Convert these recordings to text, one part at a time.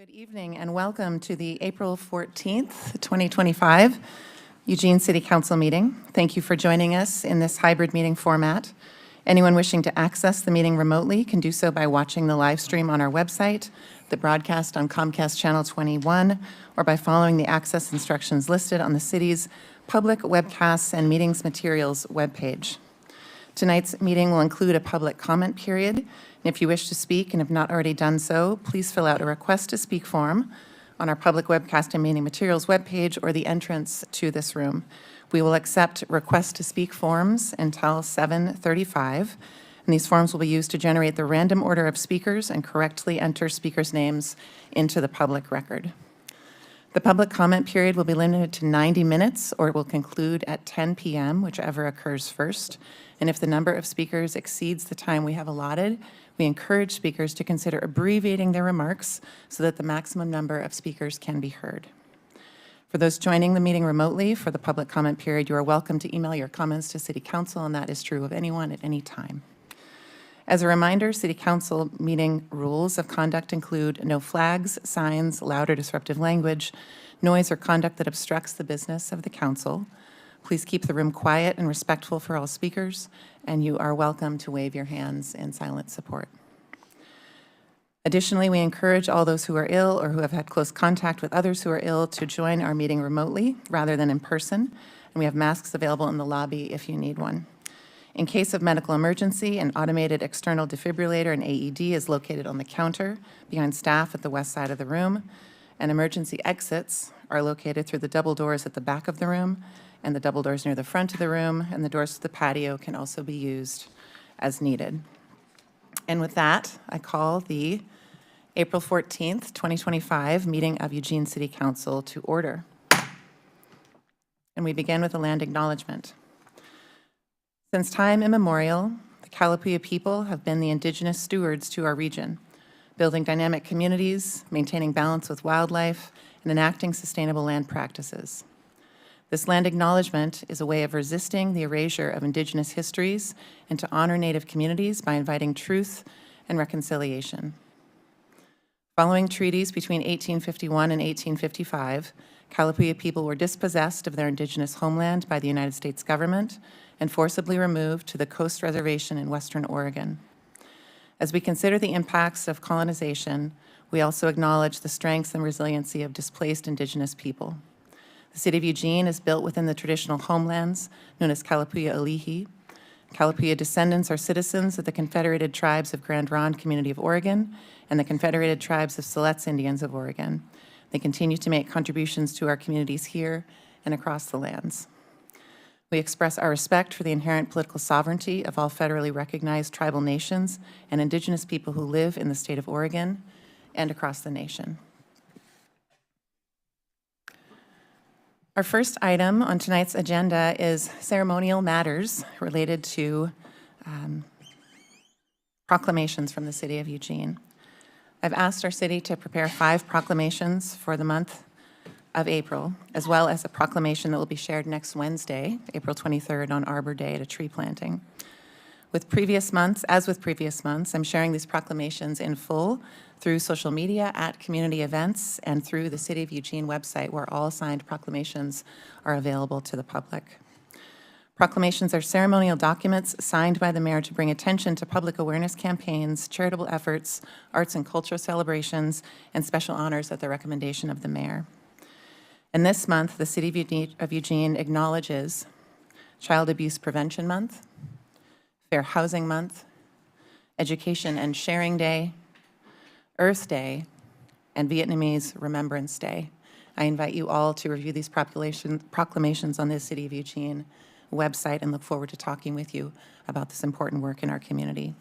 Good evening and welcome to the April 14th, 2025 Eugene City Council meeting. Thank you for joining us in this hybrid meeting format. Anyone wishing to access the meeting remotely can do so by watching the live stream on our website, the broadcast on Comcast Channel 21, or by following the access instructions listed on the city's public webcasts and meetings materials webpage. Tonight's meeting will include a public comment period. And if you wish to speak and have not already done so, please fill out a request to speak form on our public webcast and meeting materials webpage or the entrance to this room. We will accept request to speak forms until 7:35, and these forms will be used to generate the random order of speakers and correctly enter speakers' names into the public record. The public comment period will be limited to 90 minutes, or it will conclude at 10 p.m., whichever occurs first. And if the number of speakers exceeds the time we have allotted, we encourage speakers to consider abbreviating their remarks so that the maximum number of speakers can be heard. For those joining the meeting remotely for the public comment period, you are welcome to email your comments to City Council, and that is true of anyone at any time. As a reminder, City Council meeting rules of conduct include no flags, signs, loud or disruptive language, noise or conduct that obstructs the business of the council. Please keep the room quiet and respectful for all speakers, and you are welcome to wave your hands in silent support. Additionally, we encourage all those who are ill or who have had close contact with others who are ill to join our meeting remotely rather than in person, and we have masks available in the lobby if you need one. In case of medical emergency, an automated external defibrillator and AED is located on the counter behind staff at the west side of the room, and emergency exits are located through the double doors at the back of the room and the double doors near the front of the room, and the doors to the patio can also be used as needed. And with that, I call the April 14th, 2025 meeting of Eugene City Council to order. And we begin with a land acknowledgement. Since time immemorial, the Kalapuya people have been the indigenous stewards to our region, building dynamic communities, maintaining balance with wildlife, and enacting sustainable land practices. This land acknowledgement is a way of resisting the erasure of indigenous histories and to honor Native communities by inviting truth and reconciliation. Following treaties between 1851 and 1855, Kalapuya people were dispossessed of their indigenous homeland by the United States government and forcibly removed to the Coast Reservation in Western Oregon. As we consider the impacts of colonization, we also acknowledge the strengths and resiliency of displaced indigenous people. The city of Eugene is built within the traditional homelands known as Kalapuya Alihi. Kalapuya descendants are citizens of the Confederated Tribes of Grand Ronde Community of Oregon and the Confederated Tribes of Siletz Indians of Oregon. They continue to make contributions to our communities here and across the lands. We express our respect for the inherent political sovereignty of all federally recognized tribal nations and indigenous people who live in the state of Oregon and across the nation. Our first item on tonight's agenda is ceremonial matters related to proclamations from the city of Eugene. I've asked our city to prepare 5 proclamations for the month of April, as well as a proclamation that will be shared next Wednesday, April 23rd, on Arbor Day at a tree planting. With previous months, I'm sharing these proclamations in full through social media, at community events, and through the City of Eugene website, where all signed proclamations are available to the public. Proclamations are ceremonial documents signed by the mayor to bring attention to public awareness campaigns, charitable efforts, arts and cultural celebrations, and special honors at the recommendation of the mayor. And this month, the City of Eugene acknowledges Child Abuse Prevention Month, Fair Housing Month, Education and Sharing Day, Earth Day, and Vietnamese Remembrance Day. I invite you all to review these proclamations on the City of Eugene website and look forward to talking with you about this important work in our community.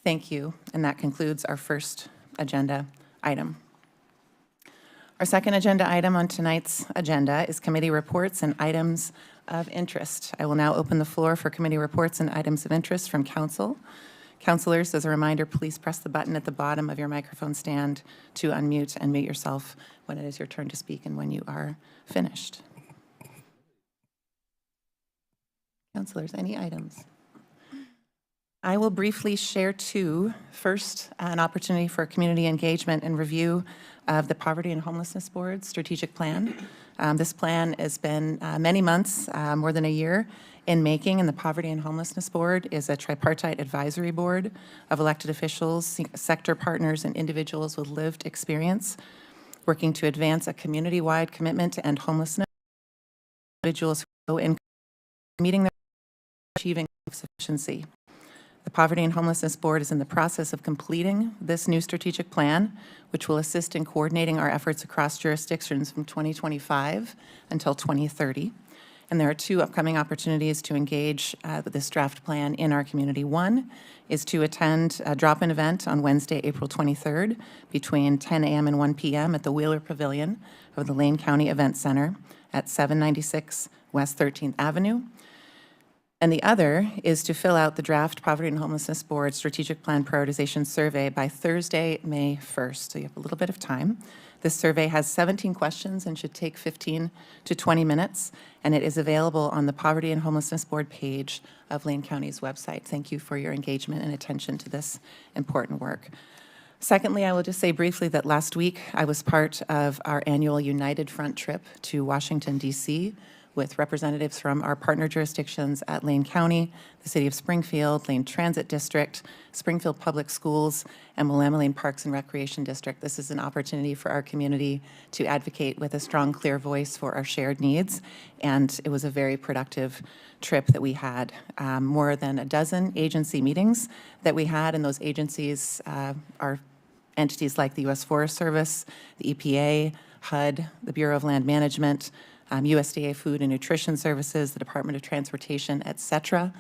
Thank you, and that concludes our first agenda item. Our second agenda item on tonight's agenda is committee reports and items of interest. I will now open the floor for committee reports and items of interest from council. Councilors, as a reminder, please press the button at the bottom of your microphone stand to unmute and mute yourself when it is your turn to speak and when you are finished. Councilors, any items? I will briefly share two. First, an opportunity for community engagement and review of the Poverty and Homelessness Board's strategic plan. This plan has been many months, more than a year, in making, and the Poverty and Homelessness Board is a tripartite advisory board of elected officials, sector partners, and individuals with lived experience, working to advance a community-wide commitment to end homelessness. Individuals who go in meeting their achieving sufficiency. The Poverty and Homelessness Board is in the process of completing this new strategic plan, which will assist in coordinating our efforts across jurisdictions from 2025 until 2030. And there are two upcoming opportunities to engage with this draft plan in our community. One is to attend a drop-in event on Wednesday, April 23rd, between 10 a.m. and 1 p.m. at the Wheeler Pavilion of the Lane County Event Center at 796 West 13th Avenue. And the other is to fill out the draft Poverty and Homelessness Board Strategic Plan Prioritization Survey by Thursday, May 1st. So you have a little bit of time. This survey has 17 questions and should take 15 to 20 minutes, and it is available on the Poverty and Homelessness Board page of Lane County's website. Thank you for your engagement and attention to this important work. Secondly, I will just say briefly that last week I was part of our annual United Front trip to Washington, D.C., with representatives from our partner jurisdictions at Lane County, the City of Springfield, Lane Transit District, Springfield Public Schools, and Willamette Lane Parks and Recreation District. This is an opportunity for our community to advocate with a strong, clear voice for our shared needs, and it was a very productive trip that we had. More than a dozen agency meetings that we had, and those agencies are entities like the U.S. Forest Service, the EPA, HUD, the Bureau of Land Management, USDA Food and Nutrition Services, the Department of Transportation, et cetera.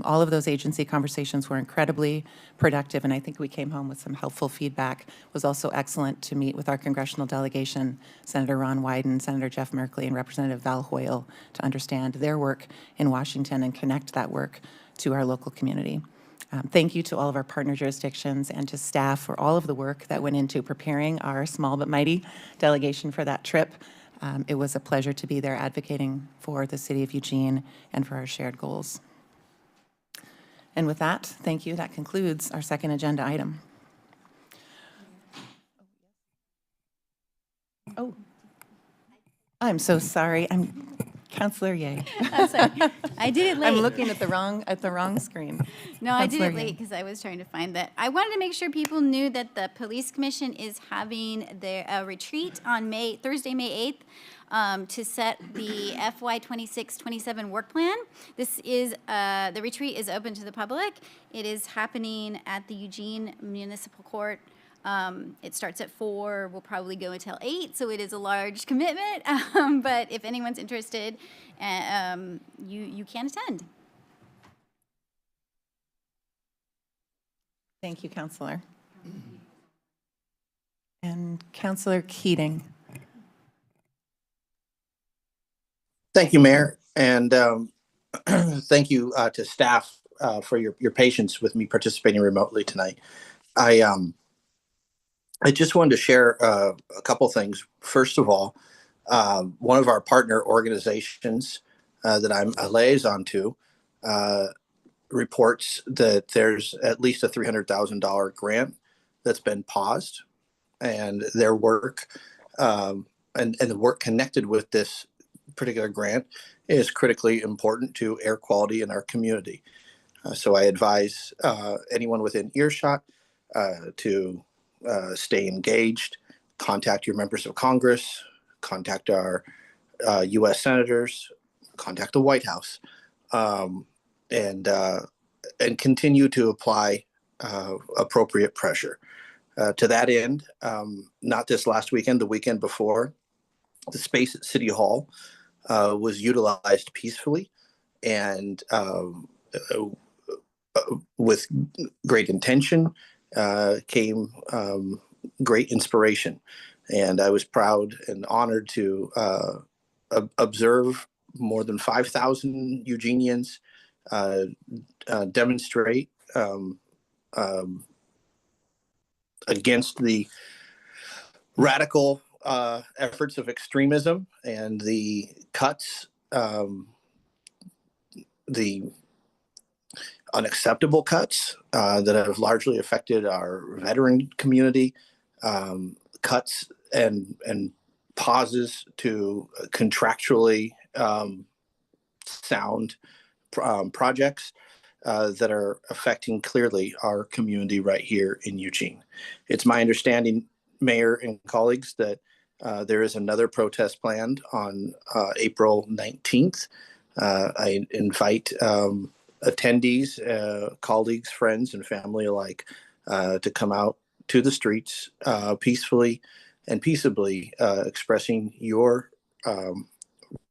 All of those agency conversations were incredibly productive, and I think we came home with some helpful feedback. It was also excellent to meet with our congressional delegation, Senator Ron Wyden, Senator Jeff Merkley, and Representative Val Hoyle, to understand their work in Washington and connect that work to our local community. Thank you to all of our partner jurisdictions and to staff for all of the work that went into preparing our small but mighty delegation for that trip. It was a pleasure to be there advocating for the City of Eugene and for our shared goals. And with that, thank you. That concludes our second agenda item. Oh, I'm so sorry. Councilor Ye. I'm sorry. I did it late. I'm looking at the wrong screen. No, I did Councilor it late because I was trying to find that. I wanted to make sure people knew that the Police Commission is having their retreat on Thursday, May 8th, to set the FY 26-27 work plan. This is the retreat is open to the public. It is happening at the Eugene Municipal Court. It starts at 4, we'll probably go until 8, so it is a large commitment, but if anyone's interested, you can attend. Thank you, Councilor. And Councilor Keating. Thank you, Mayor, and thank you to staff for your patience with me participating remotely tonight. I just wanted to share a couple things. First of all, one of our partner organizations that I'm a liaison to reports that there's at least a $300,000 grant that's been paused, and their work and the work connected with this particular grant is critically important to air quality in our community. So I advise anyone within earshot to stay engaged, contact your members of Congress, contact our U.S. senators, contact the White House, and continue to apply appropriate pressure. To that end, not this last weekend, the weekend before, the space at City Hall was utilized peacefully and with great intention came great inspiration. And I was proud and honored to observe more than 5,000 Eugenians demonstrate against the radical efforts of extremism and the cuts, the unacceptable cuts that have largely affected our veteran community, cuts and pauses to contractually sound projects that are affecting clearly our community right here in Eugene. It's my understanding, Mayor and colleagues, that there is another protest planned on April 19th. I invite attendees, colleagues, friends, and family alike to come out to the streets peacefully and peaceably, expressing your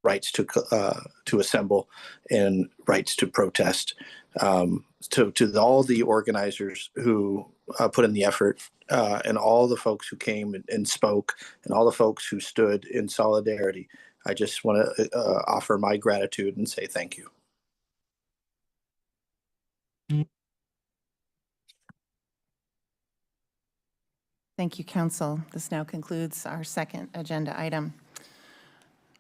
rights to assemble and rights to protest. To all the organizers who put in the effort, and all the folks who came and spoke, and all the folks who stood in solidarity, I just want to offer my gratitude and say thank you. Thank you, Council. This now concludes our second agenda item.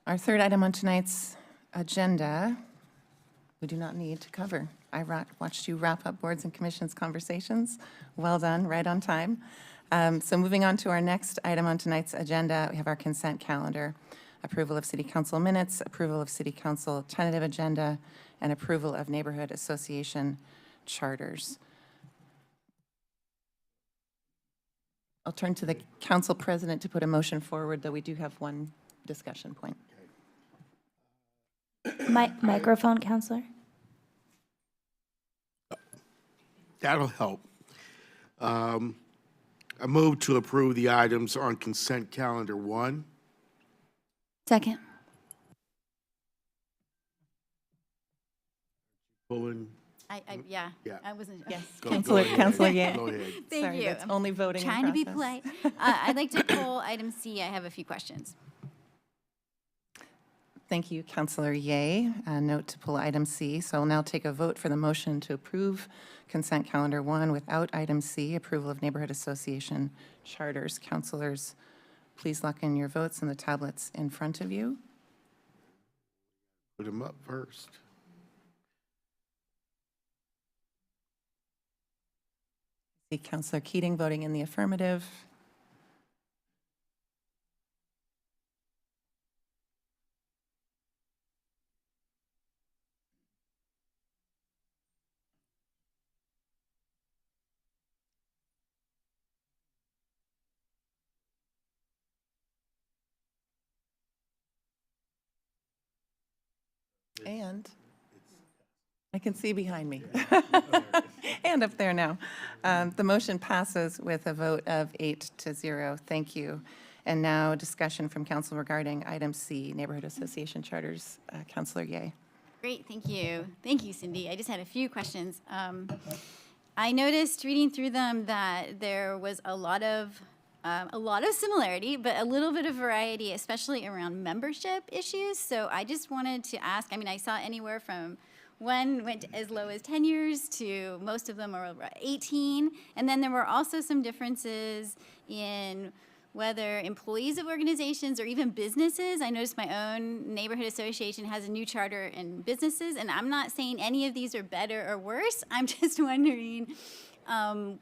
Our third item on tonight's agenda, we do not need to cover. I watched you wrap up boards and commissions conversations. Well done, right on time. So moving on to our next item on tonight's agenda, we have our consent calendar. Approval of City Council minutes, approval of City Council tentative agenda, and approval of neighborhood association charters. I'll turn to the council president to put a motion forward, though we do have one discussion point. Microphone, Counselor. That'll help. I move to approve the items on consent calendar 1. Second. Pulling. Yeah. Yeah. I wasn't. Yes, Go Councilor, ahead. Councilor Yang. Go ahead. Thank Sorry, you. that's only voting in Trying to be process. polite. I'd like to pull item C. I have a few questions. Thank you, Councilor Ye. A note to pull item C. So I'll now take a vote for the motion to approve consent calendar 1 without item C, approval of neighborhood association charters. Councilors, please lock in your votes in the tablets in front of you. Put them up first. See Councilor Keating voting in the affirmative. And I can see behind me. And up there now. The motion passes with a vote of 8-0. Thank you. And now discussion from council regarding item C, neighborhood association charters. Councilor Ye. Great, thank you. Thank you, Cindy. I just had a few questions. I noticed reading through them that there was a lot of similarity, but a little bit of variety, especially around membership issues. So I just wanted to ask, I mean, I saw anywhere from one went as low as 10 years to most of them are over 18. And then there were also some differences in whether employees of organizations or even businesses. I noticed my own neighborhood association has a new charter in businesses, and I'm not saying any of these are better or worse. I'm just wondering the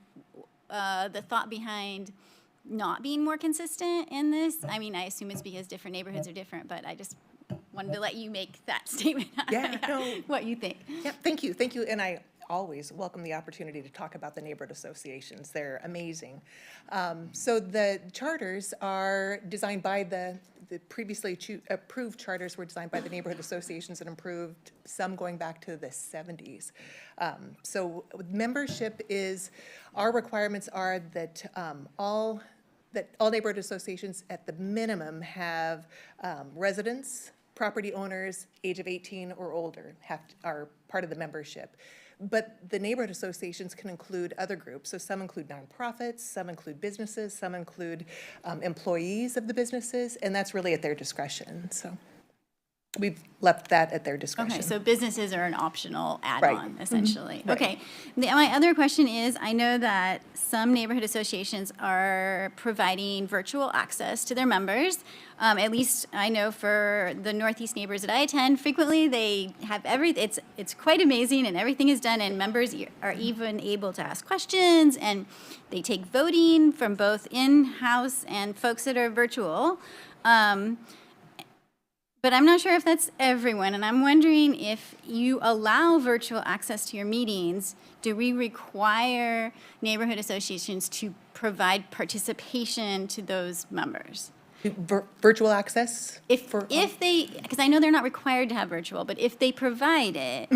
thought behind not being more consistent in this. I mean, I assume it's because different neighborhoods are different, but I just wanted to let you make that statement. Yeah, no. What you think. Yep, thank you, thank you. And I always welcome the opportunity to talk about the neighborhood associations. They're amazing. So the charters are designed by the previously approved charters were designed by the neighborhood associations and improved, some going back to the 70s. So membership is, our requirements are that all neighborhood associations at the minimum have residents, property owners, age of 18 or older are part of the membership. But the neighborhood associations can include other groups. So some include nonprofits, some include businesses, some include employees of the businesses, and that's really at their discretion, so. we've left that at their discretion. Okay, so businesses are an optional add-on, essentially. Right. Okay. My other question is, I know that some neighborhood associations are providing virtual access to their members. At least I know for the Northeast neighbors that I attend, frequently they have it's quite amazing, and everything is done, and members are even able to ask questions, and they take voting from both in-house and folks that are virtual. But I'm not sure if that's everyone, and I'm wondering if you allow virtual access to your meetings, do we require neighborhood associations to provide participation to those members? Virtual access? If they, because I know they're not required to have virtual, but if they provide it,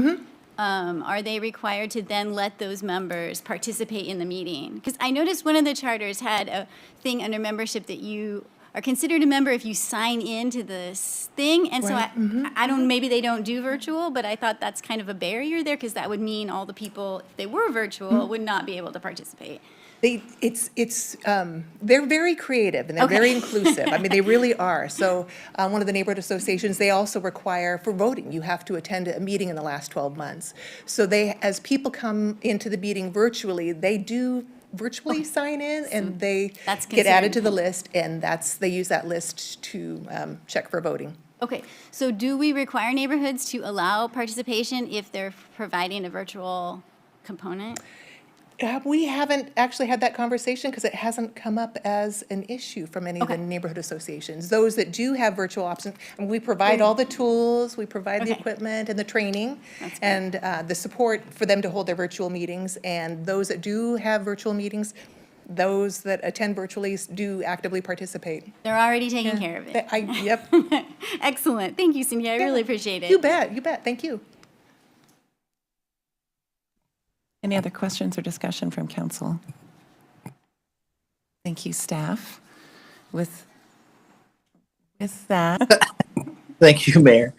are they required to then let those members participate in the meeting? Because I noticed one of the charters had a thing under membership that you are considered a member if you sign into this thing. And so I don't, maybe they don't do virtual, but I thought that's kind of a barrier there, because that would mean all the people, if they were virtual, would not be able to participate. They're very creative and they're very inclusive. I mean, they really are. So one of the neighborhood associations, they also require for voting, you have to attend a meeting in the last 12 months. So as people come into the meeting virtually, they do virtually sign in, and they get added to the list, and they use that list to check for voting. Okay, so do we require neighborhoods to allow participation if they're providing a virtual component? We haven't actually had that conversation because it hasn't come up as an issue from any of the Okay. neighborhood associations. Those that do have virtual options, and we provide all the tools, we provide the Okay. equipment and the training, That's good. and the support for them to hold their virtual meetings. And those that do have virtual meetings, those that attend virtually do actively participate. They're already taking care of it. Yep. Excellent. Thank you, Cindy. I really appreciate it. You bet. Thank you. Any other questions or discussion from council? Thank you, staff. With that, Thank you, Mayor.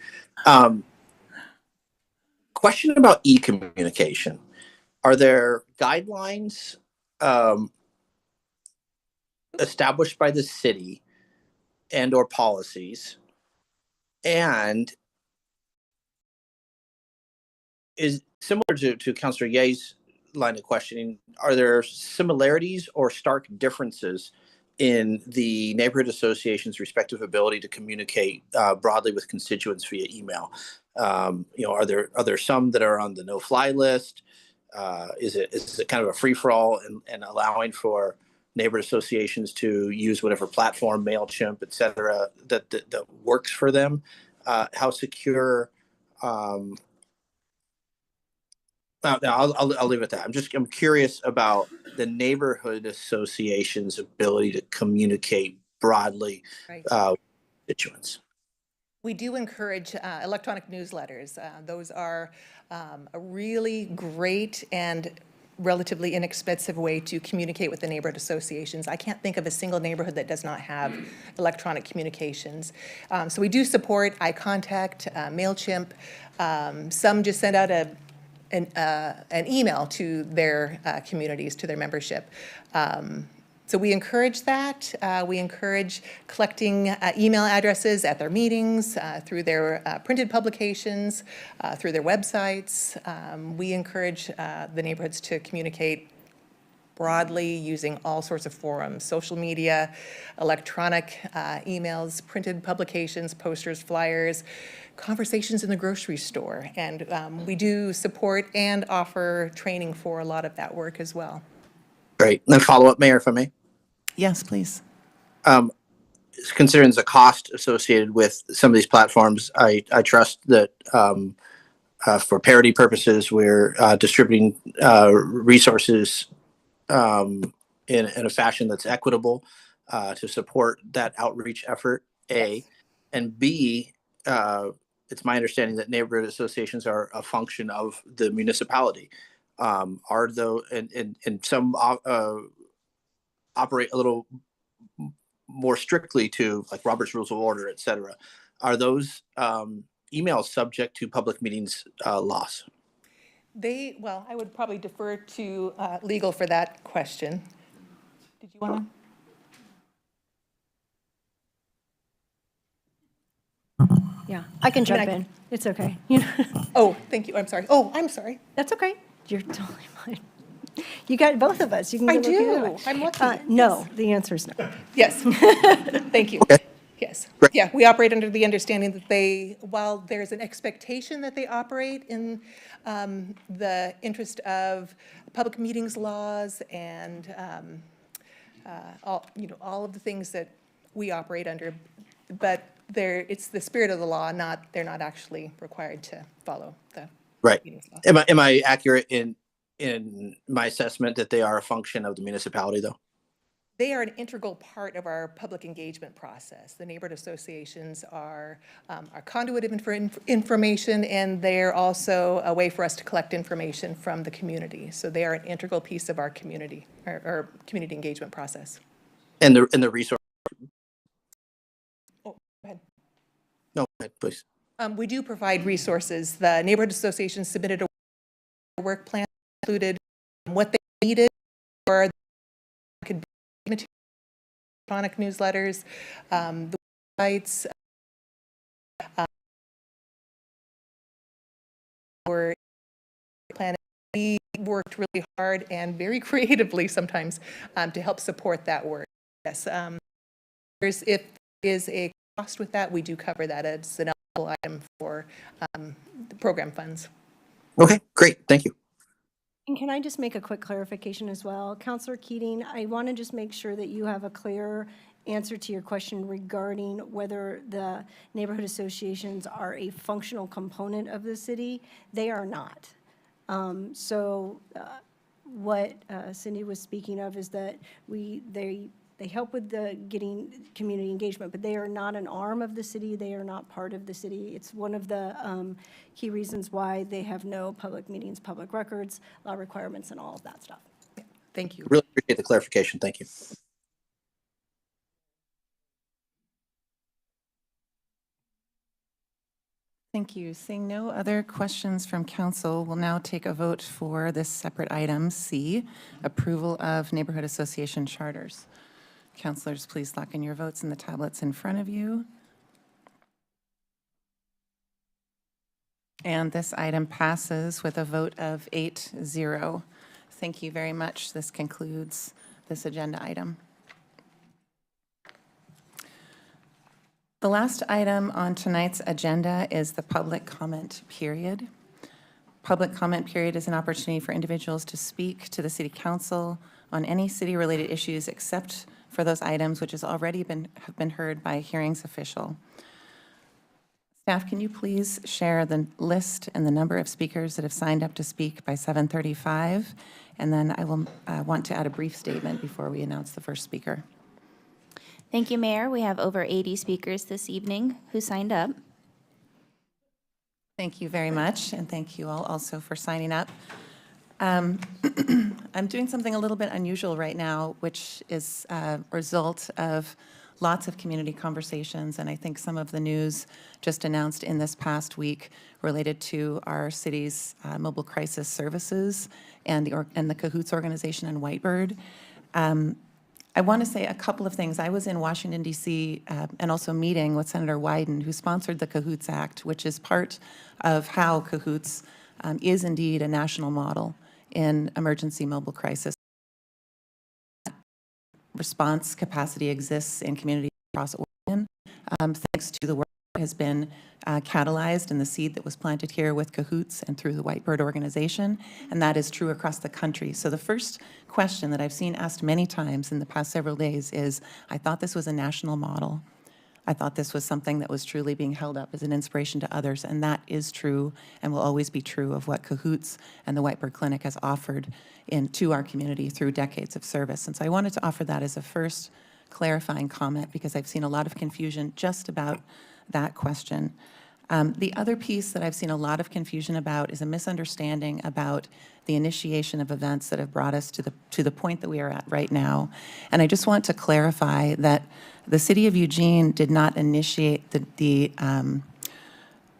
Question about e-communication. Are there guidelines established by the city and or policies? And is similar to Councilor Ye's line of questioning, are there similarities or stark differences in the neighborhood association's respective ability to communicate broadly with constituents via email? Are there some that are on the no-fly list? Is it kind of a free-for-all and allowing for neighborhood associations to use whatever platform, MailChimp, et cetera, that works for them? How secure? I'll leave it at that. I'm curious about the neighborhood association's ability to communicate broadly Right. with constituents. We do encourage electronic newsletters. Those are a really great and relatively inexpensive way to communicate with the neighborhood associations. I can't think of a single neighborhood that does not have electronic communications. So we do support eye contact, MailChimp. Some just send out an email to their communities, to their membership. So we encourage that. We encourage collecting email addresses at their meetings, through their printed publications, through their websites. We encourage the neighborhoods to communicate broadly using all sorts of forums, social media, electronic emails, printed publications, posters, flyers, conversations in the grocery store. And we do support and offer training for a lot of that work as well. Great. And then follow up, Mayor, if I may. yes, please. Considering the cost associated with some of these platforms, I trust that for parity purposes, we're distributing resources in a fashion that's equitable to support that outreach effort, A. And B, it's my understanding that neighborhood associations are a function of the municipality. Are those, and some operate a little more strictly to like Robert's Rules of Order, et cetera. Are those emails subject to public meetings laws? Well, I would probably defer to legal for that question. Did you want to? Yeah, I can jump I- in. It's okay. You know, Oh, thank you, I'm sorry. Oh, I'm sorry. that's okay. You're totally fine. You got both of us. You can I go look either way. do. I'm lucky. No, the answer is no. Yes, thank you. Okay. Yes. Great. Yeah, we operate under the understanding that while there's an expectation that they operate in the interest of public meetings laws and all of the things that we operate under, but it's the spirit of the law, they're not actually required to follow the Right. meetings law. Am I accurate in my assessment that they are a function of the municipality, though? They are an integral part of our public engagement process. The neighborhood associations are a conduit of information, and they're also a way for us to collect information from the community. So they are an integral piece of our community, or community engagement process. And the resource. Oh, go ahead. No, go ahead, please. We do provide resources. The neighborhood association submitted a work plan, included what they needed for could be electronic newsletters, the websites, or plan. We worked really hard and very creatively sometimes to help support that work. Yes, if there is a cost with that, we do cover that as an eligible item for the program funds. Okay, great. Thank you. And can I just make a quick clarification as well? Counselor Keating, I want to just make sure that you have a clear answer to your question regarding whether the neighborhood associations are a functional component of the city. They are not. What Cindy was speaking of is that they help with the getting community engagement, but they are not an arm of the city. They are not part of the city. It's one of the key reasons why they have no public meetings, public records, law requirements, and all of that stuff. Thank you. Really appreciate the clarification. Thank you. Thank you. Seeing no other questions from council, we'll now take a vote for this separate item, C, approval of neighborhood association charters. Councilors, please lock in your votes in the tablets in front of you. And this item passes with a vote of 8-0. Thank you very much. This concludes this agenda item. The last item on tonight's agenda is the public comment period. Public comment period is an opportunity for individuals to speak to the City Council on any city-related issues except for those items which have already have been heard by a hearings official. Staff, can you please share the list and the number of speakers that have signed up to speak by 7:35? And then I will want to add a brief statement before we announce the first speaker. Thank you, Mayor. We have over 80 speakers this evening who signed up. Thank you very much, and thank you all also for signing up. I'm doing something a little bit unusual right now, which is a result of lots of community conversations, and I think some of the news just announced in this past week related to our city's mobile crisis services and the Cahoots organization and Whitebird. I want to say a couple of things. I was in Washington, D.C., and also meeting with Senator Wyden, who sponsored the Cahoots Act, which is part of how Cahoots is indeed a national model in emergency mobile crisis. Response capacity exists in communities across Oregon, thanks to the work that has been catalyzed and the seed that was planted here with Cahoots and through the Whitebird organization, and that is true across the country. So the first question that I've seen asked many times in the past several days is, I thought this was a national model. I thought this was something that was truly being held up as an inspiration to others, and that is true and will always be true of what Cahoots and the Whitebird Clinic has offered to our community through decades of service. And so I wanted to offer that as a first clarifying comment because I've seen a lot of confusion just about that question. The other piece that I've seen a lot of confusion about is a misunderstanding about the initiation of events that have brought us to the point that we are at right now. And I just want to clarify that the City of Eugene did not initiate the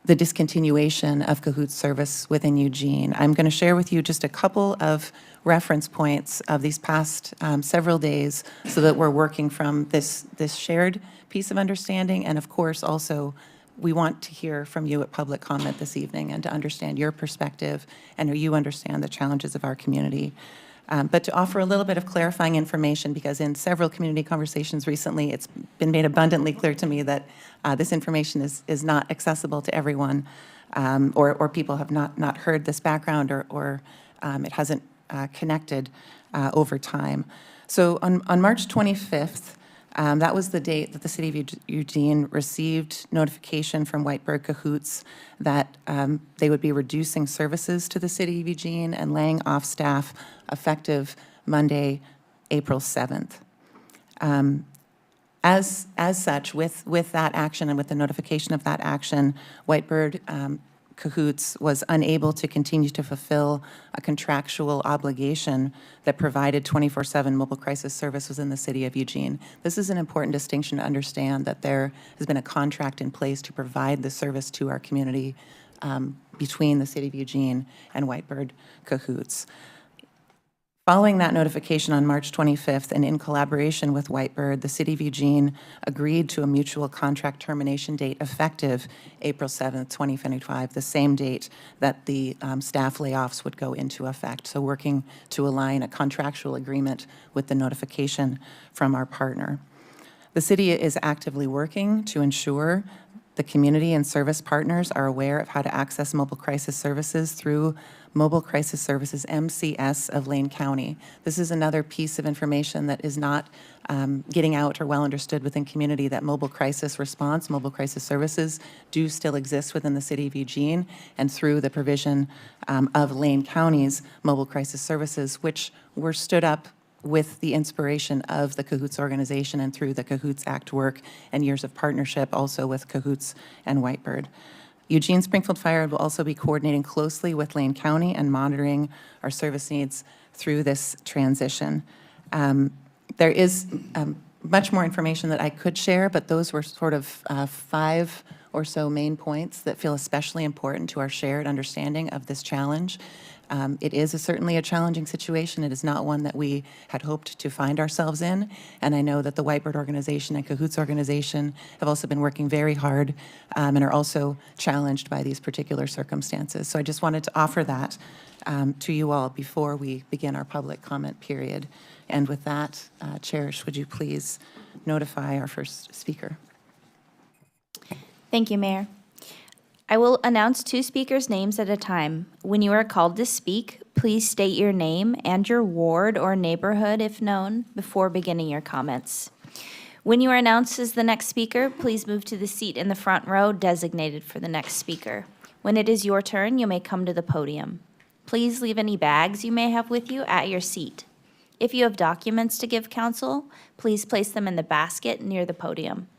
discontinuation of Cahoots service within Eugene. I'm going to share with you just a couple of reference points of these past several days so that we're working from this shared piece of understanding and, of course, also we want to hear from you at public comment this evening and to understand your perspective and you understand the challenges of our community. But to offer a little bit of clarifying information, because in several community conversations recently, it's been made abundantly clear to me that this information is not accessible to everyone, or people have not heard this background, or it hasn't connected over time. So on March 25th, that was the date that the City of Eugene received notification from Whitebird Cahoots that they would be reducing services to the City of Eugene and laying off staff effective Monday, April 7th. As such, with that action and with the notification of that action, Whitebird Cahoots was unable to continue to fulfill a contractual obligation that provided 24/7 mobile crisis service within the City of Eugene. This is an important distinction to understand, that there has been a contract in place to provide the service to our community between the City of Eugene and Whitebird Cahoots. Following that notification on March 25th, and in collaboration with Whitebird, the City of Eugene agreed to a mutual contract termination date effective April 7th, 2025, the same date that the staff layoffs would go into effect. So working to align a contractual agreement with the notification from our partner. The city is actively working to ensure the community and service partners are aware of how to access mobile crisis services through Mobile Crisis Services MCS of Lane County. This is another piece of information that is not getting out or well understood within community, that mobile crisis response, mobile crisis services do still exist within the City of Eugene, and through the provision of Lane County's mobile crisis services, which were stood up with the inspiration of the Cahoots organization and through the Cahoots Act work and years of partnership also with Cahoots and Whitebird. Eugene Springfield Fire will also be coordinating closely with Lane County and monitoring our service needs through this transition. There is much more information that I could share, but those were sort of 5 or so main points that feel especially important to our shared understanding of this challenge. It is certainly a challenging situation. It is not one that we had hoped to find ourselves in, and I know that the Whitebird organization and Cahoots organization have also been working very hard and are also challenged by these particular circumstances. So I just wanted to offer that to you all before we begin our public comment period. And with that, Cherish, would you please notify our first speaker? Thank you, Mayor. I will announce 2 speakers' names at a time. When you are called to speak, please state your name and your ward or neighborhood, if known, before beginning your comments. When you are announced as the next speaker, please move to the seat in the front row designated for the next speaker. When it is your turn, you may come to the podium. Please leave any bags you may have with you at your seat. If you have documents to give council, please place them in the basket near the podium.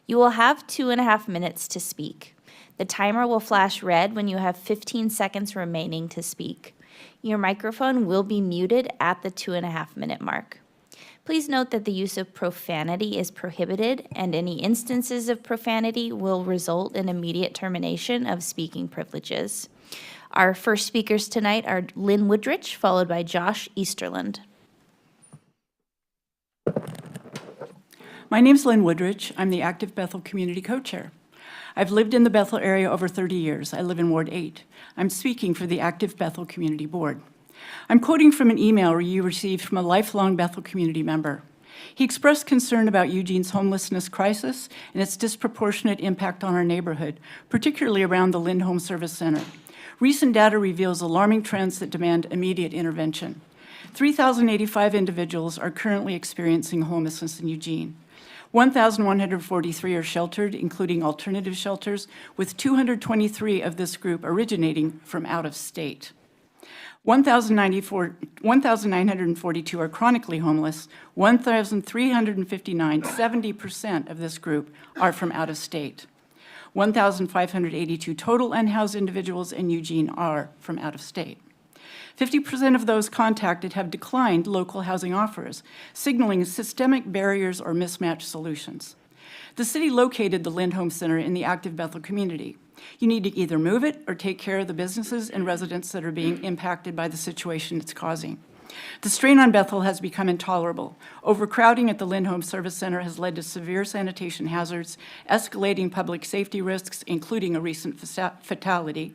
You will have 2.5 minutes to speak. The timer will flash red when you have 15 seconds remaining to speak. Your microphone will be muted at the 2.5-minute mark. Please note that the use of profanity is prohibited, and any instances of profanity will result in immediate termination of speaking privileges. Our first speakers tonight are Lynn Woodrich, followed by Josh Easterland. My name's Lynn Woodrich. I'm the Active Bethel Community Co-Chair. I've lived in the Bethel area over 30 years. I live in Ward 8. I'm speaking for the Active Bethel Community Board. I'm quoting from an email you received from a lifelong Bethel community member. He expressed concern about Eugene's homelessness crisis and its disproportionate impact on our neighborhood, particularly around the Lind Home Service Center. Recent data reveals alarming trends that demand immediate intervention. 3,085 individuals are currently experiencing homelessness in Eugene. 1,143 are sheltered, including alternative shelters, with 223 of this group originating from out of state. 1,942 are chronically homeless. 1,359, 70% of this group, are from out of state. 1,582 total unhoused individuals in Eugene are from out of state. 50% of those contacted have declined local housing offers, signaling systemic barriers or mismatched solutions. The city located the Lind Home Center in the Active Bethel community. You need to either move it or take care of the businesses and residents that are being impacted by the situation it's causing. The strain on Bethel has become intolerable. Overcrowding at the Lindholm Service Center has led to severe sanitation hazards, escalating public safety risks, including a recent fatality,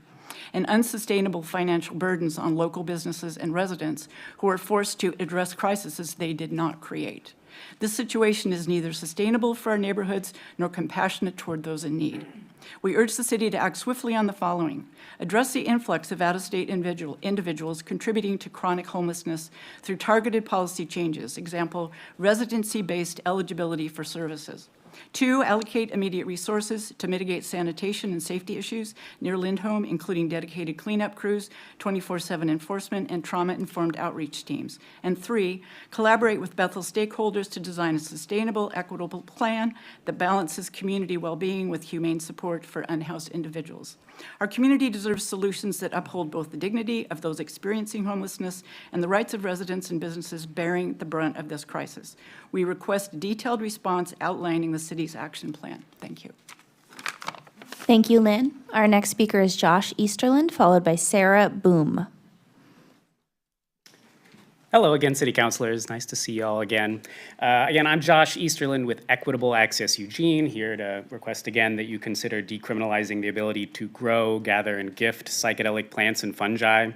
and unsustainable financial burdens on local businesses and residents who are forced to address crises they did not create. This situation is neither sustainable for our neighborhoods nor compassionate toward those in need. We urge the city to act swiftly on the following: address the influx of out-of-state individuals contributing to chronic homelessness through targeted policy changes, example, residency-based eligibility for services. 2, allocate immediate resources to mitigate sanitation and safety issues near Lindholm, including dedicated cleanup crews, 24/7 enforcement, and trauma-informed outreach teams. And 3, collaborate with Bethel stakeholders to design a sustainable, equitable plan that balances community well-being with humane support for unhoused individuals. Our community deserves solutions that uphold both the dignity of those experiencing homelessness and the rights of residents and businesses bearing the brunt of this crisis. We request a detailed response outlining the city's action plan. Thank you. Thank you, Lynn. Our next speaker is Josh Easterland, followed by Sarah Boom. Hello again, City Councilors. Nice to see you all again. Again, I'm Josh Easterland with Equitable Access Eugene, here to request again that you consider decriminalizing the ability to grow, gather, and gift psychedelic plants and fungi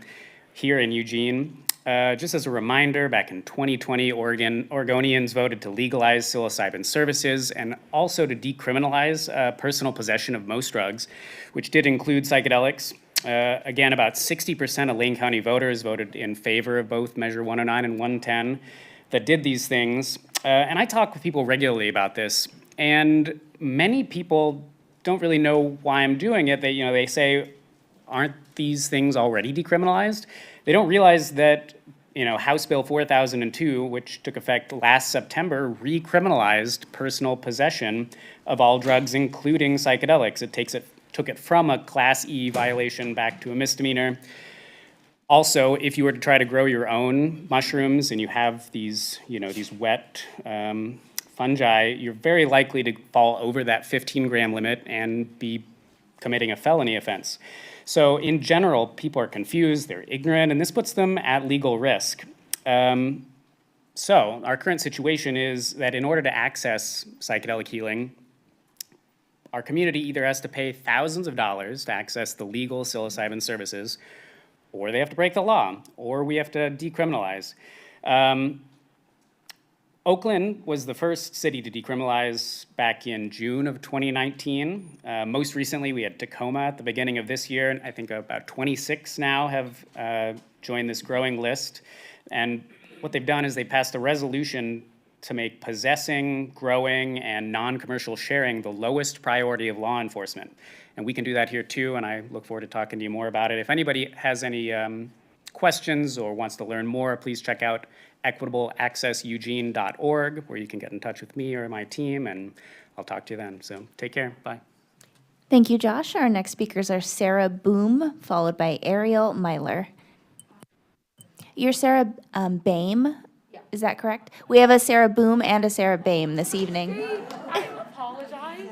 here in Eugene. Just as a reminder, back in 2020, Oregonians voted to legalize psilocybin services and also to decriminalize personal possession of most drugs, which did include psychedelics. Again, about 60% of Lane County voters voted in favor of both Measure 109 and 110 that did these things. And I talk with people regularly about this, and many people don't really know why I'm doing it. They say, aren't these things already decriminalized? They don't realize that House Bill 4002, which took effect last September, recriminalized personal possession of all drugs, including psychedelics. Took it from a Class E violation back to a misdemeanor. Also, if you were to try to grow your own mushrooms and you have these wet fungi, you're very likely to fall over that 15-gram limit and be committing a felony offense. So in general, people are confused, they're ignorant, and this puts them at legal risk. So our current situation is that in order to access psychedelic healing, our community either has to pay thousands of dollars to access the legal psilocybin services, or they have to break the law, or we have to decriminalize. Oakland was the first city to decriminalize back in June of 2019. Most recently, we had Tacoma at the beginning of this year, and I think about 26 now have joined this growing list. And what they've done is they passed a resolution to make possessing, growing, and non-commercial sharing the lowest priority of law enforcement. And we can do that here too, and I look forward to talking to you more about it. If anybody has any questions or wants to learn more, please check out equitableaccesseugene.org, where you can get in touch with me or my team, and I'll talk to you then. So take care. Bye. Thank you, Josh. Our next speakers are Sarah Boom, followed by Ariel Myler. You're Sarah Bame, is that correct? We have a Sarah Boom and a Sarah Bame this evening. I apologize.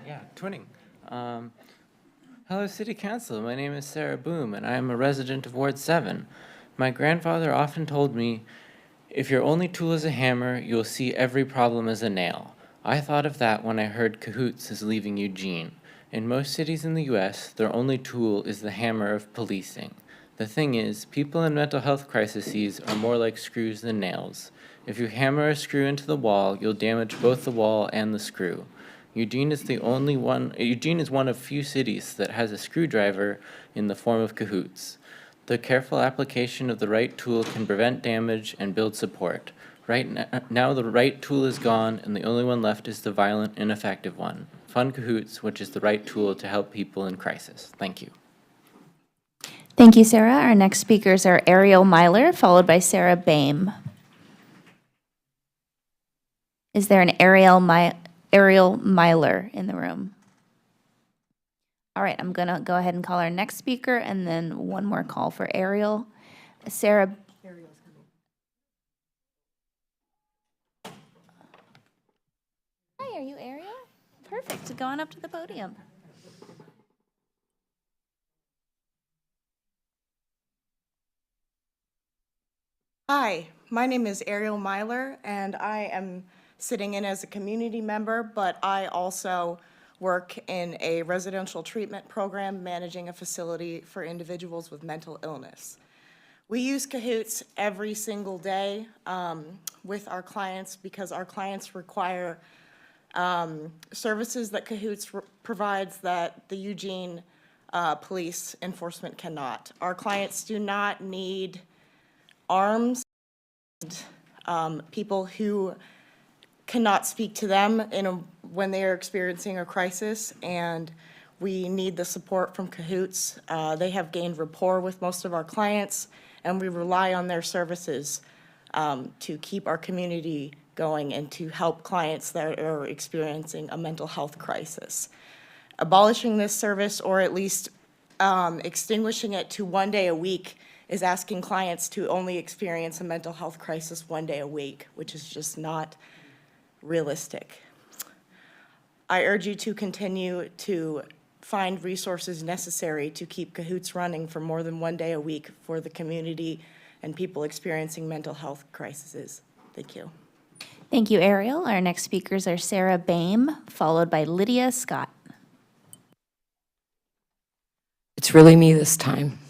Yeah, twinning. Hello, City Council. My name is Sarah Boom, and I am a resident of Ward 7. My grandfather often told me, if your only tool is a hammer, you'll see every problem as a nail. I thought of that when I heard Cahoots is leaving Eugene. In most cities in the U.S., their only tool is the hammer of policing. The thing is, people in mental health crises are more like screws than nails. If you hammer a screw into the wall, you'll damage both the wall and the screw. Eugene is one of few cities that has a screwdriver in the form of Cahoots. The careful application of the right tool can prevent damage and build support. Right now the right tool is gone, and the only one left is the violent, ineffective one. Fund Cahoots, which is the right tool to help people in crisis. Thank you. Thank you, Sarah. Our next speakers are Ariel Myler, followed by Sarah Bame. Is there an Ariel Myler in the room? All right, I'm going to go ahead and call our next speaker, and then one more call for Ariel. Sarah. Hi, are you Ariel? Perfect. Go on up to the podium. Hi, my name is Ariel Myler, and I am sitting in as a community member, but I also work in a residential treatment program managing a facility for individuals with mental illness. We use Cahoots every single day with our clients because our clients require services that Cahoots provides that the Eugene Police Enforcement cannot. Our clients do not need arms, people who cannot speak to them when they are experiencing a crisis, and we need the support from Cahoots. They have gained rapport with most of our clients, and we rely on their services to keep our community going and to help clients that are experiencing a mental health crisis. Abolishing this service, or at least extinguishing it to 1 day a week, is asking clients to only experience a mental health crisis 1 day a week, which is just not realistic. I urge you to continue to find resources necessary to keep Cahoots running for more than 1 day a week for the community and people experiencing mental health crises. Thank you. Thank you, Ariel. Our next speakers are Sarah Boehm, followed by Lydia Scott. It's really me this time.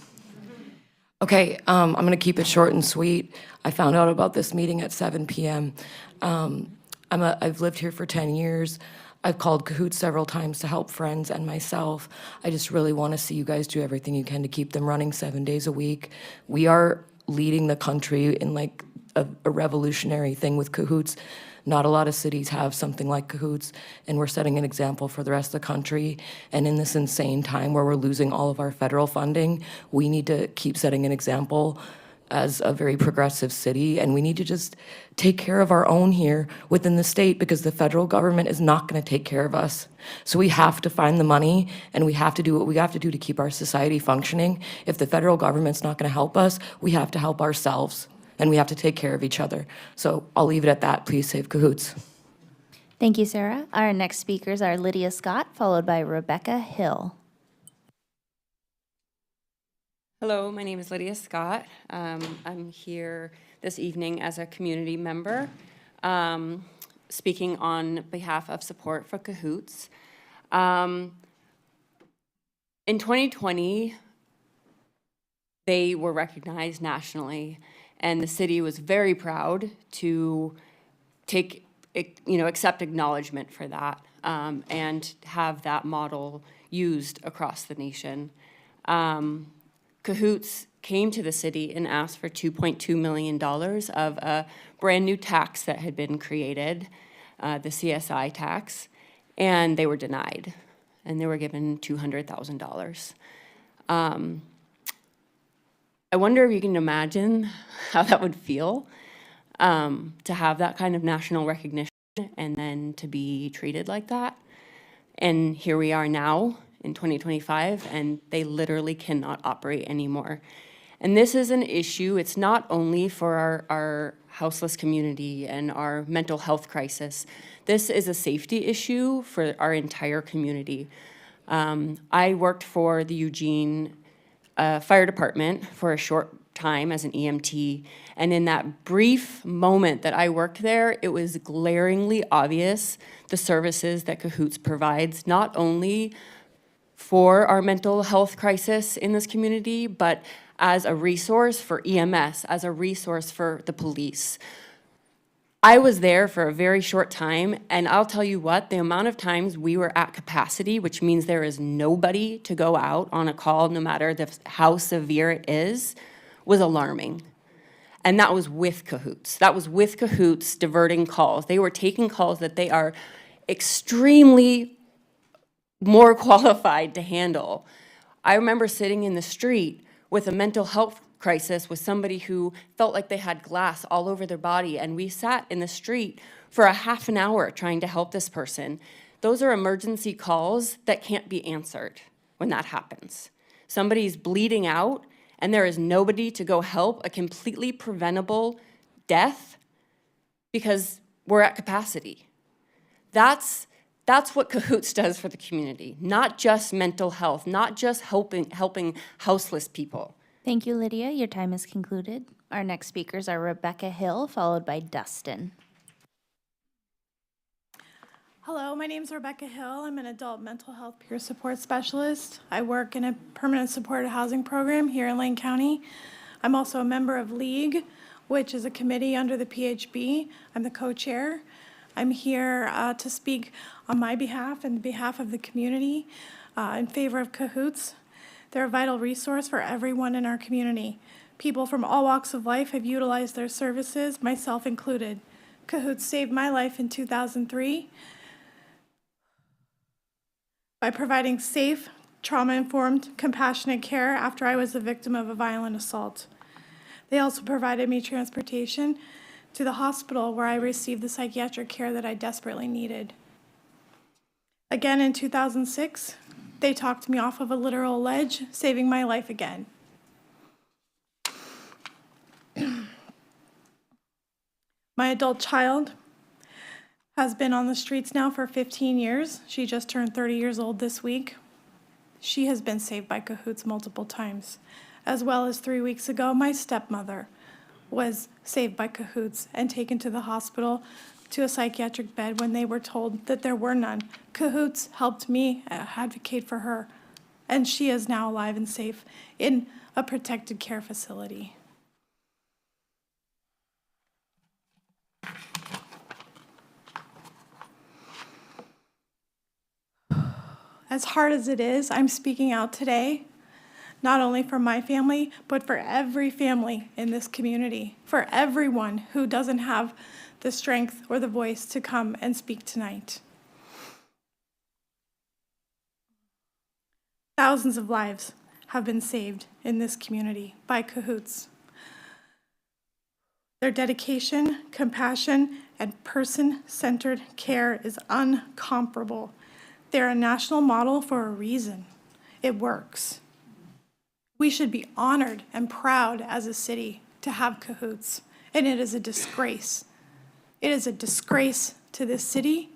Okay, I'm going to keep it short and sweet. I found out about this meeting at 7 p.m. I've lived here for 10 years. I've called Cahoots several times to help friends and myself. I just really want to see you guys do everything you can to keep them running 7 days a week. We are leading the country in like a revolutionary thing with Cahoots. Not a lot of cities have something like Cahoots, and we're setting an example for the rest of the country. And in this insane time where we're losing all of our federal funding, we need to keep setting an example as a very progressive city, and we need to just take care of our own here within the state, because the federal government is not going to take care of us. So we have to find the money, and we have to do what we have to do to keep our society functioning. If the federal government's not going to help us, we have to help ourselves, and we have to take care of each other. So I'll leave it at that. Please save Cahoots. Thank you, Sarah. Our next speakers are Lydia Scott, followed by Rebecca Hill. Hello, my name is Lydia Scott. I'm here this evening as a community member, speaking on behalf of support for Cahoots. In 2020, they were recognized nationally, and the city was very proud to accept acknowledgement for that, and have that model used across the nation. Cahoots came to the city and asked for $2.2 million of a brand new tax that had been created, the CSI tax, and they were denied, and they were given $200,000. I wonder if you can imagine how that would feel, to have that kind of national recognition and then to be treated like that. And here we are now in 2025, and they literally cannot operate anymore. And this is an issue. It's not only for our houseless community and our mental health crisis. This is a safety issue for our entire community. I worked for the Eugene Fire Department for a short time as an EMT, and in that brief moment that I worked there, it was glaringly obvious the services that Cahoots provides, not only for our mental health crisis in this community, but as a resource for EMS, as a resource for the police. I was there for a very short time, and I'll tell you what, the amount of times we were at capacity, which means there is nobody to go out on a call, no matter how severe it is, was alarming. And that was with Cahoots. That was with Cahoots diverting calls. They were taking calls that they are extremely more qualified to handle. I remember sitting in the street with a mental health crisis with somebody who felt like they had glass all over their body, and we sat in the street for a half an hour trying to help this person. Those are emergency calls that can't be answered when that happens. Somebody's bleeding out, and there is nobody to go help a completely preventable death because we're at capacity. That's what Cahoots does for the community, not just mental health, not just helping houseless people. Thank you, Lydia. Your time is concluded. Our next speakers are Rebecca Hill, followed by Dustin. Hello, my name is Rebecca Hill. I'm an adult mental health peer support specialist. I work in a permanent supported housing program here in Lane County. I'm also a member of LEAGUE, which is a committee under the PHB. I'm the co-chair. I'm here to speak on my behalf and behalf of the community in favor of Cahoots. They're a vital resource for everyone in our community. People from all walks of life have utilized their services, myself included. Cahoots saved my life in 2003 by providing safe, trauma-informed, compassionate care after I was the victim of a violent assault. They also provided me transportation to the hospital where I received the psychiatric care that I desperately needed. Again, in 2006, they talked me off of a literal ledge, saving my life again. My adult child has been on the streets now for 15 years. She just turned 30 years old this week. She has been saved by Cahoots multiple times. As well as 3 weeks ago, my stepmother was saved by Cahoots and taken to the hospital to a psychiatric bed when they were told that there were none. Cahoots helped me advocate for her, and she is now alive and safe in a protected care facility. As hard as it is, I'm speaking out today, not only for my family, but for every family in this community, for everyone who doesn't have the strength or the voice to come and speak tonight. Thousands of lives have been saved in this community by Cahoots. Their dedication, compassion, and person-centered care is uncomparable. They're a national model for a reason. It works. We should be honored and proud as a city to have Cahoots, and it is a disgrace. It is a disgrace to this city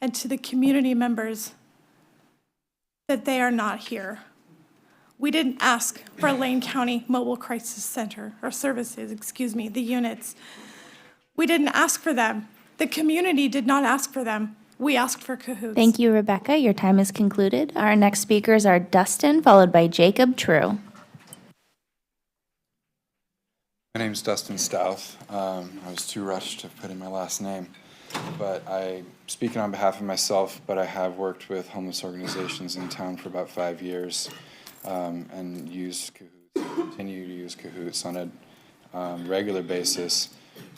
and to the community members that they are not here. We didn't ask for Lane County Mobile Crisis Center, or services, the units. We didn't ask for them. The community did not ask for them. We asked for Cahoots. Thank you, Rebecca. Your time is concluded. Our next speakers are Dustin, followed by Jacob True. My name's Dustin Stouth. I was too rushed to put in my last name, but I'm speaking on behalf of myself, but I have worked with homeless organizations in town for about 5 years and used Cahoots, continue to use Cahoots on a regular basis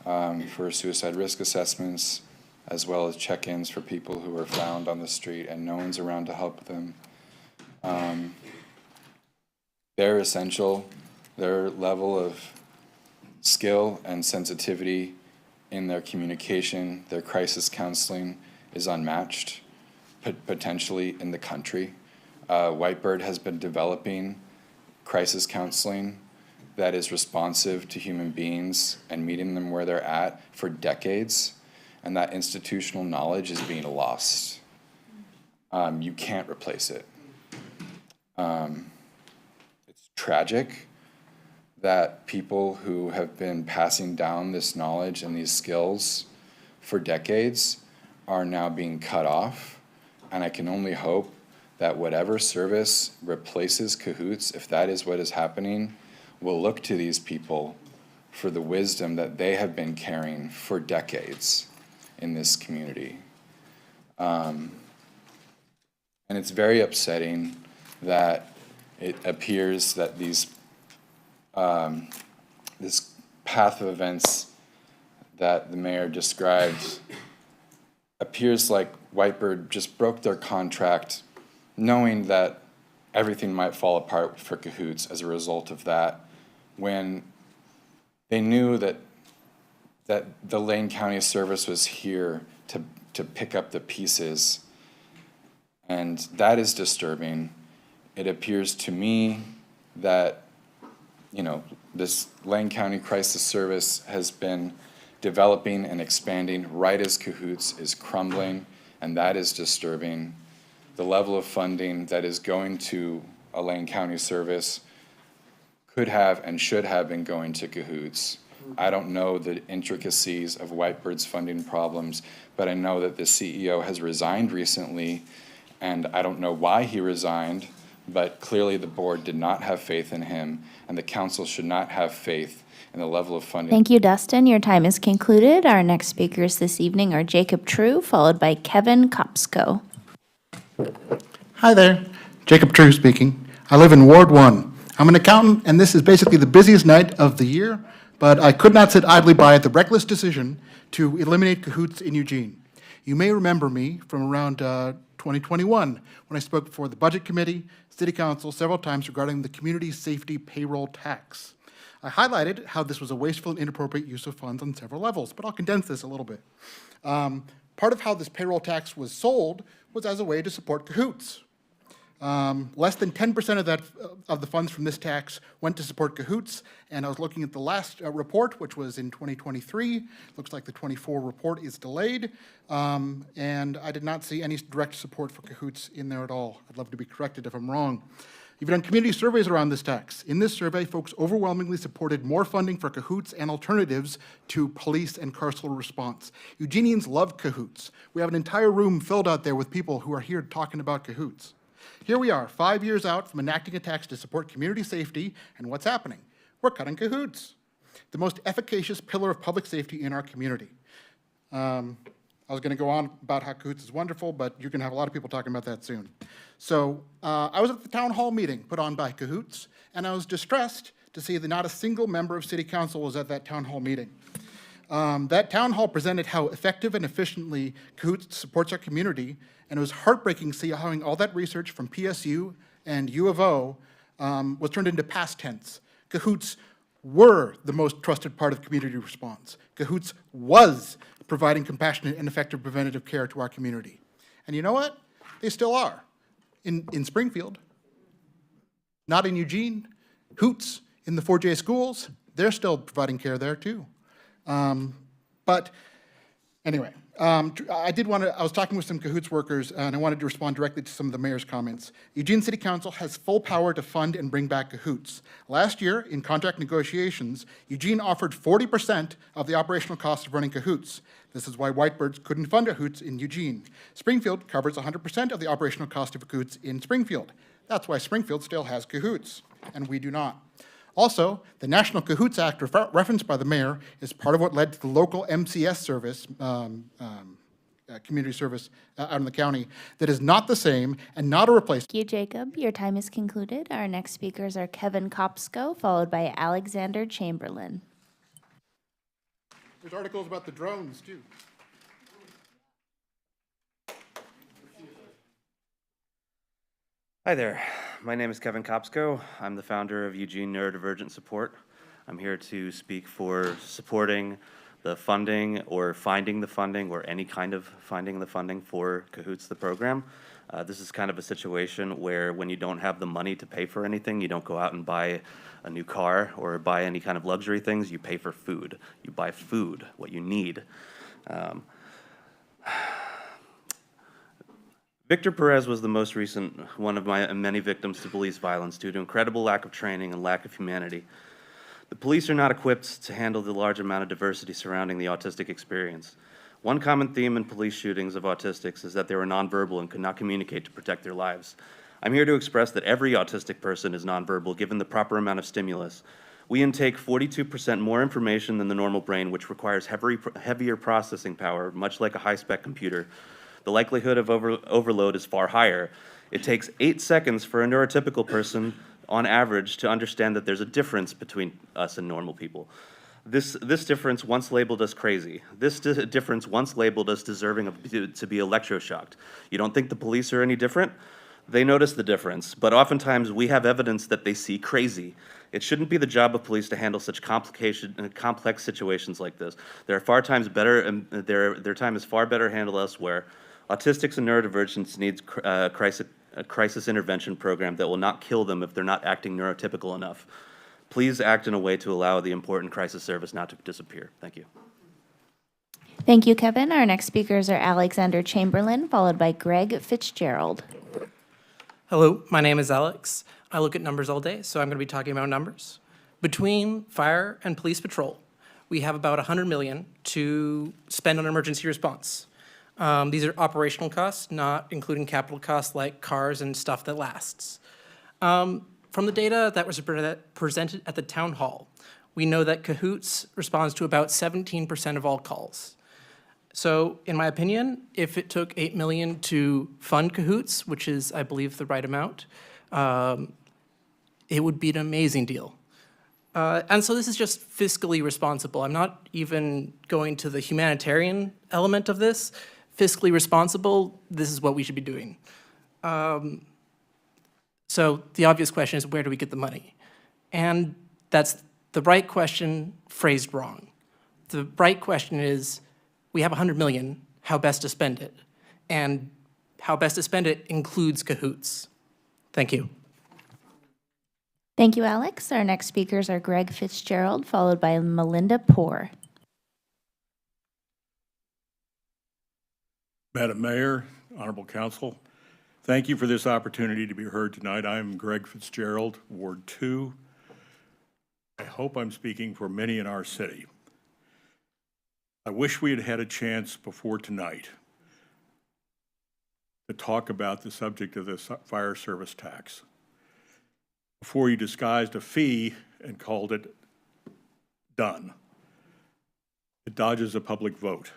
for suicide risk assessments, as well as check-ins for people who are found on the street and no one's around to help them. They're essential. Their level of skill and sensitivity in their communication, their crisis counseling is unmatched, potentially in the country. Whitebird has been developing crisis counseling that is responsive to human beings and meeting them where they're at for decades. And that institutional knowledge is being lost. You can't replace it. It's tragic that people who have been passing down this knowledge and these skills for decades are now being cut off. And I can only hope that whatever service replaces Cahoots, if that is what is happening, will look to these people for the wisdom that they have been carrying for decades in this community. And it's very upsetting that it appears that these this path of events that the mayor described appears like Whitebird just broke their contract knowing that everything might fall apart for Cahoots as a result of that, when they knew that the Lane County service was here to pick up the pieces. And that is disturbing. It appears to me that, this Lane County Crisis Service has been developing and expanding right as Cahoots is crumbling, and that is disturbing. The level of funding that is going to a Lane County service could have and should have been going to Cahoots. I don't know the intricacies of Whitebird's funding problems, but I know that the CEO has resigned recently, and I don't know why he resigned, but clearly the board did not have faith in him, and the council should not have faith in the level of funding. Thank you, Dustin. Your time is concluded. Our next speakers this evening are Jacob True, followed by Kevin Kopsko. Hi there, Jacob True speaking. I live in Ward 1. I'm an accountant, and this is basically the busiest night of the year, but I could not sit idly by at the reckless decision to eliminate Cahoots in Eugene. You may remember me from around 2021, when I spoke before the Budget Committee, City Council several times regarding the community safety payroll tax. I highlighted how this was a wasteful and inappropriate use of funds on several levels, but I'll condense this a little bit. Part of how this payroll tax was sold was as a way to support Cahoots. Less than 10% of the funds from this tax went to support Cahoots, and I was looking at the last report, which was in 2023. Looks like the 24 report is delayed, and I did not see any direct support for Cahoots in there at all. I'd love to be corrected if I'm wrong. You've done community surveys around this tax. In this survey, folks overwhelmingly supported more funding for Cahoots and alternatives to police and carceral response. Eugenians love Cahoots. We have an entire room filled out there with people who are here talking about Cahoots. Here we are, 5 years out from enacting a tax to support community safety, and what's happening? We're cutting Cahoots, the most efficacious pillar of public safety in our community. I was going to go on about how Cahoots is wonderful, but you're going to have a lot of people talking about that soon. So I was at the town hall meeting put on by Cahoots, and I was distressed to see that not a single member of City Council was at that town hall meeting. That town hall presented how effective and efficiently Cahoots supports our community, and it was heartbreaking to see how all that research from PSU and U of O was turned into past tense. Cahoots were the most trusted part of community response. Cahoots was providing compassionate and effective preventative care to our community. And you know what? They still are. In Springfield, not in Eugene. Hoots in the 4J schools, they're still providing care there too. But anyway, I was talking with some Cahoots workers, and I wanted to respond directly to some of the mayor's comments. Eugene City Council has full power to fund and bring back Cahoots. Last year, in contract negotiations, Eugene offered 40% of the operational cost of running Cahoots. This is why Whitebirds couldn't fund Cahoots in Eugene. Springfield covers 100% of the operational cost of Cahoots in Springfield. That's why Springfield still has Cahoots, and we do not. Also, the National Cahoots Act referenced by the mayor is part of what led to the local MCS service, community service out in the county, that is not the same and not a replacement. Thank you, Jacob. Your time is concluded. Our next speakers are Kevin Kopsko, followed by Alexander Chamberlain. There's articles about the drones, too. Hi there. My name is Kevin Kopsko. I'm the founder of Eugene Neurodivergent Support. I'm here to speak for supporting the funding or finding the funding or any kind of finding the funding for Cahoots, the program. This is kind of a situation where when you don't have the money to pay for anything, you don't go out and buy a new car or buy any kind of luxury things, you pay for food. You buy food, what you need. Victor Perez was the most recent one of my many victims to police violence due to incredible lack of training and lack of humanity. The police are not equipped to handle the large amount of diversity surrounding the autistic experience. One common theme in police shootings of autistics is that they were nonverbal and could not communicate to protect their lives. I'm here to express that every autistic person is nonverbal given the proper amount of stimulus. We intake 42% more information than the normal brain, which requires heavier processing power, much like a high-spec computer. The likelihood of overload is far higher. It takes 8 seconds for a neurotypical person, on average, to understand that there's a difference between us and normal people. This difference once labeled us crazy. This difference once labeled us deserving to be electroshocked. You don't think the police are any different? They notice the difference, but oftentimes we have evidence that they see crazy. It shouldn't be the job of police to handle such complex situations like this. Their time is far better handled elsewhere. Autistics and neurodivergents needs a crisis intervention program that will not kill them if they're not acting neurotypical enough. Please act in a way to allow the important crisis service not to disappear. Thank you. Thank you, Kevin. Our next speakers are Alexander Chamberlain, followed by Greg Fitzgerald. Hello, my name is Alex. I look at numbers all day, so I'm going to be talking about numbers. Between fire and police patrol, we have about 100 million to spend on emergency response. These are operational costs, not including capital costs like cars and stuff that lasts. From the data that was presented at the town hall, we know that Cahoots responds to about 17% of all calls. So in my opinion, if it took 8 million to fund Cahoots, which is, I believe, the right amount, it would be an amazing deal. And so this is just fiscally responsible. I'm not even going to the humanitarian element of this. Fiscally responsible, this is what we should be doing. So the obvious question is, where do we get the money? And that's the right question phrased wrong. The right question is, we have 100 million, how best to spend it? And how best to spend it includes Cahoots. Thank you. Thank you, Alex. Our next speakers are Greg Fitzgerald, followed by Melinda Poor. Madam Mayor, Honorable Council, thank you for this opportunity to be heard tonight. I'm Greg Fitzgerald, Ward 2. I hope I'm speaking for many in our city. I wish we had had a chance before tonight to talk about the subject of the fire service tax, before you disguised a fee and called it done. It dodges a public vote.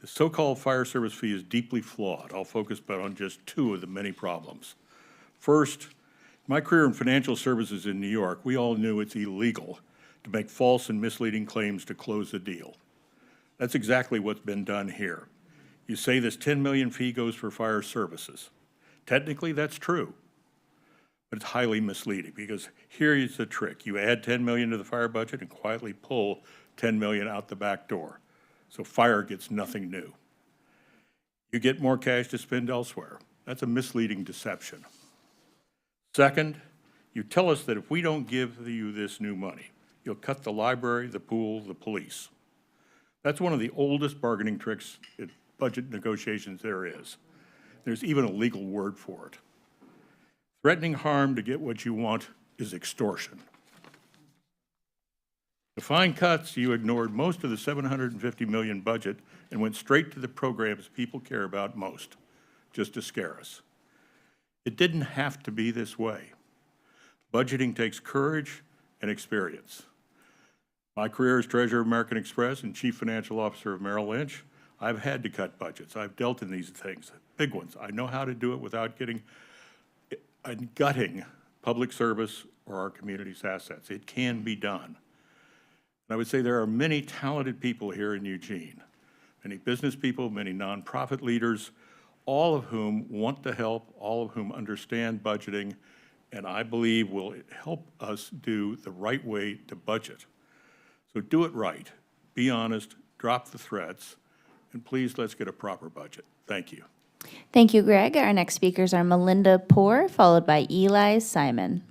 The so-called fire service fee is deeply flawed. I'll focus but on just two of the many problems. First, my career in financial services in New York, we all knew it's illegal to make false and misleading claims to close the deal. That's exactly what's been done here. You say this 10 million fee goes for fire services. Technically, that's true, but it's highly misleading because here is the trick. You add 10 million to the fire budget and quietly pull 10 million out the back door. So fire gets nothing new. You get more cash to spend elsewhere. That's a misleading deception. Second, you tell us that if we don't give you this new money, you'll cut the library, the pool, the police. That's one of the oldest bargaining tricks in budget negotiations there is. There's even a legal word for it. Threatening harm to get what you want is extortion. To find cuts, you ignored most of the $750 million budget and went straight to the programs people care about most, just to scare us. It didn't have to be this way. Budgeting takes courage and experience. My career as treasurer of American Express and chief financial officer of Merrill Lynch, I've had to cut budgets. I've dealt in these things, big ones. I know how to do it without gutting public service or our community's assets. It can be done. And I would say there are many talented people here in Eugene, many business people, many nonprofit leaders, all of whom want to help, all of whom understand budgeting, and I believe will help us do the right way to budget. So do it right, be honest, drop the threats, and please let's get a proper budget. Thank you. Thank you, Greg. Our next speakers are Melinda Poor, followed by Eli Simon.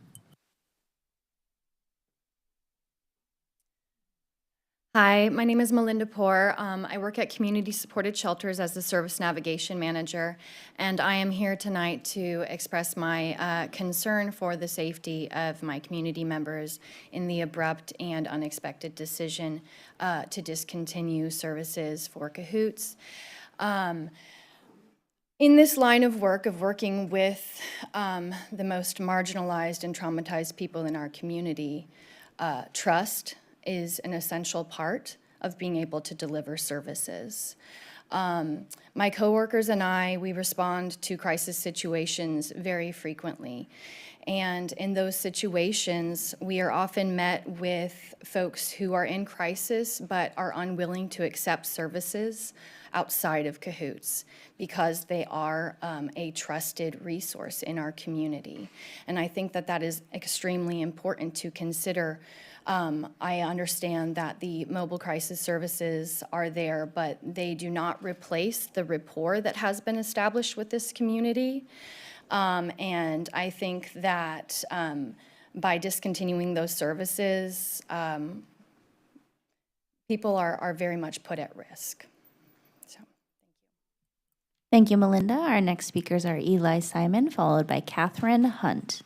Hi, my name is Melinda Poor. I work at Community Supported Shelters as the Service Navigation Manager, and I am here tonight to express my concern for the safety of my community members in the abrupt and unexpected decision to discontinue services for Cahoots. In this line of work, of working with the most marginalized and traumatized people in our community, trust is an essential part of being able to deliver services. My coworkers and I, we respond to crisis situations very frequently. And in those situations, we are often met with folks who are in crisis but are unwilling to accept services outside of Cahoots because they are a trusted resource in our community. And I think that that is extremely important to consider. I understand that the mobile crisis services are there, but they do not replace the rapport that has been established with this community. And I think that by discontinuing those services, people are very much put at risk. So, Thank you, Melinda. Our next speakers are Eli Simon, followed by Catherine Hunt.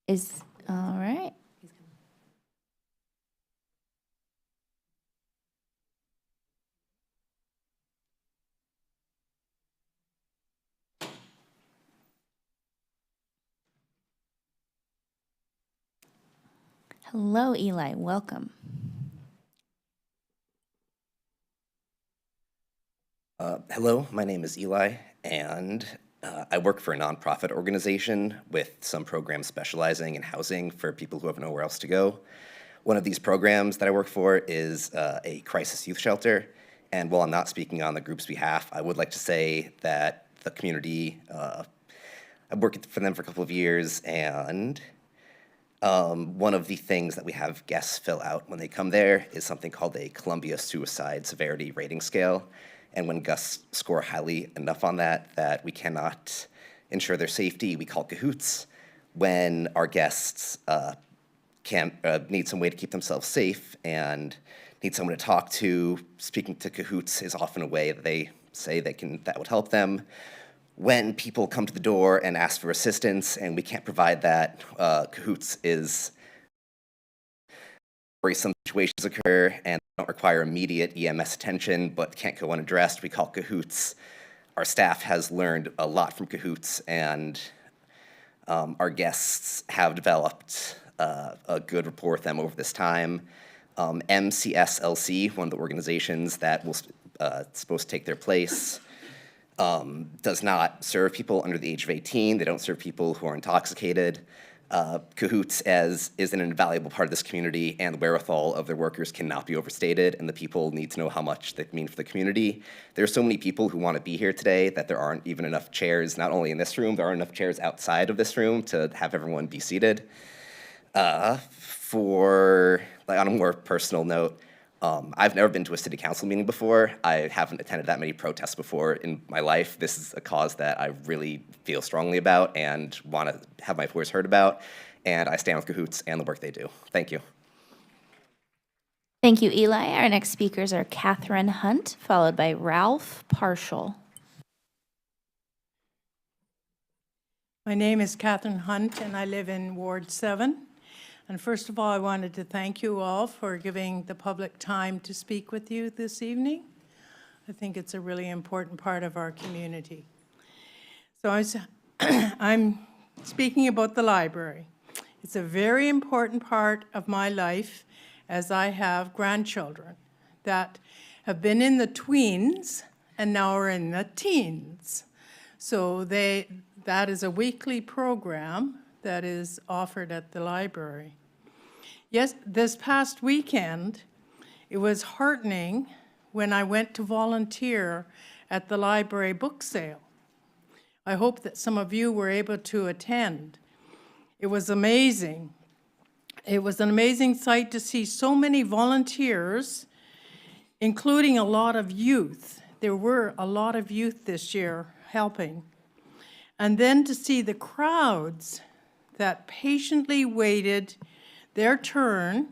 All right. Hello, Eli. Welcome. Hello, my name is Eli, and I work for a nonprofit organization with some programs specializing in housing for people who have nowhere else to go. One of these programs that I work for is a crisis youth shelter, and while I'm not speaking on the group's behalf, I would like to say that the community, I've worked for them for a couple of years, and one of the things that we have guests fill out when they come there is something called a Columbia Suicide Severity Rating Scale. And when guests score highly enough on that we cannot ensure their safety, we call cahoots. When our guests need some way to keep themselves safe and need someone to talk to, speaking to cahoots is often a way that they say that would help them. When people come to the door and ask for assistance and we can't provide that, cahoots is where some situations occur and don't require immediate EMS attention but can't go unaddressed, we call cahoots. Our staff has learned a lot from cahoots, and our guests have developed a good rapport with them over this time. MCSLC, one of the organizations that will supposed to take their place, does not serve people under the age of 18. They don't serve people who are intoxicated. Cahoots is an invaluable part of this community, and the wherewithal of their workers cannot be overstated, and the people need to know how much they mean for the community. There are so many people who want to be here today that there aren't even enough chairs, not only in this room, there aren't enough chairs outside of this room to have everyone be seated. On a more personal note, I've never been to a city council meeting before. I haven't attended that many protests before in my life. This is a cause that I really feel strongly about and want to have my voice heard about, and I stand with Cahoots and the work they do. Thank you. Thank you, Eli. Our next speakers are Catherine Hunt, followed by Ralph Partial. My name is Catherine Hunt, and I live in Ward 7. And first of all, I wanted to thank you all for giving the public time to speak with you this evening. I think it's a really important part of our community. So I'm speaking about the library. It's a very important part of my life, as I have grandchildren that have been in the tweens and now are in the teens. So that is a weekly program that is offered at the library. Yes, this past weekend, it was heartening when I went to volunteer at the library book sale. I hope that some of you were able to attend. It was amazing. It was an amazing sight to see so many volunteers, including a lot of youth. There were a lot of youth this year helping. And then to see the crowds that patiently waited their turn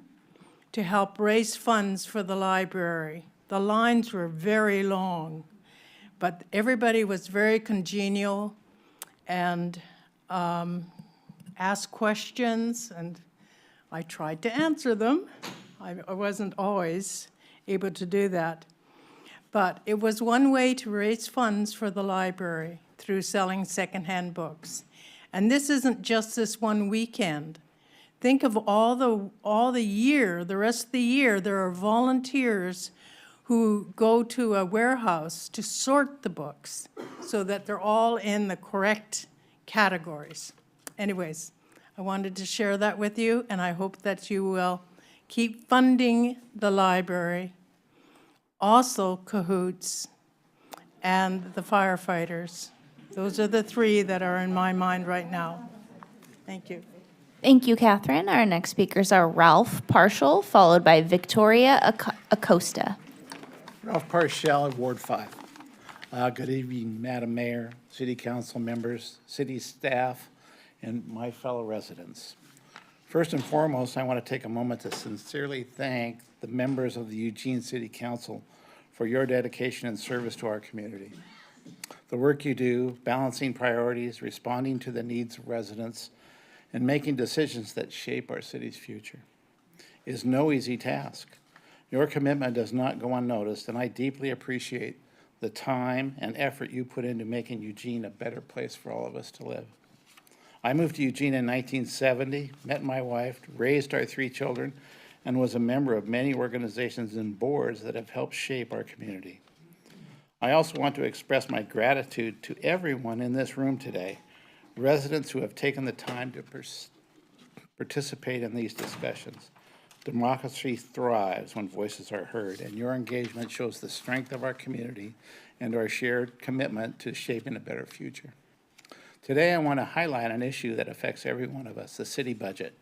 to help raise funds for the library. The lines were very long, but everybody was very congenial and asked questions, and I tried to answer them. I wasn't always able to do that. But it was one way to raise funds for the library through selling secondhand books. And this isn't just this one weekend. Think of all the year, the rest of the year, there are volunteers who go to a warehouse to sort the books so that they're all in the correct categories. Anyways, I wanted to share that with you, and I hope that you will keep funding the library, also Cahoots, and the firefighters. Those are the three that are in my mind right now. Thank you. Thank you, Catherine. Our next speakers are Ralph Partial, followed by Victoria Acosta. Ralph Partial, Ward 5. Good evening, Madam Mayor, City Council members, city staff, and my fellow residents. First and foremost, I want to take a moment to sincerely thank the members of the Eugene City Council for your dedication and service to our community. The work you do, balancing priorities, responding to the needs of residents, and making decisions that shape our city's future. It is no easy task. Your commitment does not go unnoticed, and I deeply appreciate the time and effort you put into making Eugene a better place for all of us to live. I moved to Eugene in 1970, met my wife, raised our 3 children, and was a member of many organizations and boards that have helped shape our community. I also want to express my gratitude to everyone in this room today, residents who have taken the time to participate in these discussions. Democracy thrives when voices are heard, and your engagement shows the strength of our community and our shared commitment to shaping a better future. Today, I want to highlight an issue that affects every one of us, the city budget.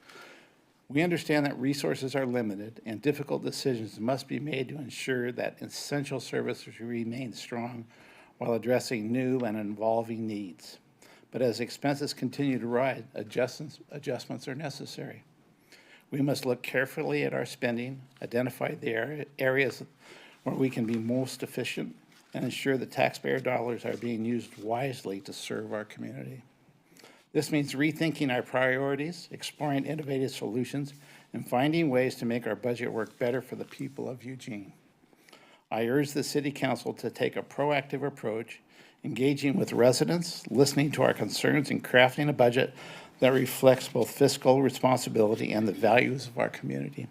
We understand that resources are limited and difficult decisions must be made to ensure that essential services remain strong while addressing new and evolving needs. But as expenses continue to rise, adjustments are necessary. We must look carefully at our spending, identify the areas where we can be most efficient, and ensure that taxpayer dollars are being used wisely to serve our community. This means rethinking our priorities, exploring innovative solutions, and finding ways to make our budget work better for the people of Eugene. I urge the City Council to take a proactive approach, engaging with residents, listening to our concerns, and crafting a budget that reflects both fiscal responsibility and the values of our community.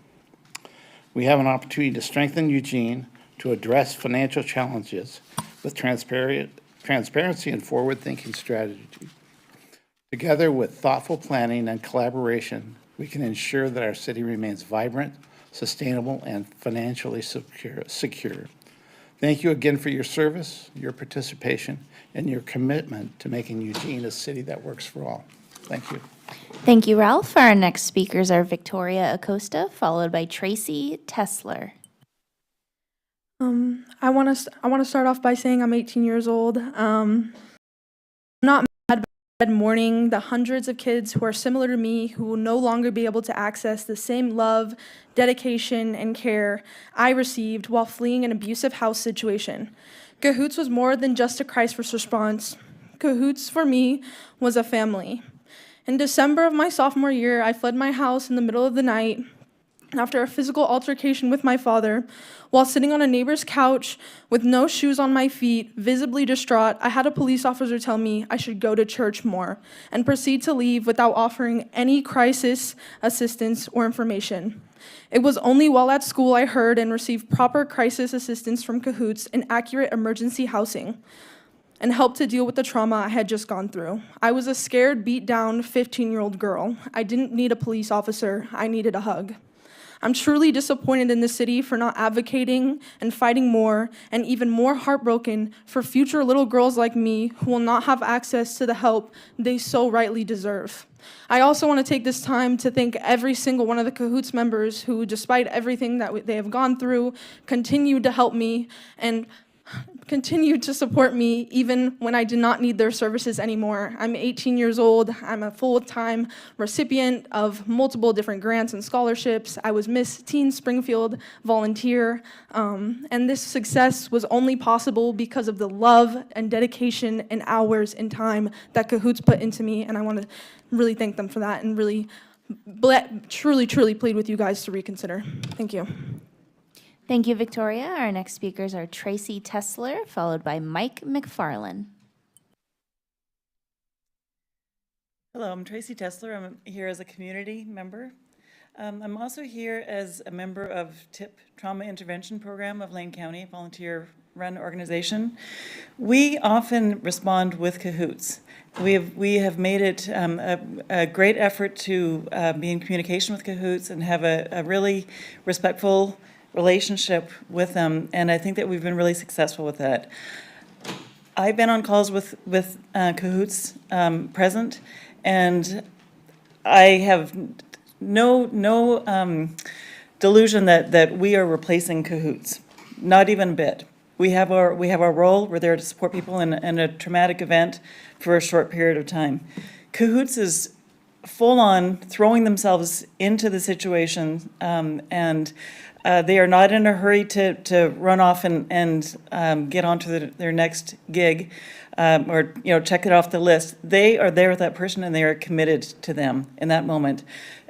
We have an opportunity to strengthen Eugene, to address financial challenges with transparency and forward-thinking strategy. Together with thoughtful planning and collaboration, we can ensure that our city remains vibrant, sustainable, and financially secure. Thank you again for your service, your participation, and your commitment to making Eugene a city that works for all. Thank you. Thank you, Ralph. Our next speakers are Victoria Acosta, followed by Tracy Tesler. I want to start off by saying I'm 18 years old. I'm not mad, but mourning the hundreds of kids who are similar to me who will no longer be able to access the same love, dedication, and care I received while fleeing an abusive house situation. Cahoots was more than just a crisis response. Cahoots for me was a family. In December of my sophomore year, I fled my house in the middle of the night after a physical altercation with my father. While sitting on a neighbor's couch with no shoes on my feet, visibly distraught, I had a police officer tell me I should go to church more and proceed to leave without offering any crisis assistance or information. It was only while at school I heard and received proper crisis assistance from Cahoots and accurate emergency housing and helped to deal with the trauma I had just gone through. I was a scared, beat down 15-year-old girl. I didn't need a police officer, I needed a hug. I'm truly disappointed in the city for not advocating and fighting more, and even more heartbroken for future little girls like me who will not have access to the help they so rightly deserve. I also want to take this time to thank every single one of the Cahoots members who, despite everything that they have gone through, continued to help me and continued to support me even when I did not need their services anymore. I'm 18 years old. I'm a full-time recipient of multiple different grants and scholarships. I was Miss Teen Springfield volunteer, and this success was only possible because of the love and dedication and hours and time that Cahoots put into me, and I want to really thank them for that and really truly plead with you guys to reconsider. Thank you. Thank you, Victoria. Our next speakers are Tracy Tesler, followed by Mike McFarland. Hello, I'm Tracy Tesler. I'm here as a community member. I'm also here as a member of TIP, Trauma Intervention Program of Lane County, volunteer-run organization. We often respond with Cahoots. We have made it a great effort to be in communication with Cahoots and have a really respectful relationship with them, and I think that we've been really successful with that. I've been on calls with Cahoots present, and I have no delusion that we are replacing Cahoots, not even a bit. We have our role. We're there to support people in a traumatic event for a short period of time. Cahoots is full on throwing themselves into the situation, and they are not in a hurry to run off and get on to their next gig. or, check it off the list. They are there with that person and they are committed to them in that moment,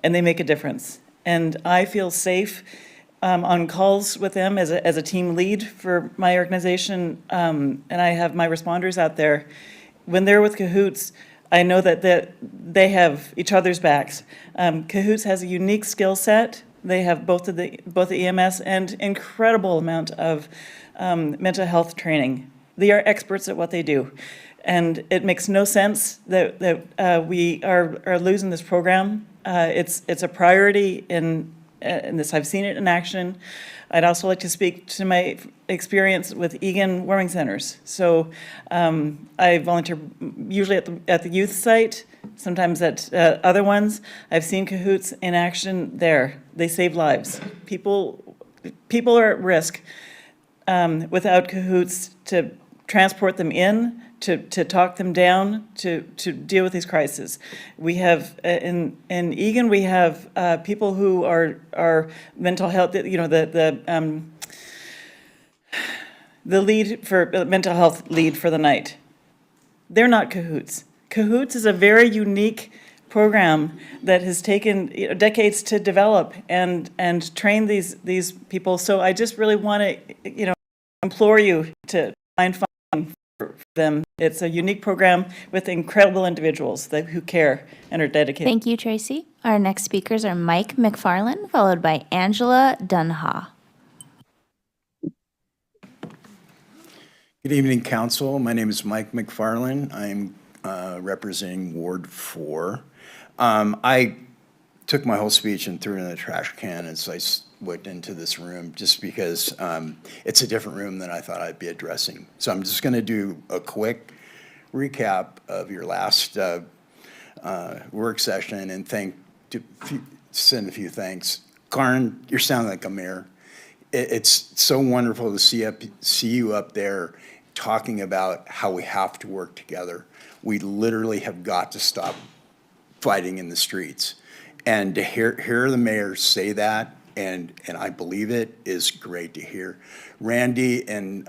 and they make a difference. And I feel safe on calls with them as a team lead for my organization, and I have my responders out there. When they're with Cahoots, I know that they have each other's backs. Cahoots has a unique skill set. They have both the EMS and incredible amount of mental health training. They are experts at what they do. And it makes no sense that we are losing this program. It's a priority in this. I've seen it in action. I'd also like to speak to my experience with Egan Warming Centers. So I volunteer usually at the youth site, sometimes at other ones. I've seen Cahoots in action there. They save lives. People are at risk without Cahoots to transport them in, to talk them down, to deal with these crises. We have, in Egan, we have people who are mental health, the lead for, mental health lead for the night. They're not Cahoots. Cahoots is a very unique program that has taken decades to develop and train these people. So I just really want to, implore you to find funding for them. It's a unique program with incredible individuals who care and are dedicated. Thank you, Tracy. Our next speakers are Mike McFarland, followed by Angela Dunha. Good evening, Council. My name is Mike McFarland. I'm representing Ward 4. I took my whole speech and threw it in the trash can as I went into this room just because it's a different room than I thought I'd be addressing. So I'm just going to do a quick recap of your last work session and send a few thanks. Karen, you're sounding like a mayor. It's so wonderful to see you up there talking about how we have to work together. We literally have got to stop fighting in the streets. And to hear the mayor say that, and I believe it, is great to hear. Randy and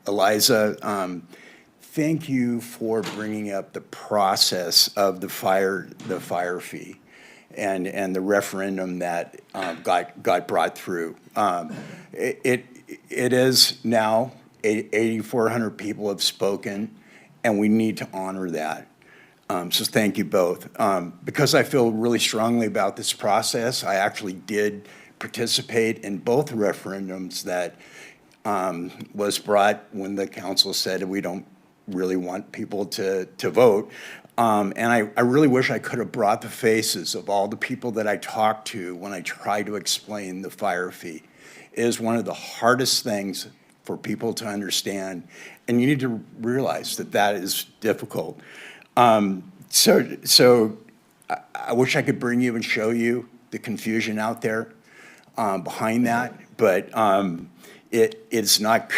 Eliza, thank you for bringing up the process of the fire fee and the referendum that got brought through. It is now 8,400 people have spoken, and we need to honor that. So thank you both. Because I feel really strongly about this process, I actually did participate in both referendums that was brought when the council said we don't really want people to vote. And I really wish I could have brought the faces of all the people that I talked to when I tried to explain the fire fee. It is one of the hardest things for people to understand, and you need to realize that that is difficult. So I wish I could bring you and show you the confusion out there behind that, but it's not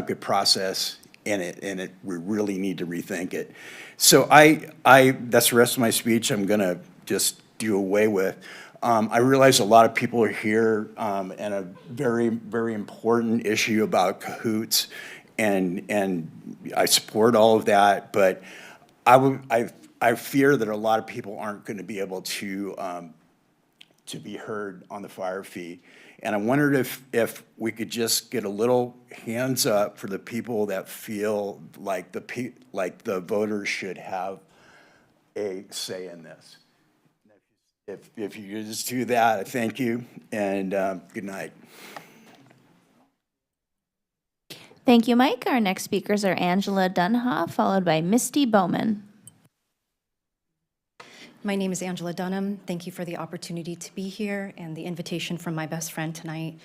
good process, and we really need to rethink it. So that's the rest of my speech. I'm gonna just do away with. I realize a lot of people are here and a very, very important issue about Cahoots, and I support all of that, but I fear that a lot of people aren't going to be able to be heard on the fire fee. And I wondered if we could just get a little hands up for the people that feel like the voters should have a say in this. If you could just do that, I thank you, and good night. Thank you, Mike. Our next speakers are Angela Dunha, followed by Misty Bowman. My name is Angela Dunham. Thank you for the opportunity to be here and the invitation from my best friend tonight.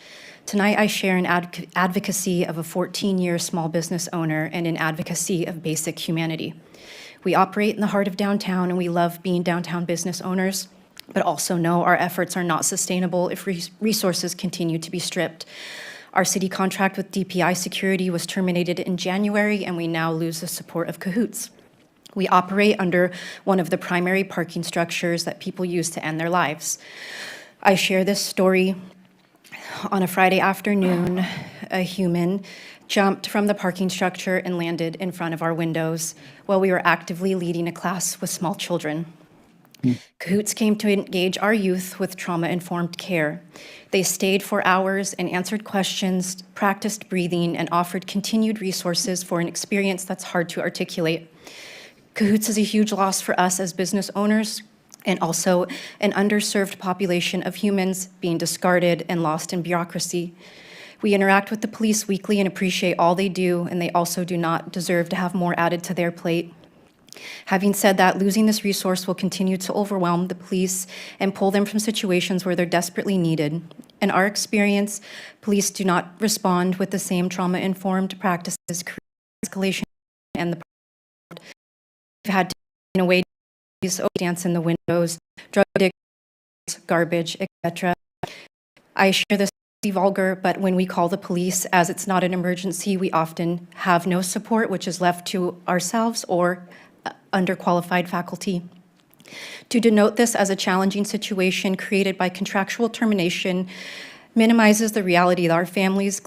Tonight, I share an advocacy of a 14-year small business owner and an advocacy of basic humanity. We operate in the heart of downtown, and we love being downtown business owners, but also know our efforts are not sustainable if resources continue to be stripped. Our city contract with DPI Security was terminated in January, and we now lose the support of Cahoots. We operate under one of the primary parking structures that people use to end their lives. I share this story on a Friday afternoon. A human jumped from the parking structure and landed in front of our windows while we were actively leading a class with small children. Cahoots came to engage our youth with trauma-informed care. They stayed for hours and answered questions, practiced breathing, and offered continued resources for an experience that's hard to articulate. Cahoots is a huge loss for us as business owners and also an underserved population of humans being discarded and lost in bureaucracy. We interact with the police weekly and appreciate all they do, and they also do not deserve to have more added to their plate. Having said that, losing this resource will continue to overwhelm the police and pull them from situations where they're desperately needed. In our experience, police do not respond with the same trauma-informed practices, escalation, and the we've had to, in a way, dance in the windows, drug addicts, garbage, etc. I share this vulgar, but when we call the police, as it's not an emergency, we often have no support, which is left to ourselves or underqualified faculty. To denote this as a challenging situation created by contractual termination minimizes the reality that our families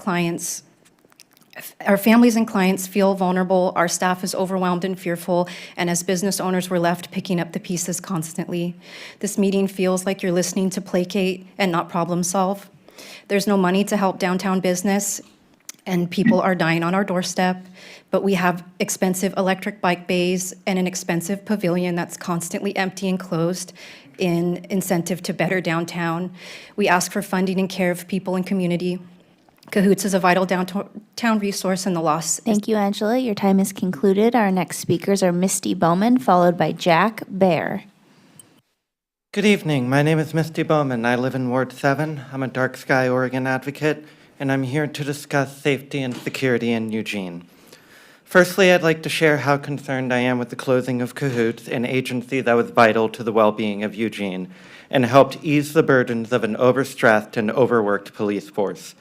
and clients feel vulnerable, our staff is overwhelmed and fearful, and as business owners, we're left picking up the pieces constantly. This meeting feels like you're listening to placate and not problem solve. There's no money to help downtown business, and people are dying on our doorstep, but we have expensive electric bike bays and an expensive pavilion that's constantly empty and closed in incentive to better downtown. We ask for funding and care of people and community. Cahoots is a vital downtown resource, and the loss. Thank you, Angela. Your time is concluded. Our next speakers are Misty Bowman, followed by Jack Bear. Good evening. My name is Misty Bowman. I live in Ward 7. I'm a Dark Sky Oregon advocate, and I'm here to discuss safety and security in Eugene. Firstly, I'd like to share how concerned I am with the closing of Cahoots, an agency that was vital to the well-being of Eugene and helped ease the burdens of an overstressed and overworked police force.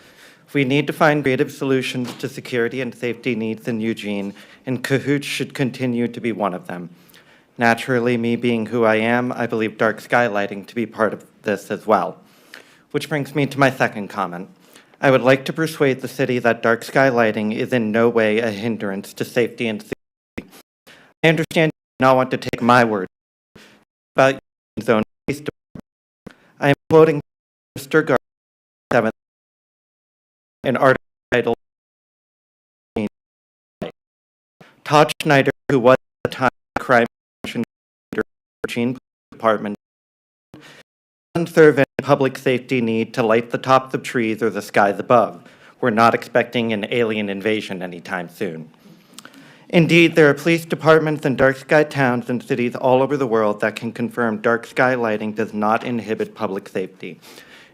We need to find creative solutions to security and safety needs in Eugene, and Cahoots should continue to be one of them. Naturally, me being who I am, I believe dark sky lighting to be part of this as well. Which brings me to my second comment. I would like to persuade the city that dark sky lighting is in no way a hindrance to safety and security. I understand you do not want to take my word about Eugene's own police department. I am quoting Mr. Gardner, 7th, an article titled Todd Schneider, who was at the time crime Eugene Department, doesn't serve any public safety need to light the tops of trees or the skies above. We're not expecting an alien invasion anytime soon. Indeed, there are police departments in dark sky towns and cities all over the world that can confirm dark sky lighting does not inhibit public safety.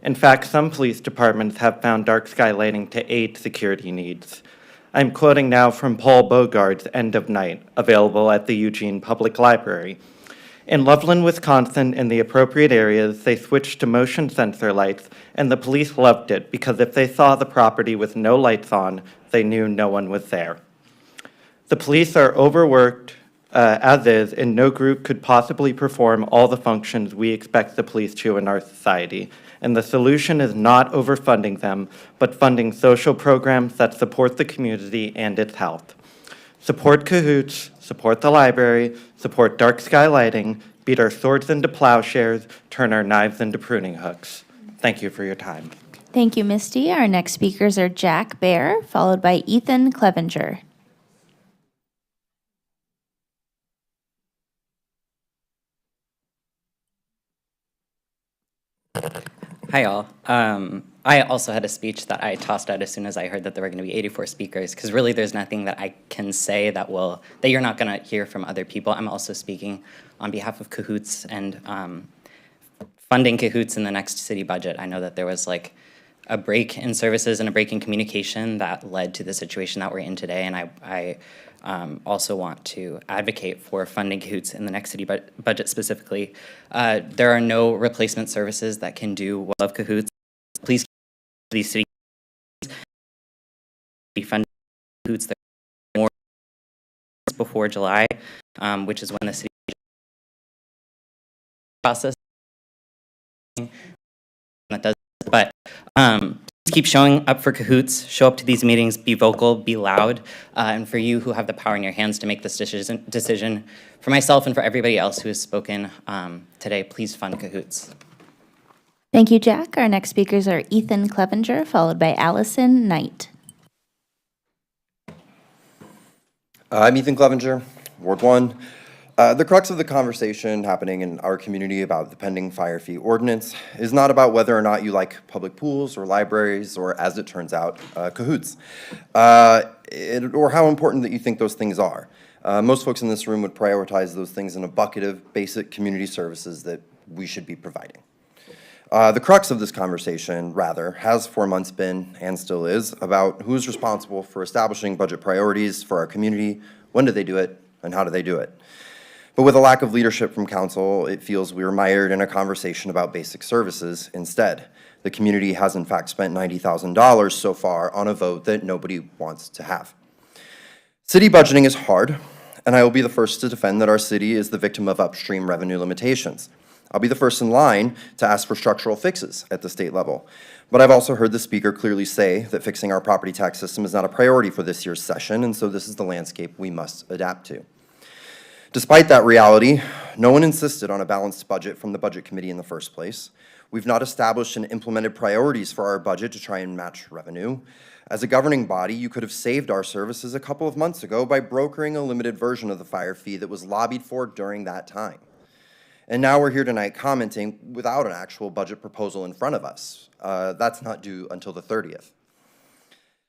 In fact, some police departments have found dark sky lighting to aid security needs. I'm quoting now from Paul Bogart's End of Night, available at the Eugene Public Library. In Loveland, Wisconsin, in the appropriate areas, they switched to motion sensor lights, and the police loved it because if they saw the property with no lights on, they knew no one was there. The police are overworked as is, and no group could possibly perform all the functions we expect the police to in our society. And the solution is not overfunding them, but funding social programs that support the community and its health. Support Cahoots, support the library, support dark sky lighting, beat our swords into plowshares, turn our knives into pruning hooks. Thank you for your time. Thank you, Misty. Our next speakers are Jack Bear, followed by Ethan Clevenger. Hi, all. I also had a speech that I tossed out as soon as I heard that there were going to be 84 speakers, because really there's nothing that I can say that you're not going to hear from other people. I'm also speaking on behalf of Cahoots and funding Cahoots in the next city budget. I know that there was like a break in services and a break in communication that led to the situation that we're in today, and I also want to advocate for funding Cahoots in the next city budget specifically. There are no replacement services that can do well of Cahoots. Please keep these cities funding Cahoots more before July, which is when the city process that does. But keep showing up for Cahoots, show up to these meetings, be vocal, be loud, and for you who have the power in your hands to make this decision, for myself and for everybody else who has spoken today, please fund Cahoots. Thank you, Jack. Our next speakers are Ethan Clevenger, followed by Allison Knight. I'm Ethan Clevenger, Ward 1. The crux of the conversation happening in our community about the pending fire fee ordinance is not about whether or not you like public pools or libraries or, as it turns out, Cahoots, or how important that you think those things are. Most folks in this room would prioritize those things in a bucket of basic community services that we should be providing. The crux of this conversation, rather, has for months been, and still is, about who's responsible for establishing budget priorities for our community, when do they do it, and how do they do it. But with a lack of leadership from council, it feels we are mired in a conversation about basic services instead. The community has in fact spent $90,000 so far on a vote that nobody wants to have. City budgeting is hard, and I will be the first to defend that our city is the victim of upstream revenue limitations. I'll be the first in line to ask for structural fixes at the state level. But I've also heard the speaker clearly say that fixing our property tax system is not a priority for this year's session, and so this is the landscape we must adapt to. Despite that reality, no one insisted on a balanced budget from the Budget Committee in the first place. We've not established and implemented priorities for our budget to try and match revenue. As a governing body, you could have saved our services a couple of months ago by brokering a limited version of the fire fee that was lobbied for during that time. And now we're here tonight commenting without an actual budget proposal in front of us. That's not due until the 30th.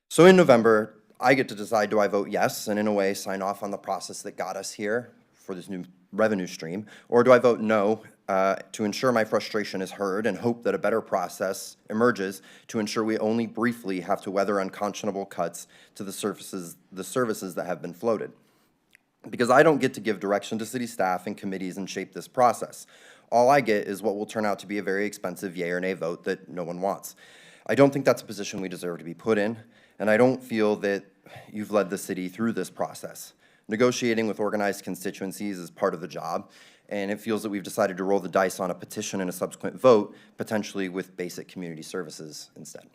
So in November, I get to decide, do I vote yes and in a way sign off on the process that got us here for this new revenue stream, or do I vote no to ensure my frustration is heard and hope that a better process emerges to ensure we only briefly have to weather unconscionable cuts to the services that have been floated? Because I don't get to give direction to city staff and committees and shape this process. All I get is what will turn out to be a very expensive yay or nay vote that no one wants. I don't think that's a position we deserve to be put in, and I don't feel that you've led the city through this process. Negotiating with organized constituencies is part of the job, and it feels that we've decided to roll the dice on a petition and a subsequent vote, potentially with basic community services instead.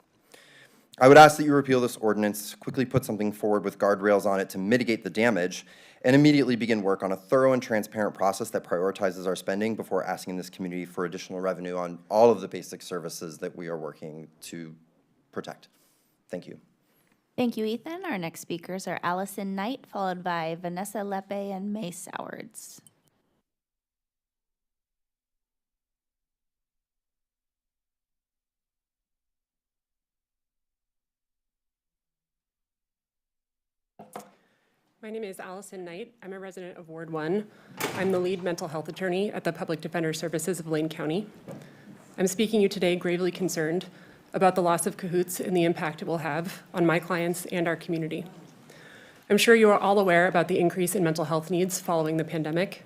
I would ask that you repeal this ordinance, quickly put something forward with guardrails on it to mitigate the damage, and immediately begin work on a thorough and transparent process that prioritizes our spending before asking this community for additional revenue on all of the basic services that we are working to protect. Thank you. Thank you, Ethan. Our next speakers are Allison Knight, followed by Vanessa Lepe and May Sowards. My name is Allison Knight. I'm a resident of Ward 1. I'm the lead mental health attorney at the Public Defender Services of Lane County. I'm speaking to you today gravely concerned about the loss of Cahoots and the impact it will have on my clients and our community. I'm sure you are all aware about the increase in mental health needs following the pandemic.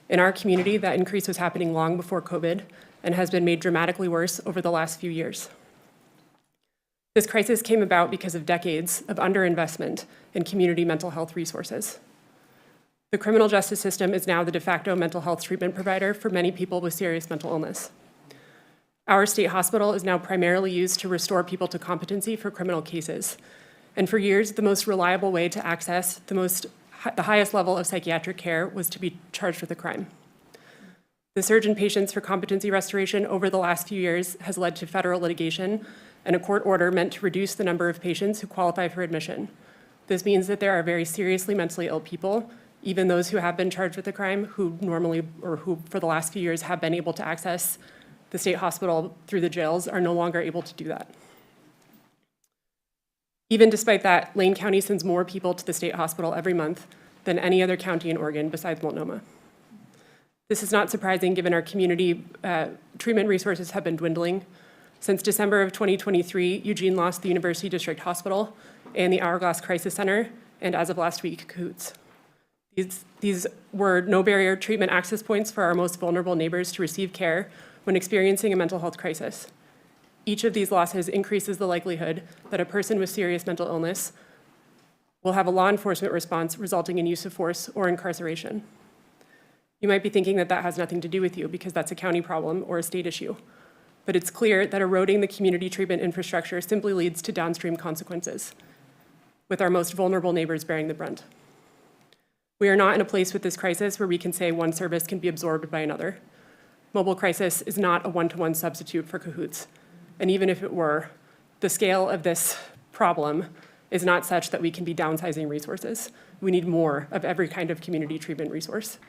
In our community, that increase was happening long before COVID and has been made dramatically worse over the last few years. This crisis came about because of decades of underinvestment in community mental health resources. The criminal justice system is now the de facto mental health treatment provider for many people with serious mental illness. Our state hospital is now primarily used to restore people to competency for criminal cases. And for years, the most reliable way to access the highest level of psychiatric care was to be charged with a crime. The surge in patients for competency restoration over the last few years has led to federal litigation and a court order meant to reduce the number of patients who qualify for admission. This means that there are very seriously mentally ill people, even those who have been charged with a crime, who normally, or who for the last few years have been able to access the state hospital through the jails, are no longer able to do that. Even despite that, Lane County sends more people to the state hospital every month than any other county in Oregon besides Multnomah. This is not surprising given our community treatment resources have been dwindling. Since December of 2023, Eugene lost the University District Hospital and the Hourglass Crisis Center, and as of last week, Cahoots. These were no-barrier treatment access points for our most vulnerable neighbors to receive care when experiencing a mental health crisis. Each of these losses increases the likelihood that a person with serious mental illness will have a law enforcement response resulting in use of force or incarceration. You might be thinking that that has nothing to do with you because that's a county problem or a state issue. but it's clear that eroding the community treatment infrastructure simply leads to downstream consequences, with our most vulnerable neighbors bearing the brunt. We are not in a place with this crisis where we can say one service can be absorbed by another. Mobile crisis is not a one-to-one substitute for cahoots. And even if it were, the scale of this problem is not such that we can be downsizing resources. We need more of every kind of community treatment resource.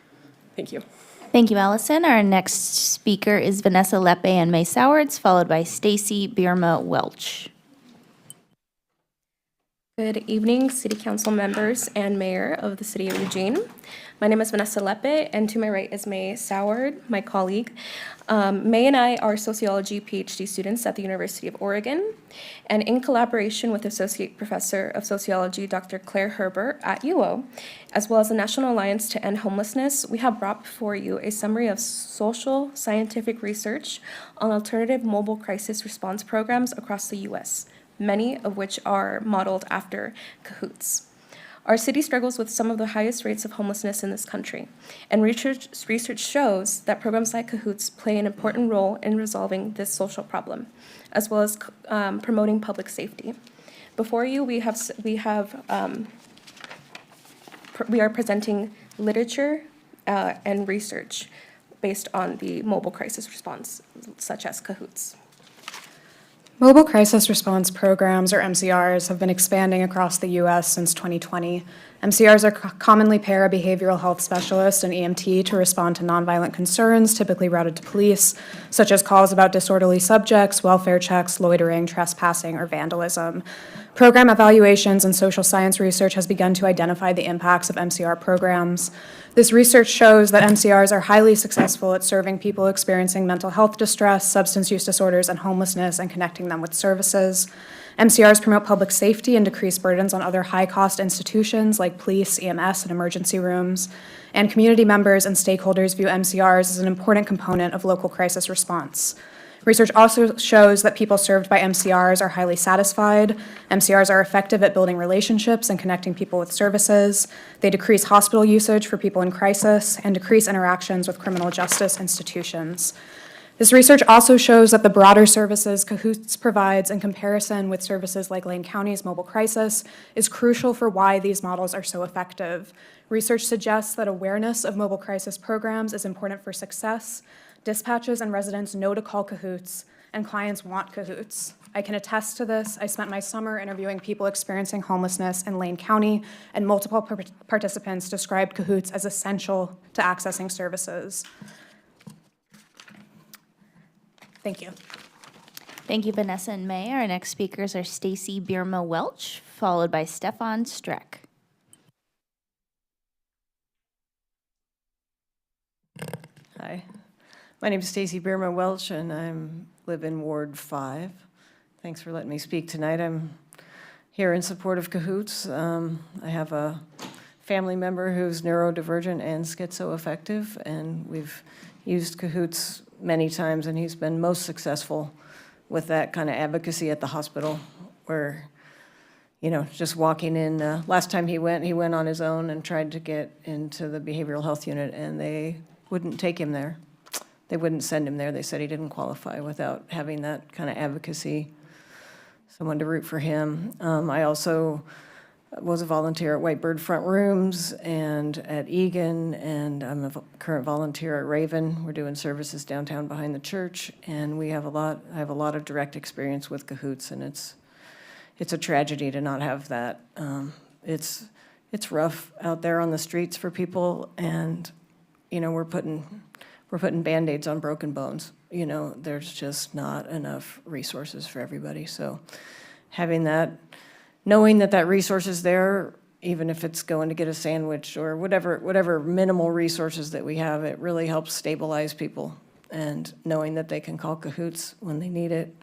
Thank you. Thank you, Allison. Our next speaker is Vanessa Lepe and May Sowards, followed by Stacy Bierma Welch. Good evening, City Council members and Mayor of the City of Eugene. My name is Vanessa Lepe, and to my right is May Soward, my colleague. May and I are sociology PhD students at the University of Oregon, and in collaboration with Associate Professor of Sociology, Dr. Claire Herbert at UO, as well as the National Alliance to End Homelessness, we have brought before you a summary of social scientific research on alternative mobile crisis response programs across the U.S., many of which are modeled after cahoots. Our city struggles with some of the highest rates of homelessness in this country, and research shows that programs like cahoots play an important role in resolving this social problem, as well as promoting public safety. Before you, we are presenting literature and research based on the mobile crisis response, such as cahoots. Mobile Crisis Response Programs, or MCRs, have been expanding across the U.S. since 2020. MCRs are commonly pair a behavioral health specialist and EMT to respond to nonviolent concerns typically routed to police, such as calls about disorderly subjects, welfare checks, loitering, trespassing, or vandalism. Program evaluations and social science research has begun to identify the impacts of MCR programs. This research shows that MCRs are highly successful at serving people experiencing mental health distress, substance use disorders, and homelessness, and connecting them with services. MCRs promote public safety and decrease burdens on other high-cost institutions like police, EMS, and emergency rooms. And community members and stakeholders view MCRs as an important component of local crisis response. Research also shows that people served by MCRs are highly satisfied. MCRs are effective at building relationships and connecting people with services. They decrease hospital usage for people in crisis and decrease interactions with criminal justice institutions. This research also shows that the broader services Cahoots provides in comparison with services like Lane County's mobile crisis is crucial for why these models are so effective. Research suggests that awareness of mobile crisis programs is important for success. Dispatches and residents know to call Cahoots, and clients want Cahoots. I can attest to this. I spent my summer interviewing people experiencing homelessness in Lane County, and multiple participants described Cahoots as essential to accessing services. Thank you. Thank you, Vanessa and May. Our next speakers are Stacy Bierma Welch, followed by Stefan Streck. Hi. My name is Stacy Bierma Welch, and I live in Ward 5. Thanks for letting me speak tonight. I'm here in support of Cahoots. I have a family member who's neurodivergent and schizoaffective, and we've used Cahoots many times, and he's been most successful with that kind of advocacy at the hospital, where, you know, just walking in. Last time he went on his own and tried to get into the behavioral health unit, and they wouldn't take him there. They wouldn't send him there. They said he didn't qualify without having that kind of advocacy, someone to root for him. I also was a volunteer at Whitebird Front Rooms and at Egan, and I'm a current volunteer at Raven. We're doing services downtown behind the church, and I have a lot of direct experience with Cahoots, and it's a tragedy to not have that. It's rough out there on the streets for people, and you know, we're putting Band-Aids on broken bones. You know, there's just not enough resources for everybody. So having that, knowing that that resource is there, even if it's going to get a sandwich or whatever minimal resources that we have, it really helps stabilize people. And knowing that they can call Cahoots when they need it,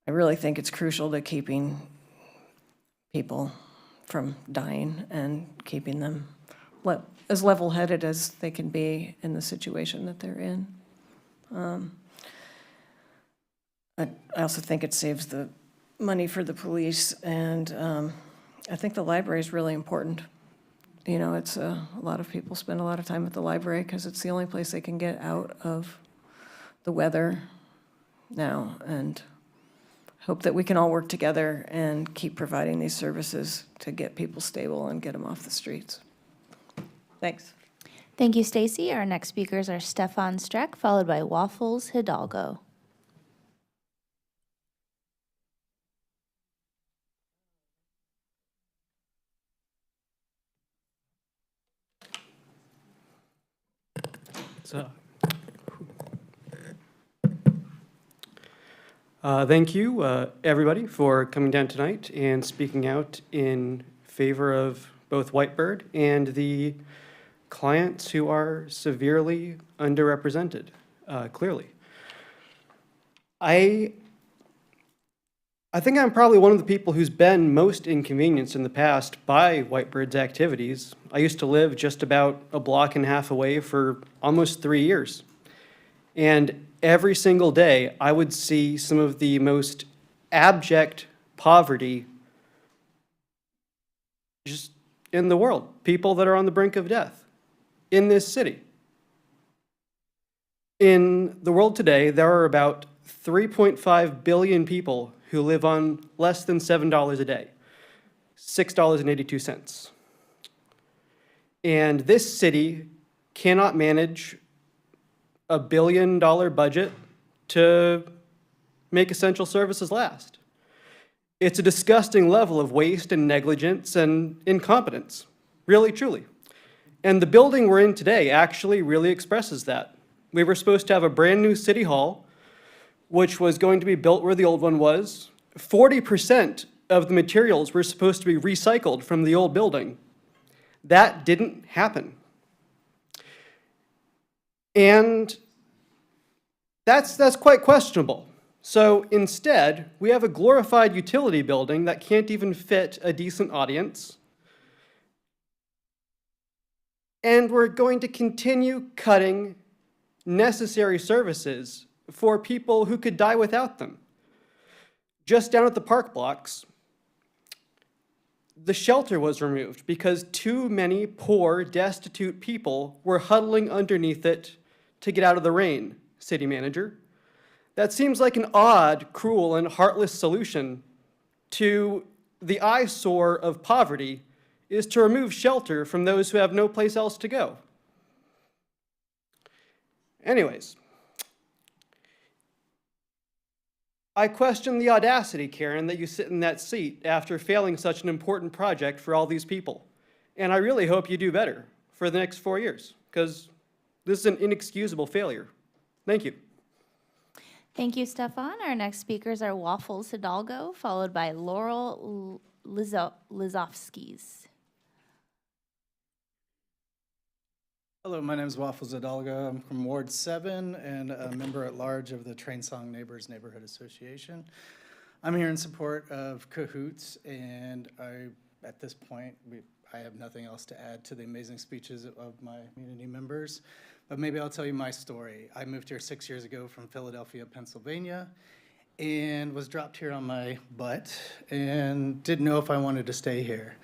I really think it's crucial to keeping people from dying and keeping them as level-headed as they can be in the situation that they're in. I also think it saves the money for the police, and I think the library is really important. You know, it's a lot of people spend a lot of time at the library because it's the only place they can get out of the weather now, and hope that we can all work together and keep providing these services to get people stable and get them off the streets. Thanks. Thank you, Stacy. Our next speakers are Stefan Streck, followed by Waffles Hidalgo. Thank you, everybody, for coming down tonight and speaking out in favor of both Whitebird and the clients who are severely underrepresented, clearly. I think I'm probably one of the people who's been most inconvenienced in the past by Whitebird's activities. I used to live just about a block and a half away for almost 3 years. And every single day, I would see some of the most abject poverty just in the world. People that are on the brink of death in this city. In the world today, there are about 3.5 billion people who live on less than $7 a day, $6.82. And this city cannot manage a $1 billion budget to make essential services last. It's a disgusting level of waste and negligence and incompetence, really, truly. And the building we're in today actually really expresses that. We were supposed to have a brand new city hall, which was going to be built where the old one was. 40% of the materials were supposed to be recycled from the old building. That didn't happen. And that's quite questionable. So instead, we have a glorified utility building that can't even fit a decent audience. And we're going to continue cutting necessary services for people who could die without them. Just down at the park blocks, the shelter was removed because too many poor, destitute people were huddling underneath it to get out of the rain, city manager. That seems like an odd, cruel, and heartless solution to the eyesore of poverty is to remove shelter from those who have no place else to go. Anyways, I question the audacity, Karen, that you sit in that seat after failing such an important project for all these people. And I really hope you do better for the next 4 years, because this is an inexcusable failure. Thank you. Thank you, Stefan. Our next speakers are Waffles Hidalgo, followed by Laurel Lizovskis. Hello, my name is Waffles Hidalgo. I'm from Ward 7 and a member at large of the Train Song Neighbors Neighborhood Association. I'm here in support of Cahoots, and at this point, I have nothing else to add to the amazing speeches of my community members, but maybe I'll tell you my story. I moved here 6 years ago from Philadelphia, Pennsylvania, and was dropped here on my butt and didn't know if I wanted to stay here.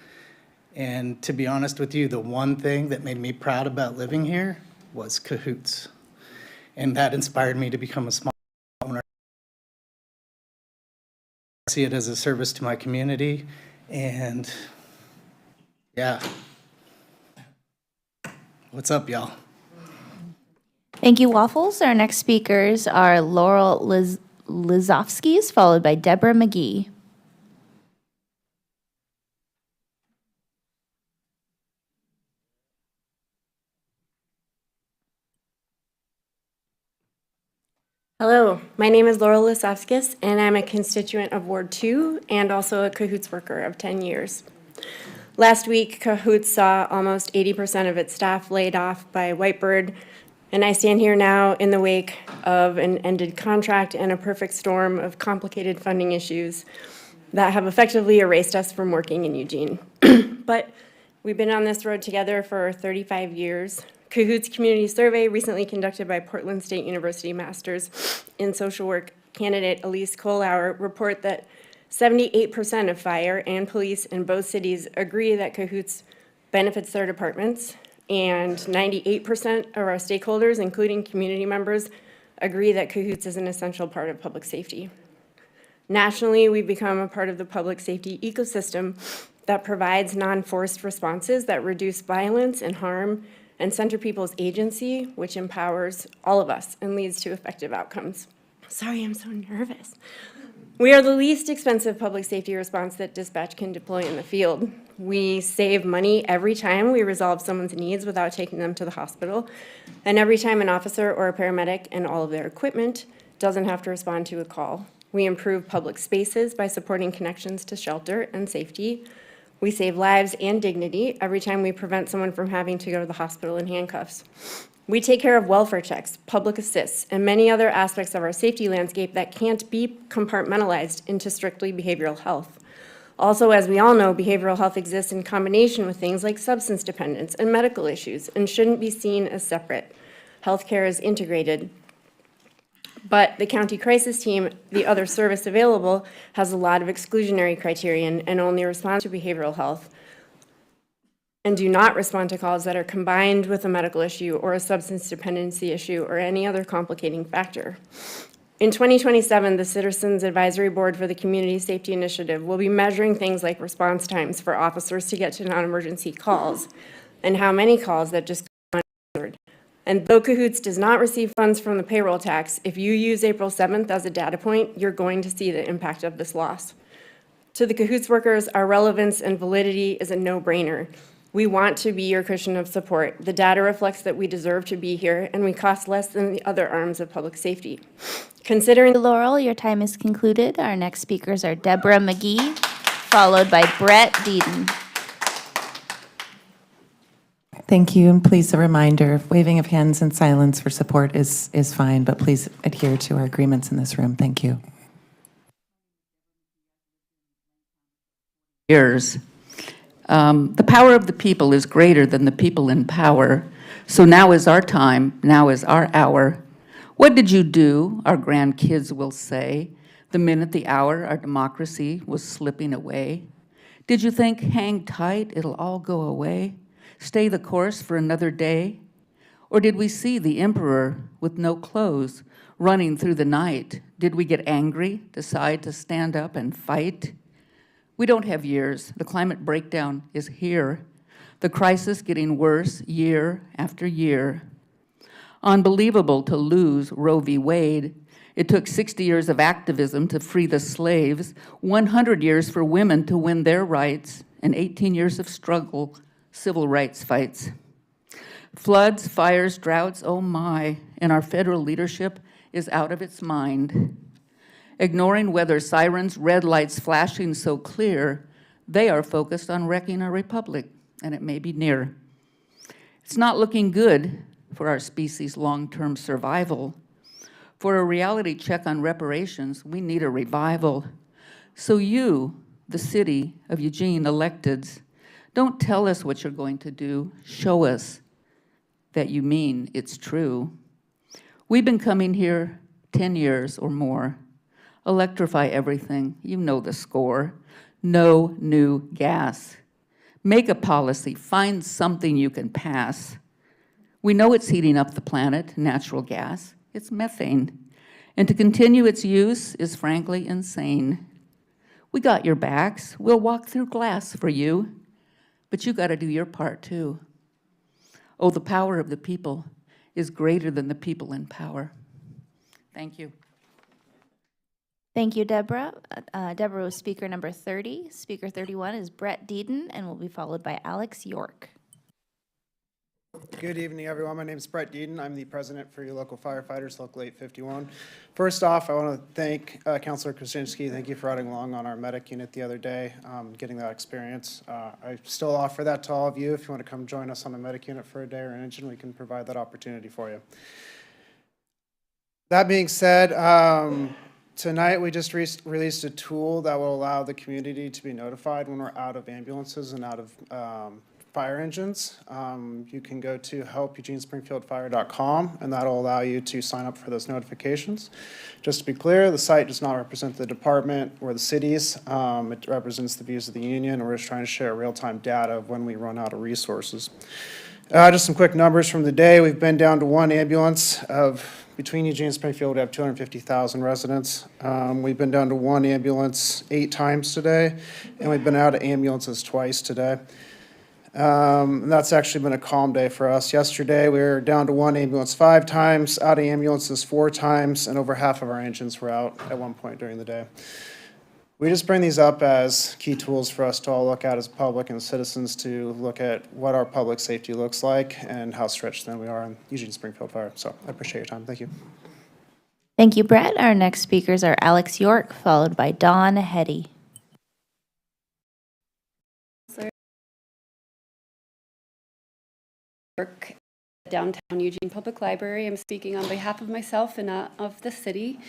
And to be honest with you, the one thing that made me proud about living here was Cahoots. And that inspired me to become a small owner. I see it as a service to my community, and yeah. What's up, y'all? Thank you, Waffles. Our next speakers are Laurel Lizovskis, followed by Deborah McGee. Hello, my name is Laurel Lizovskis, and I'm a constituent of Ward 2 and also a Cahoots worker of 10 years. Last week, Cahoots saw almost 80% of its staff laid off by Whitebird, and I stand here now in the wake of an ended contract and a perfect storm of complicated funding issues that have effectively erased us from working in Eugene. But we've been on this road together for 35 years. Cahoots Community Survey, recently conducted by Portland State University Masters in Social Work candidate Elise Kohlauer, report that 78% of fire and police in both cities agree that Cahoots benefits their departments, and 98% of our stakeholders, including community members, agree that cahoots is an essential part of public safety. Nationally, we've become a part of the public safety ecosystem that provides non-forced responses that reduce violence and harm and center people's agency, which empowers all of us and leads to effective outcomes. Sorry, I'm so nervous. We are the least expensive public safety response that dispatch can deploy in the field. We save money every time we resolve someone's needs without taking them to the hospital, and every time an officer or a paramedic and all of their equipment doesn't have to respond to a call. We improve public spaces by supporting connections to shelter and safety. We save lives and dignity every time we prevent someone from having to go to the hospital in handcuffs. We take care of welfare checks, public assists, and many other aspects of our safety landscape that can't be compartmentalized into strictly behavioral health. Also, as we all know, behavioral health exists in combination with things like substance dependence and medical issues and shouldn't be seen as separate. Healthcare is integrated. But the county crisis team, the other service available, has a lot of exclusionary criterion and only responds to behavioral health and do not respond to calls that are combined with a medical issue or a substance dependency issue or any other complicating factor. In 2027, the Citizens Advisory Board for the Community Safety Initiative will be measuring things like response times for officers to get to non-emergency calls and how many calls that just go unanswered. And though Cahoots does not receive funds from the payroll tax, if you use April 7th as a data point, you're going to see the impact of this loss. To the Cahoots workers, our relevance and validity is a no-brainer. We want to be your cushion of support. The data reflects that we deserve to be here, and we cost less than the other arms of public safety. Considering Laurel, your time is concluded. Our next speakers are Deborah McGee, followed by Brett Deaton. Thank you, and please a reminder, waving of hands and silence for support is fine, but please adhere to our agreements in this room. Thank you. Years. The power of the people is greater than the people in power. So now is our time, now is our hour. What did you do, our grandkids will say, the minute the hour our democracy was slipping away? Did you think, hang tight, it'll all go away? Stay the course for another day? Or did we see the emperor with no clothes running through the night? Did we get angry, decide to stand up and fight? We don't have years. The climate breakdown is here. The crisis getting worse year after year. Unbelievable to lose Roe v. Wade. It took 60 years of activism to free the slaves, 100 years for women to win their rights, and 18 years of struggle, civil rights fights. Floods, fires, droughts, oh my, and our federal leadership is out of its mind. Ignoring weather sirens, red lights flashing so clear, they are focused on wrecking our republic, and it may be near. It's not looking good for our species' long-term survival. For a reality check on reparations, we need a revival. So you, the city of Eugene electeds, don't tell us what you're going to do. Show us that you mean it's true. We've been coming here 10 years or more. Electrify everything, you know the score. No new gas. Make a policy, find something you can pass. We know it's heating up the planet, natural gas, it's methane. And to continue its use is frankly insane. We got your backs, we'll walk through glass for you, but you gotta do your part too. Oh, the power of the people is greater than the people in power. Thank you. Thank you, Deborah. Deborah was speaker number 30. Speaker 31 is Brett Deaton and will be followed by Alex York. Good evening, everyone. My name is Brett Deaton. I'm the president for your local firefighters, Local 851. First off, I want to thank Councilor Krasinski. Thank you for riding along on our medic unit the other day, getting that experience. I still offer that to all of you. If you want to come join us on the medic unit for a day or an engine, we can provide that opportunity for you. That being said, tonight we just released a tool that will allow the community to be notified when we're out of ambulances and out of fire engines. You can go to helpeugenespringfieldfire.com and that'll allow you to sign up for those notifications. Just to be clear, the site does not represent the department or the cities. It represents the views of the union. We're just trying to share real-time data of when we run out of resources. Just some quick numbers from the day. We've been down to one ambulance of between Eugene and Springfield, we have 250,000 residents. We've been down to 1 ambulance 8 times today, and we've been out of ambulances twice today. And that's actually been a calm day for us. Yesterday, we were down to 1 ambulance 5 times, out of ambulances 4 times, and over half of our engines were out at one point during the day. We just bring these up as key tools for us to all look at as public and citizens to look at what our public safety looks like and how stretched thin we are in Eugene Springfield Fire. So I appreciate your time. Thank you. Thank you, Brett. Our next speakers are Alex York, followed by Dawn Hetty. Work at Downtown Eugene Public Library. I'm speaking on behalf of myself and of the city.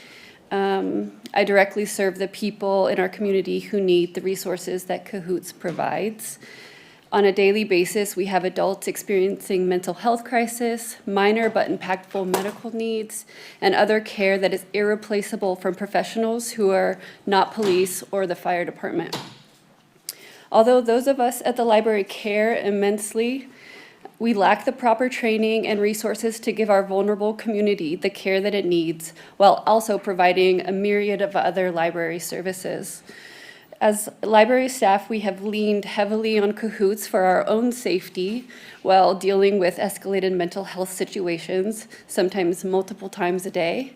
I directly serve the people in our community who need the resources that Cahoots provides. On a daily basis, we have adults experiencing mental health crisis, minor but impactful medical needs, and other care that is irreplaceable from professionals who are not police or the fire department. Although those of us at the library care immensely, we lack the proper training and resources to give our vulnerable community the care that it needs, while also providing a myriad of other library services. As library staff, we have leaned heavily on Cahoots for our own safety while dealing with escalated mental health situations, sometimes multiple times a day.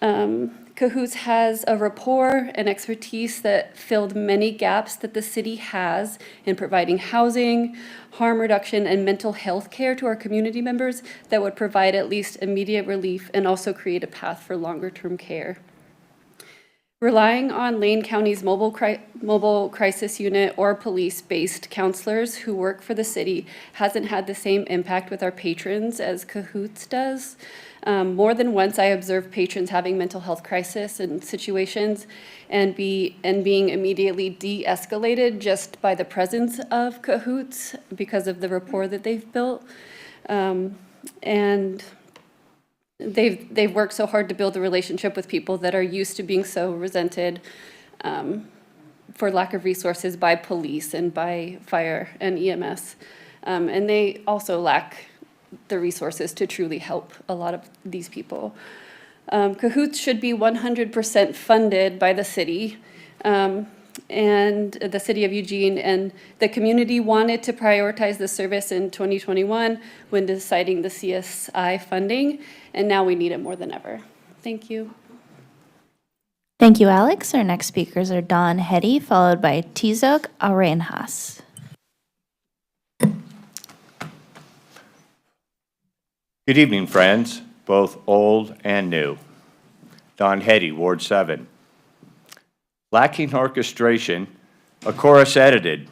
Cahoots has a rapport and expertise that filled many gaps that the city has in providing housing, harm reduction, and mental health care to our community members that would provide at least immediate relief and also create a path for longer-term care. Relying on Lane County's mobile crisis unit or police-based counselors who work for the city hasn't had the same impact with our patrons as Cahoots does. More than once, I observed patrons having mental health crisis and situations and being immediately de-escalated just by the presence of Cahoots because of the rapport that they've built. And they've worked so hard to build a relationship with people that are used to being so resented for lack of resources by police and by fire and EMS. And they also lack the resources to truly help a lot of these people. Cahoots should be 100% funded by the city and the city of Eugene, and the community wanted to prioritize the service in 2021 when deciding the CSI funding, and now we need it more than ever. Thank you. Thank you, Alex. Our next speakers are Dawn Hetty, followed by Tizok Arenhas. Good evening, friends, both old and new. Don Hetty, Ward 7. Lacking orchestration, a chorus edited,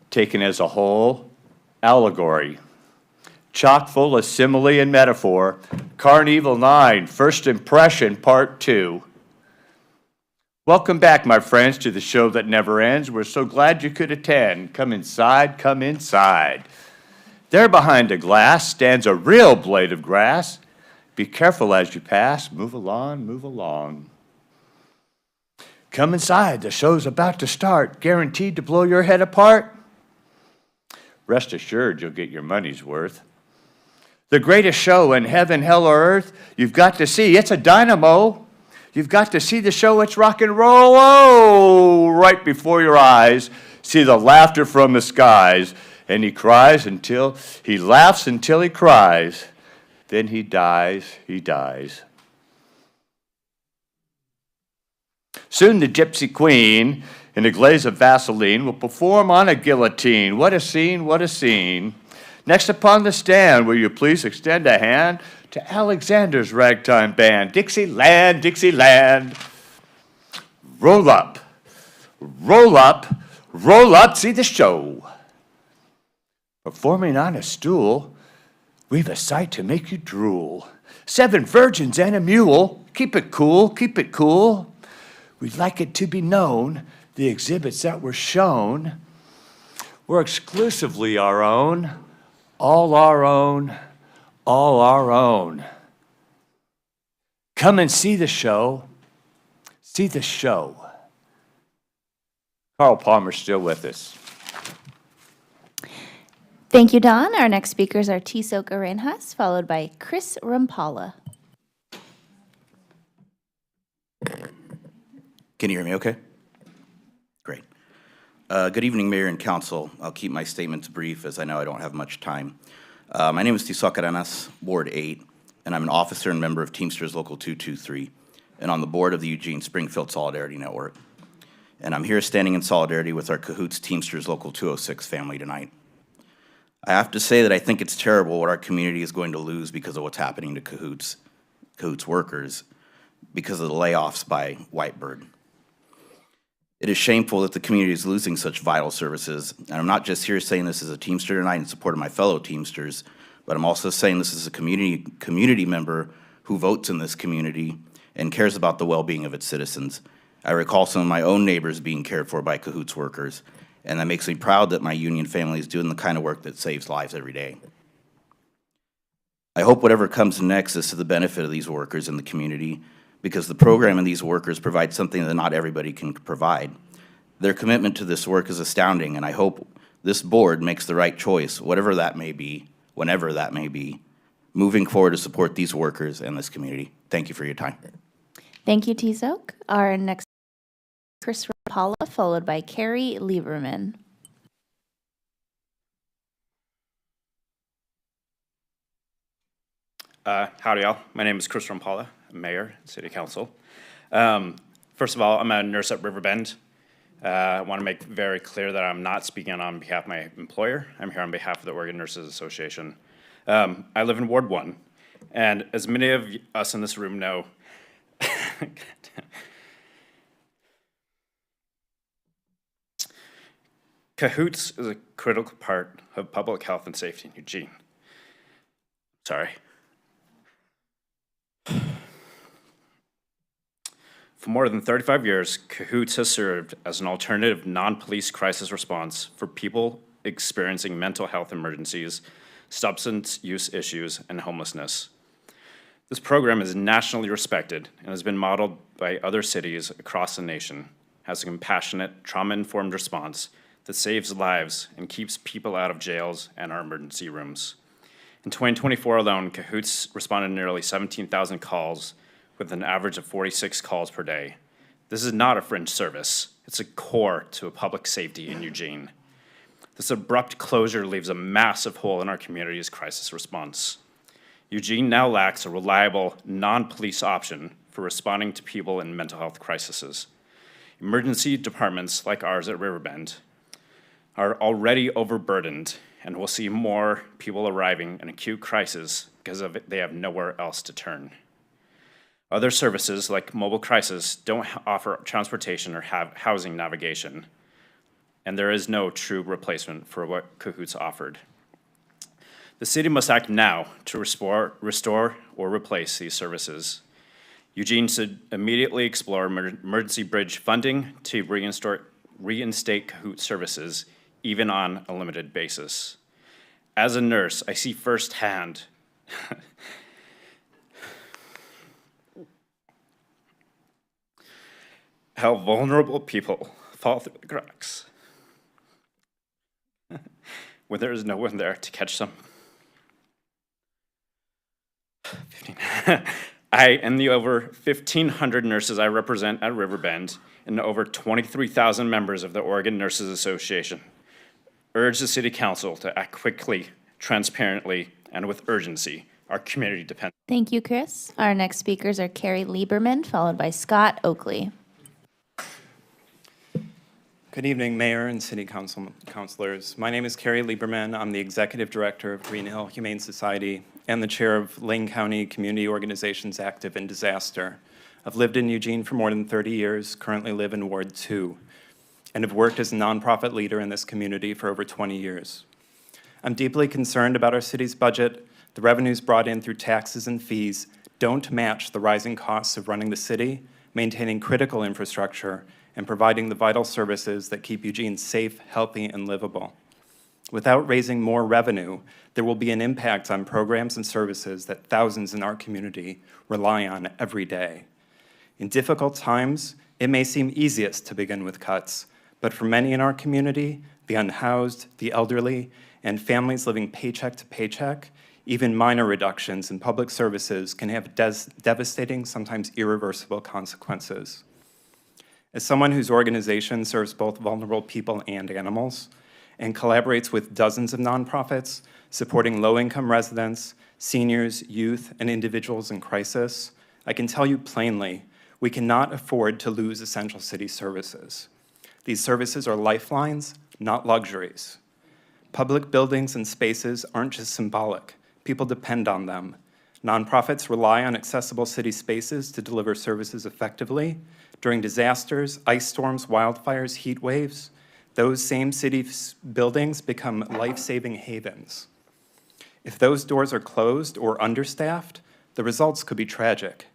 taken as a whole, allegory. Chock full of simile and metaphor, Carnival 9, First Impression, Part 2. Welcome back, my friends, to the show that never ends. We're so glad you could attend. Come inside, come inside. There behind the glass stands a real blade of grass. Be careful as you pass. Move along, move along. Come inside. The show's about to start. Guaranteed to blow your head apart. Rest assured you'll get your money's worth. The greatest show in heaven, hell, or earth, you've got to see. It's a dynamo. You've got to see the show. It's rock and roll. Oh, right before your eyes. See the laughter from the skies. And he cries until, he laughs until he cries. Then he dies, he dies. Soon the gypsy queen, in a glaze of Vaseline, will perform on a guillotine. What a scene, what a scene. Next upon the stand, will you please extend a hand to Alexander's ragtime band. Dixieland, Dixieland. Roll up, roll up, roll up, see the show. Performing on a stool, we've a sight to make you drool. 7 virgins and a mule. Keep it cool, keep it cool. We'd like it to be known, the exhibits that were shown were exclusively our own, all our own, all our own. Come and see the show. See the show. Carl Palmer's still with us. Thank you, Don. Our next speakers are Tizok Arenhas, followed by Chris Rampala. Can you hear me okay? Great. Good evening, Mayor and Council. I'll keep my statements brief as I know I don't have much time. My name is Tisoc Arenas, Ward 8, and I'm an officer and member of Teamsters Local 223, and on the board of the Eugene Springfield Solidarity Network. And I'm here standing in solidarity with our Cahoots Teamsters Local 206 family tonight. I have to say that I think it's terrible what our community is going to lose because of what's happening to Cahoots workers because of the layoffs by Whitebird. It is shameful that the community is losing such vital services, and I'm not just here saying this as a Teamster tonight in support of my fellow Teamsters, but I'm also saying this as a community member who votes in this community and cares about the well-being of its citizens. I recall some of my own neighbors being cared for by Cahoots workers, and that makes me proud that my union family is doing the kind of work that saves lives every day. I hope whatever comes next is to the benefit of these workers in the community, because the program and these workers provide something that not everybody can provide. Their commitment to this work is astounding, and I hope this board makes the right choice, whatever that may be, whenever that may be, moving forward to support these workers and this community. Thank you for your time. Thank you, Tizoc. Our next, Chris Rapala, followed by Carrie Lieberman. Howdy, y'all. My name is Chris Rampala, Mayor, City Council. First of all, I'm a nurse at Riverbend. I want to make very clear that I'm not speaking on behalf of my employer. I'm here on behalf of the Oregon Nurses Association. I live in Ward 1, and as many of us in this room know, Cahoots is a critical part of public health and safety in Eugene. Sorry. For more than 35 years, Cahoots has served as an alternative non-police crisis response for people experiencing mental health emergencies, substance use issues, and homelessness. This program is nationally respected and has been modeled by other cities across the nation as a compassionate, trauma-informed response that saves lives and keeps people out of jails and our emergency rooms. In 2024 alone, Cahoots responded to nearly 17,000 calls with an average of 46 calls per day. This is not a fringe service. It's a core to a public safety in Eugene. This abrupt closure leaves a massive hole in our community's crisis response. Eugene now lacks a reliable, non-police option for responding to people in mental health crises. Emergency departments like ours at Riverbend are already overburdened and will see more people arriving in acute crisis because they have nowhere else to turn. Other services like mobile crisis don't offer transportation or have housing navigation, and there is no true replacement for what Cahoots offered. The city must act now to restore or replace these services. Eugene should immediately explore emergency bridge funding to reinstate Cahoots services, even on a limited basis. As a nurse, I see firsthand how vulnerable people fall through the cracks when there is no one there to catch them. 15. I and the over 1,500 nurses I represent at Riverbend and over 23,000 members of the Oregon Nurses Association urge the City Council to act quickly, transparently, and with urgency. Our community depends. Thank you, Chris. Our next speakers are Carrie Lieberman, followed by Scott Oakley. Good evening, Mayor and City Councilors. My name is Carrie Lieberman. I'm the Executive Director of Green Hill Humane Society and the Chair of Lane County Community Organizations Active in Disaster. I've lived in Eugene for more than 30 years, currently live in Ward 2, and have worked as a nonprofit leader in this community for over 20 years. I'm deeply concerned about our city's budget. The revenues brought in through taxes and fees don't match the rising costs of running the city, maintaining critical infrastructure, and providing the vital services that keep Eugene safe, healthy, and livable. Without raising more revenue, there will be an impact on programs and services that thousands in our community rely on every day. In difficult times, it may seem easiest to begin with cuts, but for many in our community, the unhoused, the elderly, and families living paycheck to paycheck, even minor reductions in public services can have devastating, sometimes irreversible consequences. As someone whose organization serves both vulnerable people and animals and collaborates with dozens of nonprofits supporting low-income residents, seniors, youth, and individuals in crisis, I can tell you plainly, we cannot afford to lose essential city services. These services are lifelines, not luxuries. Public buildings and spaces aren't just symbolic. People depend on them. Nonprofits rely on accessible city spaces to deliver services effectively. During disasters, ice storms, wildfires, heat waves, those same city buildings become life-saving havens. If those doors are closed or understaffed, the results could be tragic.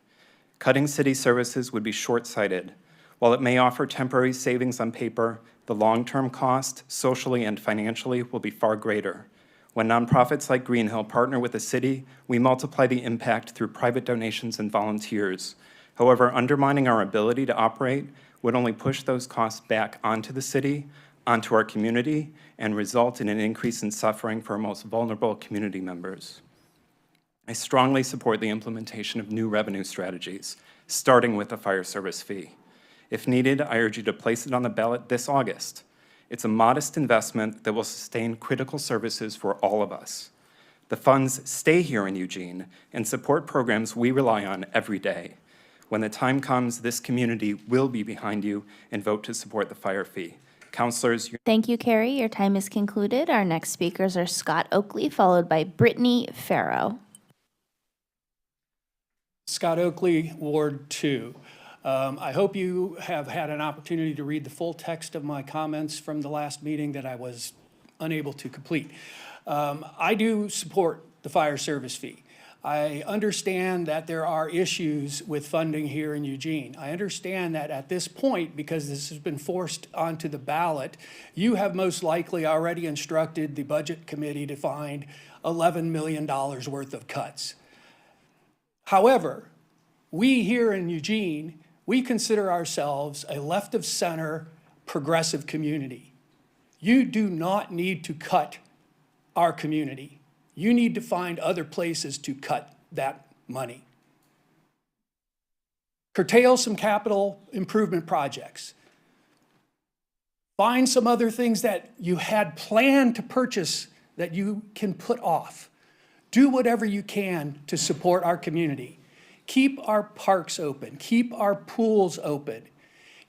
Cutting city services would be short-sighted. While it may offer temporary savings on paper, the long-term cost, socially and financially, will be far greater. When nonprofits like Greenhill partner with the city, we multiply the impact through private donations and volunteers. However, undermining our ability to operate would only push those costs back onto the city, onto our community, and result in an increase in suffering for our most vulnerable community members. I strongly support the implementation of new revenue strategies, starting with the fire service fee. If needed, I urge you to place it on the ballot this August. It's a modest investment that will sustain critical services for all of us. The funds stay here in Eugene and support programs we rely on every day. When the time comes, this community will be behind you and vote to support the fire fee. Councilors, Thank you, Carrie. Your time is concluded. Our next speakers are Scott Oakley, followed by Brittany Farrow. Scott Oakley, Ward 2. I hope you have had an opportunity to read the full text of my comments from the last meeting that I was unable to complete. I do support the fire service fee. I understand that there are issues with funding here in Eugene. I understand that at this point, because this has been forced onto the ballot, you have most likely already instructed the Budget Committee to find $11 million worth of cuts. However, we here in Eugene, we consider ourselves a left-of-center progressive community. You do not need to cut our community. You need to find other places to cut that money. Curtail some capital improvement projects. Find some other things that you had planned to purchase that you can put off. Do whatever you can to support our community. Keep our parks open. Keep our pools open.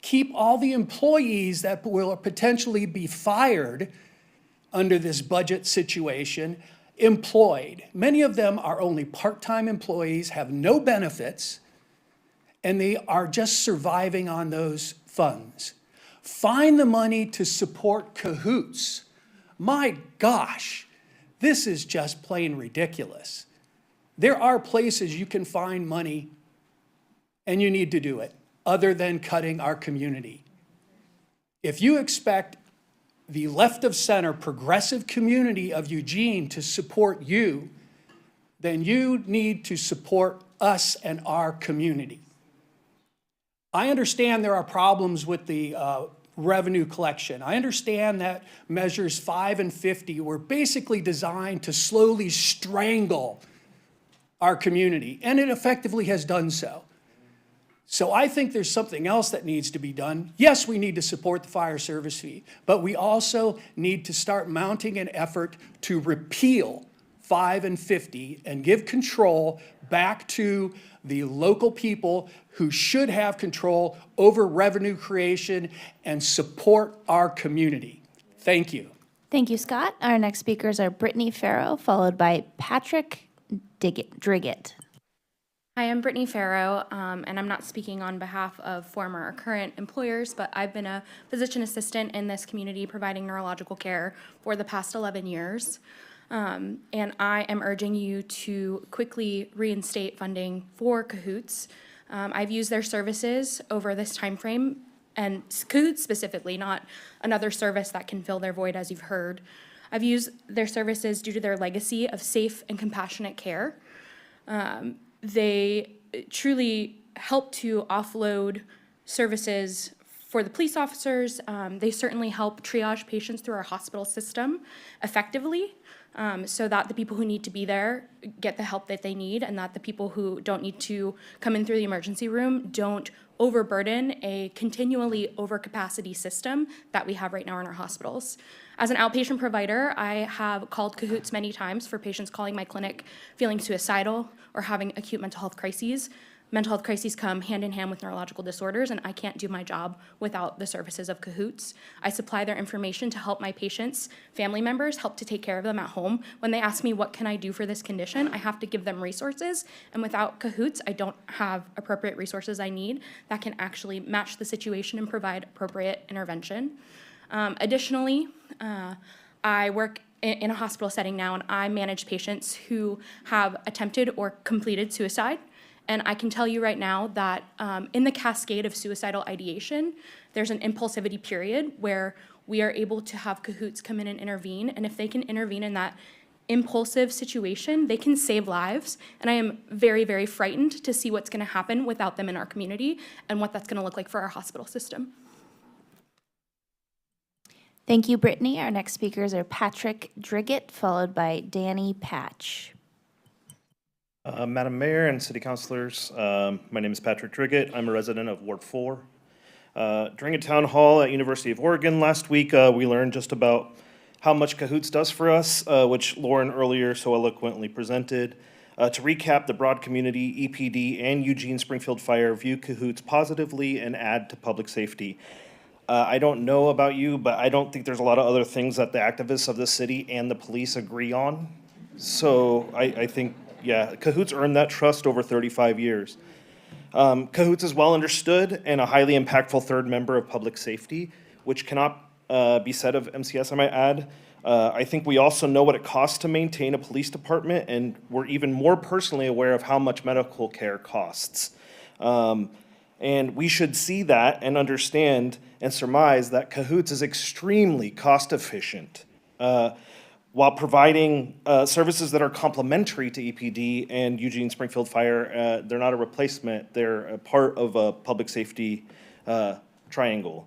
Keep all the employees that will potentially be fired under this budget situation employed. Many of them are only part-time employees, have no benefits, and they are just surviving on those funds. Find the money to support Cahoots. My gosh, this is just plain ridiculous. There are places you can find money, and you need to do it, other than cutting our community. If you expect the left-of-center progressive community of Eugene to support you, then you need to support us and our community. I understand there are problems with the revenue collection. I understand that measures 5 and 50 were basically designed to slowly strangle our community, and it effectively has done so. So I think there's something else that needs to be done. Yes, we need to support the fire service fee, but we also need to start mounting an effort to repeal 5 and 50 and give control back to the local people who should have control over revenue creation and support our community. Thank you. Thank you, Scott. Our next speakers are Brittany Farrow, followed by Patrick Driggett. Hi, I'm Brittany Farrow, and I'm not speaking on behalf of former or current employers, but I've been a physician assistant in this community providing neurological care for the past 11 years. And I am urging you to quickly reinstate funding for Cahoots. I've used their services over this time frame, and Cahoots specifically, not another service that can fill their void, as you've heard. I've used their services due to their legacy of safe and compassionate care. They truly help to offload services For the police officers, they certainly help triage patients through our hospital system effectively, so that the people who need to be there get the help that they need, and that the people who don't need to come in through the emergency room don't overburden a continually overcapacity system that we have right now in our hospitals. As an outpatient provider, I have called Cahoots many times for patients calling my clinic feeling suicidal or having acute mental health crises. Mental health crises come hand in hand with neurological disorders, and I can't do my job without the services of Cahoots. I supply their information to help my patients' family members help to take care of them at home. When they ask me, what can I do for this condition, I have to give them resources, and without Cahoots, I don't have appropriate resources I need that can actually match the situation and provide appropriate intervention. Additionally, I work in a hospital setting now, and I manage patients who have attempted or completed suicide. And I can tell you right now that in the cascade of suicidal ideation, there's an impulsivity period where we are able to have Cahoots come in and intervene. And if they can intervene in that impulsive situation, they can save lives. And I am very, very frightened to see what's going to happen without them in our community and what that's going to look like for our hospital system. Thank you, Brittany. Our next speakers are Patrick Driggett, followed by Danny Patch. Madam Mayor and City Councilors, my name is Patrick Driggett. I'm a resident of Ward 4. During a town hall at University of Oregon last week, we learned just about how much Cahoots does for us, which Lauren earlier so eloquently presented. To recap, the broad community, EPD, and Eugene Springfield Fire view Cahoots positively and add to public safety. I don't know about you, but I don't think there's a lot of other things that the activists of the city and the police agree on. So I think, yeah, Cahoots earned that trust over 35 years. Cahoots is well understood and a highly impactful third member of public safety, which cannot be said of MCS, I might add. I think we also know what it costs to maintain a police department, and we're even more personally aware of how much medical care costs. And we should see that and understand and surmise that Cahoots is extremely cost efficient while providing services that are complementary to EPD and Eugene Springfield Fire. They're not a replacement, they're a part of a public safety triangle.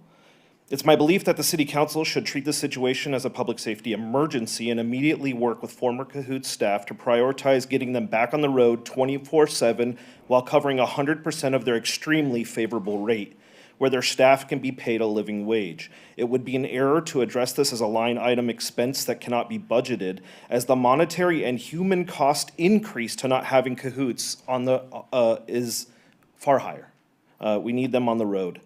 It's my belief that the City Council should treat this situation as a public safety emergency and immediately work with former Cahoots staff to prioritize getting them back on the road 24/7 while covering 100% of their extremely favorable rate, where their staff can be paid a living wage. It would be an error to address this as a line item expense that cannot be budgeted, as the monetary and human cost increase to not having Cahoots on the is far higher. We need them on the road.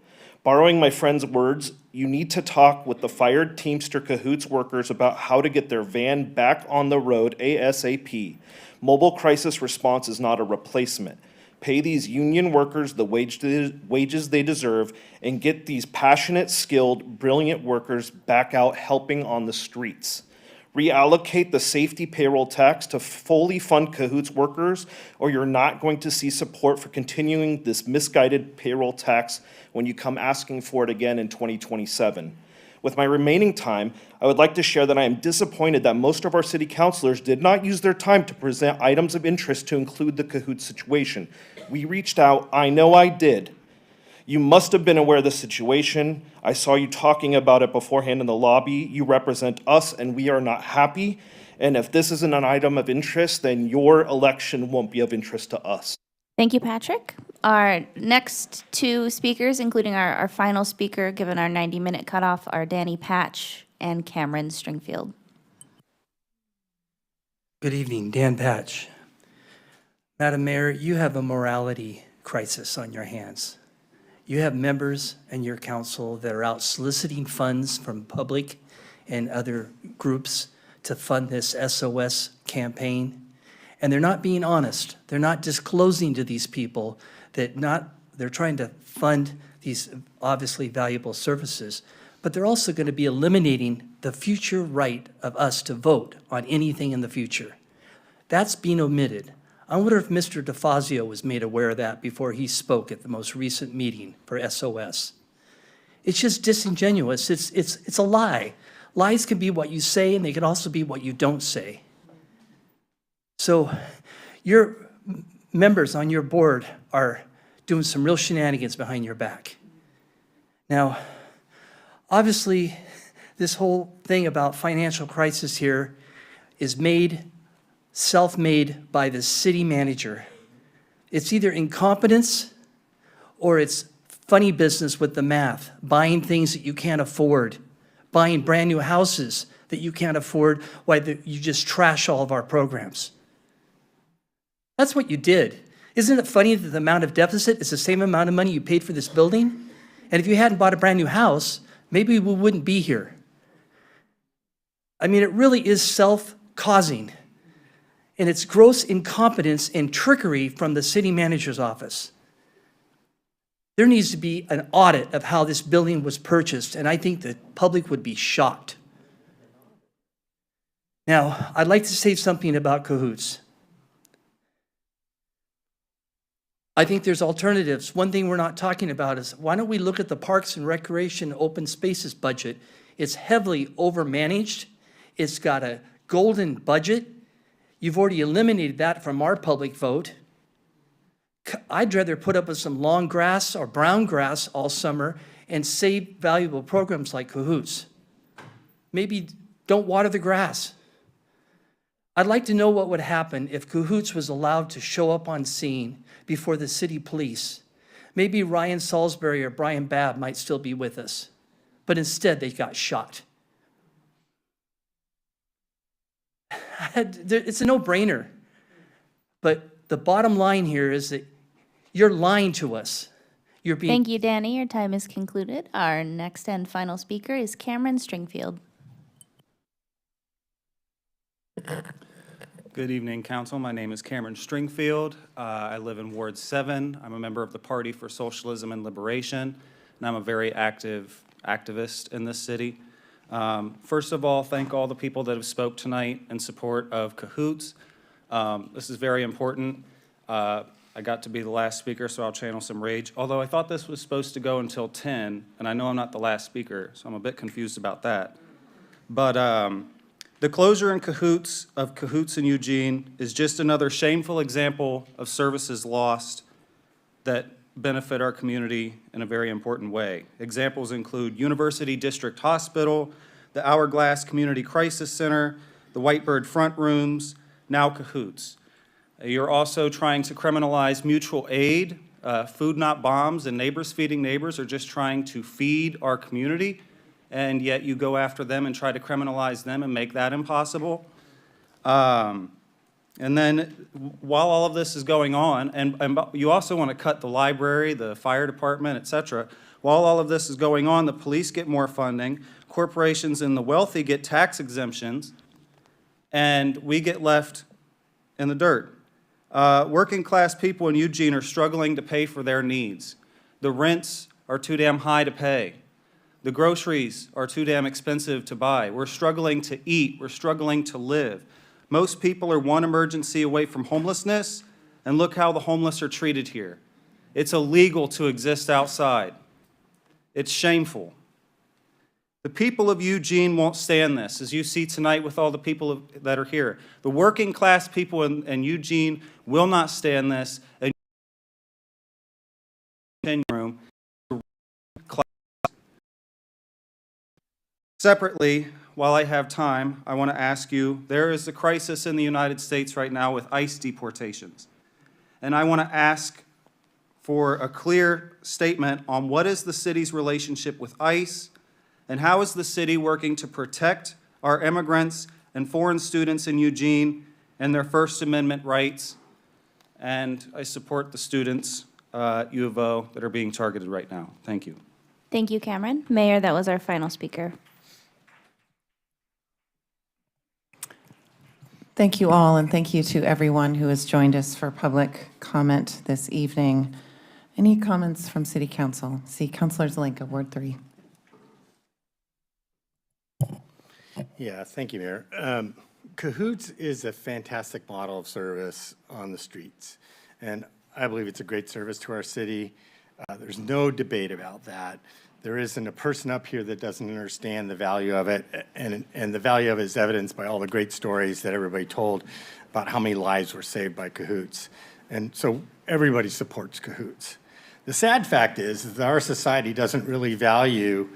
Borrowing my friend's words, you need to talk with the fired Teamster Cahoots workers about how to get their van back on the road ASAP. Mobile crisis response is not a replacement. Pay these union workers the wages they deserve and get these passionate, skilled, brilliant workers back out helping on the streets. Reallocate the safety payroll tax to fully fund Cahoots workers, or you're not going to see support for continuing this misguided payroll tax when you come asking for it again in 2027. With my remaining time, I would like to share that I am disappointed that most of our city councilors did not use their time to present items of interest to include the Cahoots situation. We reached out, I know I did. You must have been aware of the situation. I saw you talking about it beforehand in the lobby. You represent us and we are not happy. And if this isn't an item of interest, then your election won't be of interest to us. Thank you, Patrick. Our next two speakers, including our final speaker, given our 90-minute cutoff, are Danny Patch and Cameron Stringfield. Good evening, Dan Patch. Madam Mayor, you have a morality crisis on your hands. You have members in your council that are out soliciting funds from public and other groups to fund this SOS campaign. And they're not being honest. They're not disclosing to these people that they're trying to fund these obviously valuable services, but they're also going to be eliminating the future right of us to vote on anything in the future. That's being omitted. I wonder if Mr. DeFazio was made aware of that before he spoke at the most recent meeting for SOS. It's just disingenuous. It's a lie. Lies can be what you say, and they can also be what you don't say. So your members on your board are doing some real shenanigans behind your back. Now, obviously, this whole thing about financial crisis here is self-made by the city manager. It's either incompetence or it's funny business with the math, buying things that you can't afford, buying brand new houses that you can't afford, while you just trash all of our programs. That's what you did. Isn't it funny that the amount of deficit is the same amount of money you paid for this building? And if you hadn't bought a brand new house, maybe we wouldn't be here. I mean, it really is self-causing. And it's gross incompetence and trickery from the city manager's office. There needs to be an audit of how this building was purchased, and I think the public would be shocked. Now, I'd like to say something about cahoots. I think there's alternatives. One thing we're not talking about is, why don't we look at the Parks and Recreation Open Spaces budget? It's heavily overmanaged. It's got a golden budget. You've already eliminated that from our public vote. I'd rather put up with some long grass or brown grass all summer and save valuable programs like cahoots. Maybe don't water the grass. I'd like to know what would happen if cahoots was allowed to show up on scene before the city police. Maybe Ryan Salisbury or Brian Babb might still be with us, but instead they got shot. It's a no-brainer, but the bottom line here is that you're lying to us. You're being. Thank you, Danny. Your time is concluded. Our next and final speaker is Cameron Stringfield. Good evening, Council. My name is Cameron Stringfield. I live in Ward 7. I'm a member of the Party for Socialism and Liberation, and I'm a very activist in this city. First of all, thank all the people that have spoke tonight in support of cahoots. This is very important. I got to be the last speaker, so I'll channel some rage. Although I thought this was supposed to go until 10, and I know I'm not the last speaker, so I'm a bit confused about that. But the closure in cahoots in Eugene is just another shameful example of services lost that benefit our community in a very important way. Examples include University District Hospital, the Hourglass Community Crisis Center, the Whitebird Front Rooms, now cahoots. You're also trying to criminalize mutual aid, Food Not Bombs, and Neighbors Feeding Neighbors are just trying to feed our community, and yet you go after them and try to criminalize them and make that impossible. And then while all of this is going on, and you also want to cut the library, the fire department, et cetera, while all of this is going on, the police get more funding, corporations and the wealthy get tax exemptions, and we get left in the dirt. Working class people in Eugene are struggling to pay for their needs. The rents are too damn high to pay. The groceries are too damn expensive to buy. We're struggling to eat. We're struggling to live. Most people are one emergency away from homelessness, and look how the homeless are treated here. It's illegal to exist outside. It's shameful. The people of Eugene won't stand this, as you see tonight with all the people that are here. The working class people in Eugene will not stand this. Room. Separately, while I have time, I want to ask you, there is a crisis in the United States right now with ICE deportations. And I want to ask for a clear statement on what is the city's relationship with ICE, and how is the city working to protect our immigrants and foreign students in Eugene and their First Amendment rights? And I support the students at U of O that are being targeted right now. Thank you. Thank you, Cameron. Mayor, that was our final speaker. Thank you all, and thank you to everyone who has joined us for public comment this evening. Any comments from City Council? See, Councilor Zelenka, Ward 3. Yeah, thank you, Mayor. Cahoots is a fantastic model of service on the streets, and I believe it's a great service to our city. There's no debate about that. There isn't a person up here that doesn't understand the value of it, and the value of it is evidenced by all the great stories that everybody told about how many lives were saved by Cahoots. And so everybody supports Cahoots. The sad fact is that our society doesn't really value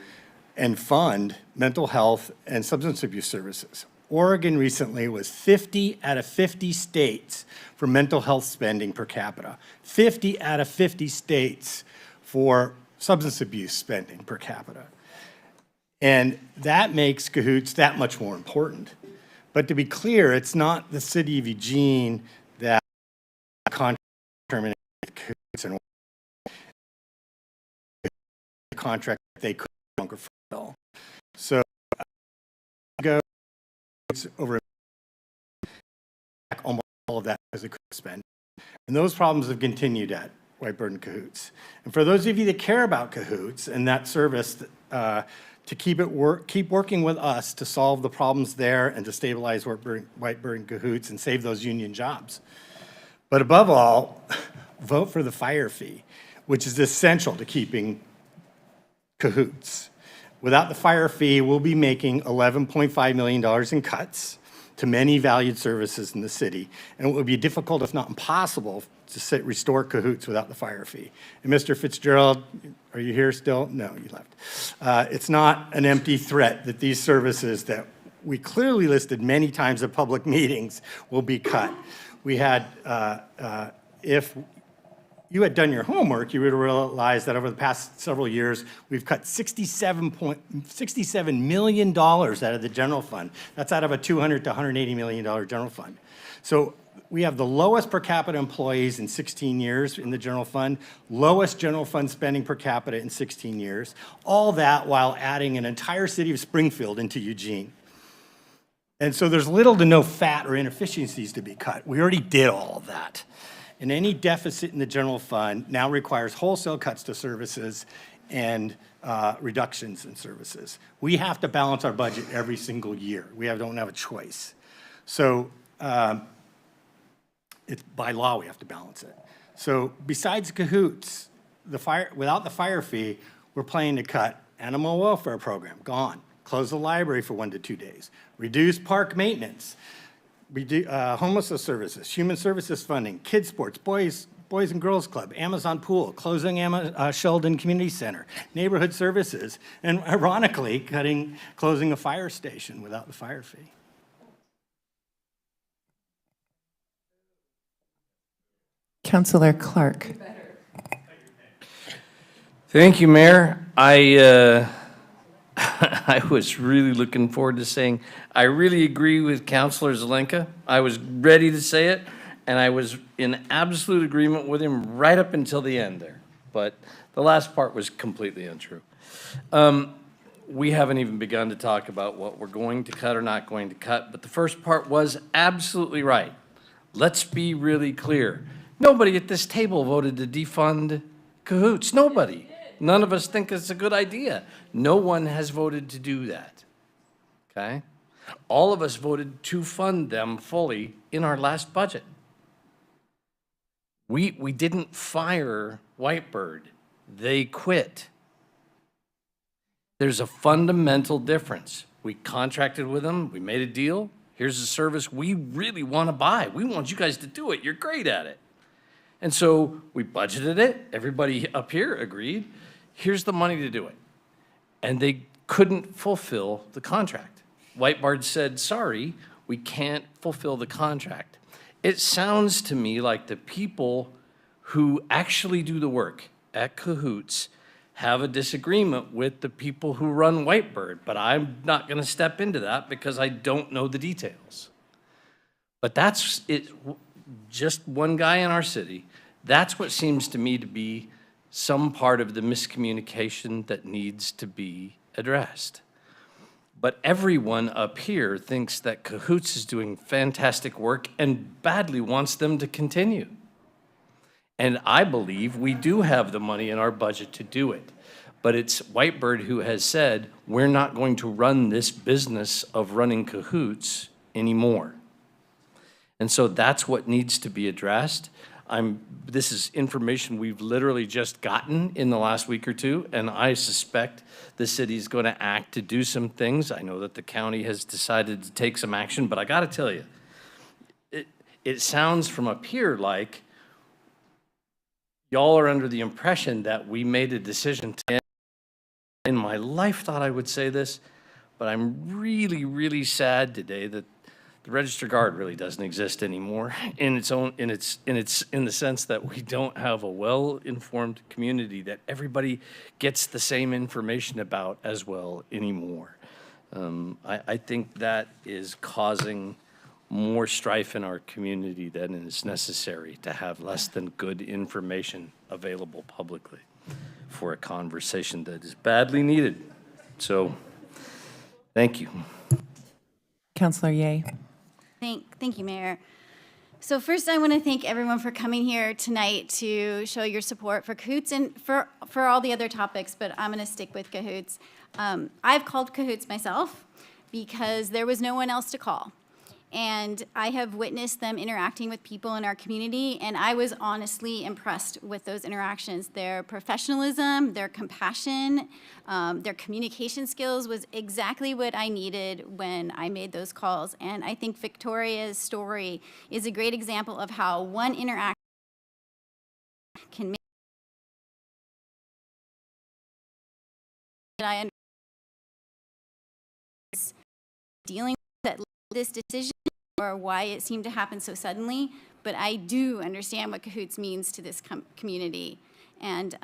and fund mental health and substance abuse services. Oregon recently was 50 out of 50 states for mental health spending per capita, 50 out of 50 states for substance abuse spending per capita. And that makes Cahoots that much more important. But to be clear, it's not the city of Eugene that contract terminated Cahoots and the contract that they could no longer fulfill. So go over almost all of that as a spend. And those problems have continued at Whitebird and Cahoots. And for those of you that care about Cahoots and that service, to keep working with us to solve the problems there and to stabilize Whitebird and Cahoots and save those union jobs. But above all, vote for the fire fee, which is essential to keeping Cahoots. Without the fire fee, we'll be making $11.5 million in cuts to many valued services in the city, and it would be difficult, if not impossible, to restore Cahoots without the fire fee. And Mr. Fitzgerald, are you here still? No, you left. It's not an empty threat that these services that we clearly listed many times at public meetings will be cut. We had, if you had done your homework, you would have realized that over the past several years, we've cut $67 million out of the general fund. That's out of a $200 to $180 million general fund. So we have the lowest per capita employees in 16 years in the general fund, lowest general fund spending per capita in 16 years, all that while adding an entire city of Springfield into Eugene. And so there's little to no fat or inefficiencies to be cut. We already did all of that. And any deficit in the general fund now requires wholesale cuts to services and reductions in services. We have to balance our budget every single year. We don't have a choice. So it's by law we have to balance it. So besides Cahoots, without the fire fee, we're planning to cut animal welfare program, gone. Close the library for 1 to 2 days. Reduce park maintenance. Homelessness services, human services funding, kids sports, boys and girls club, Amazon pool, closing Sheldon Community Center, neighborhood services, and ironically, closing a fire station without the fire fee. Councilor Clark. Thank you, Mayor. I was really looking forward to saying, I really agree with Councilor Zelenka. I was ready to say it, and I was in absolute agreement with him right up until the end there. But the last part was completely untrue. We haven't even begun to talk about what we're going to cut or not going to cut, but the first part was absolutely right. Let's be really clear. Nobody at this table voted to defund Cahoots. Nobody. None of us think it's a good idea. No one has voted to do that, okay? All of us voted to fund them fully in our last budget. We didn't fire Whitebird. They quit. There's a fundamental difference. We contracted with them. We made a deal. Here's a service we really want to buy. We want you guys to do it. You're great at it. And so we budgeted it. Everybody up here agreed. Here's the money to do it. And they couldn't fulfill the contract. Whitebird said, sorry, we can't fulfill the contract. It sounds to me like the people who actually do the work at Cahoots have a disagreement with the people who run Whitebird, but I'm not going to step into that because I don't know the details. But that's it. Just one guy in our city. That's what seems to me to be some part of the miscommunication that needs to be addressed. But everyone up here thinks that Cahoots is doing fantastic work and badly wants them to continue. And I believe we do have the money in our budget to do it. But it's Whitebird who has said, we're not going to run this business of running Cahoots anymore. And so that's what needs to be addressed. This is information we've literally just gotten in the last week or two, and I suspect the city's going to act to do some things. I know that the county has decided to take some action, but I got to tell you, it sounds from up here like y'all are under the impression that we made a decision to, in my life thought I would say this, but I'm really, really sad today that the Register Guard really doesn't exist anymore in the sense that we don't have a well-informed community that everybody gets the same information about as well anymore. I think that is causing more strife in our community than is necessary to have less than good information available publicly for a conversation that is badly needed. So, thank you. Councillor Ye. Thank you, Mayor. So first, I want to thank everyone for coming here tonight to show your support for Cahoots and for all the other topics, but I'm going to stick with Cahoots. I've called Cahoots myself because there was no one else to call. And I have witnessed them interacting with people in our community, and I was honestly impressed with those interactions. Their professionalism, their compassion, their communication skills was exactly what I needed when I made those calls. And I think Victoria's story is a great example of how one interaction can make I understand dealing with this decision or why it seemed to happen so suddenly, but I do understand what Cahoots means to this community. And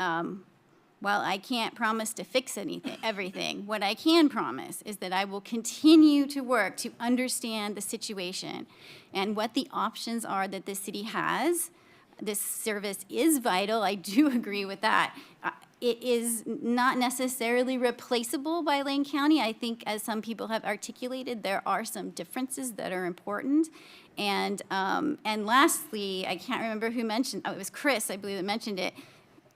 while I can't promise to fix everything, what I can promise is that I will continue to work to understand the situation and what the options are that the city has. This service is vital. I do agree with that. It is not necessarily replaceable by Lane County. I think, as some people have articulated, there are some differences that are important. And lastly, I can't remember who mentioned, oh, it was Chris, I believe, that mentioned it,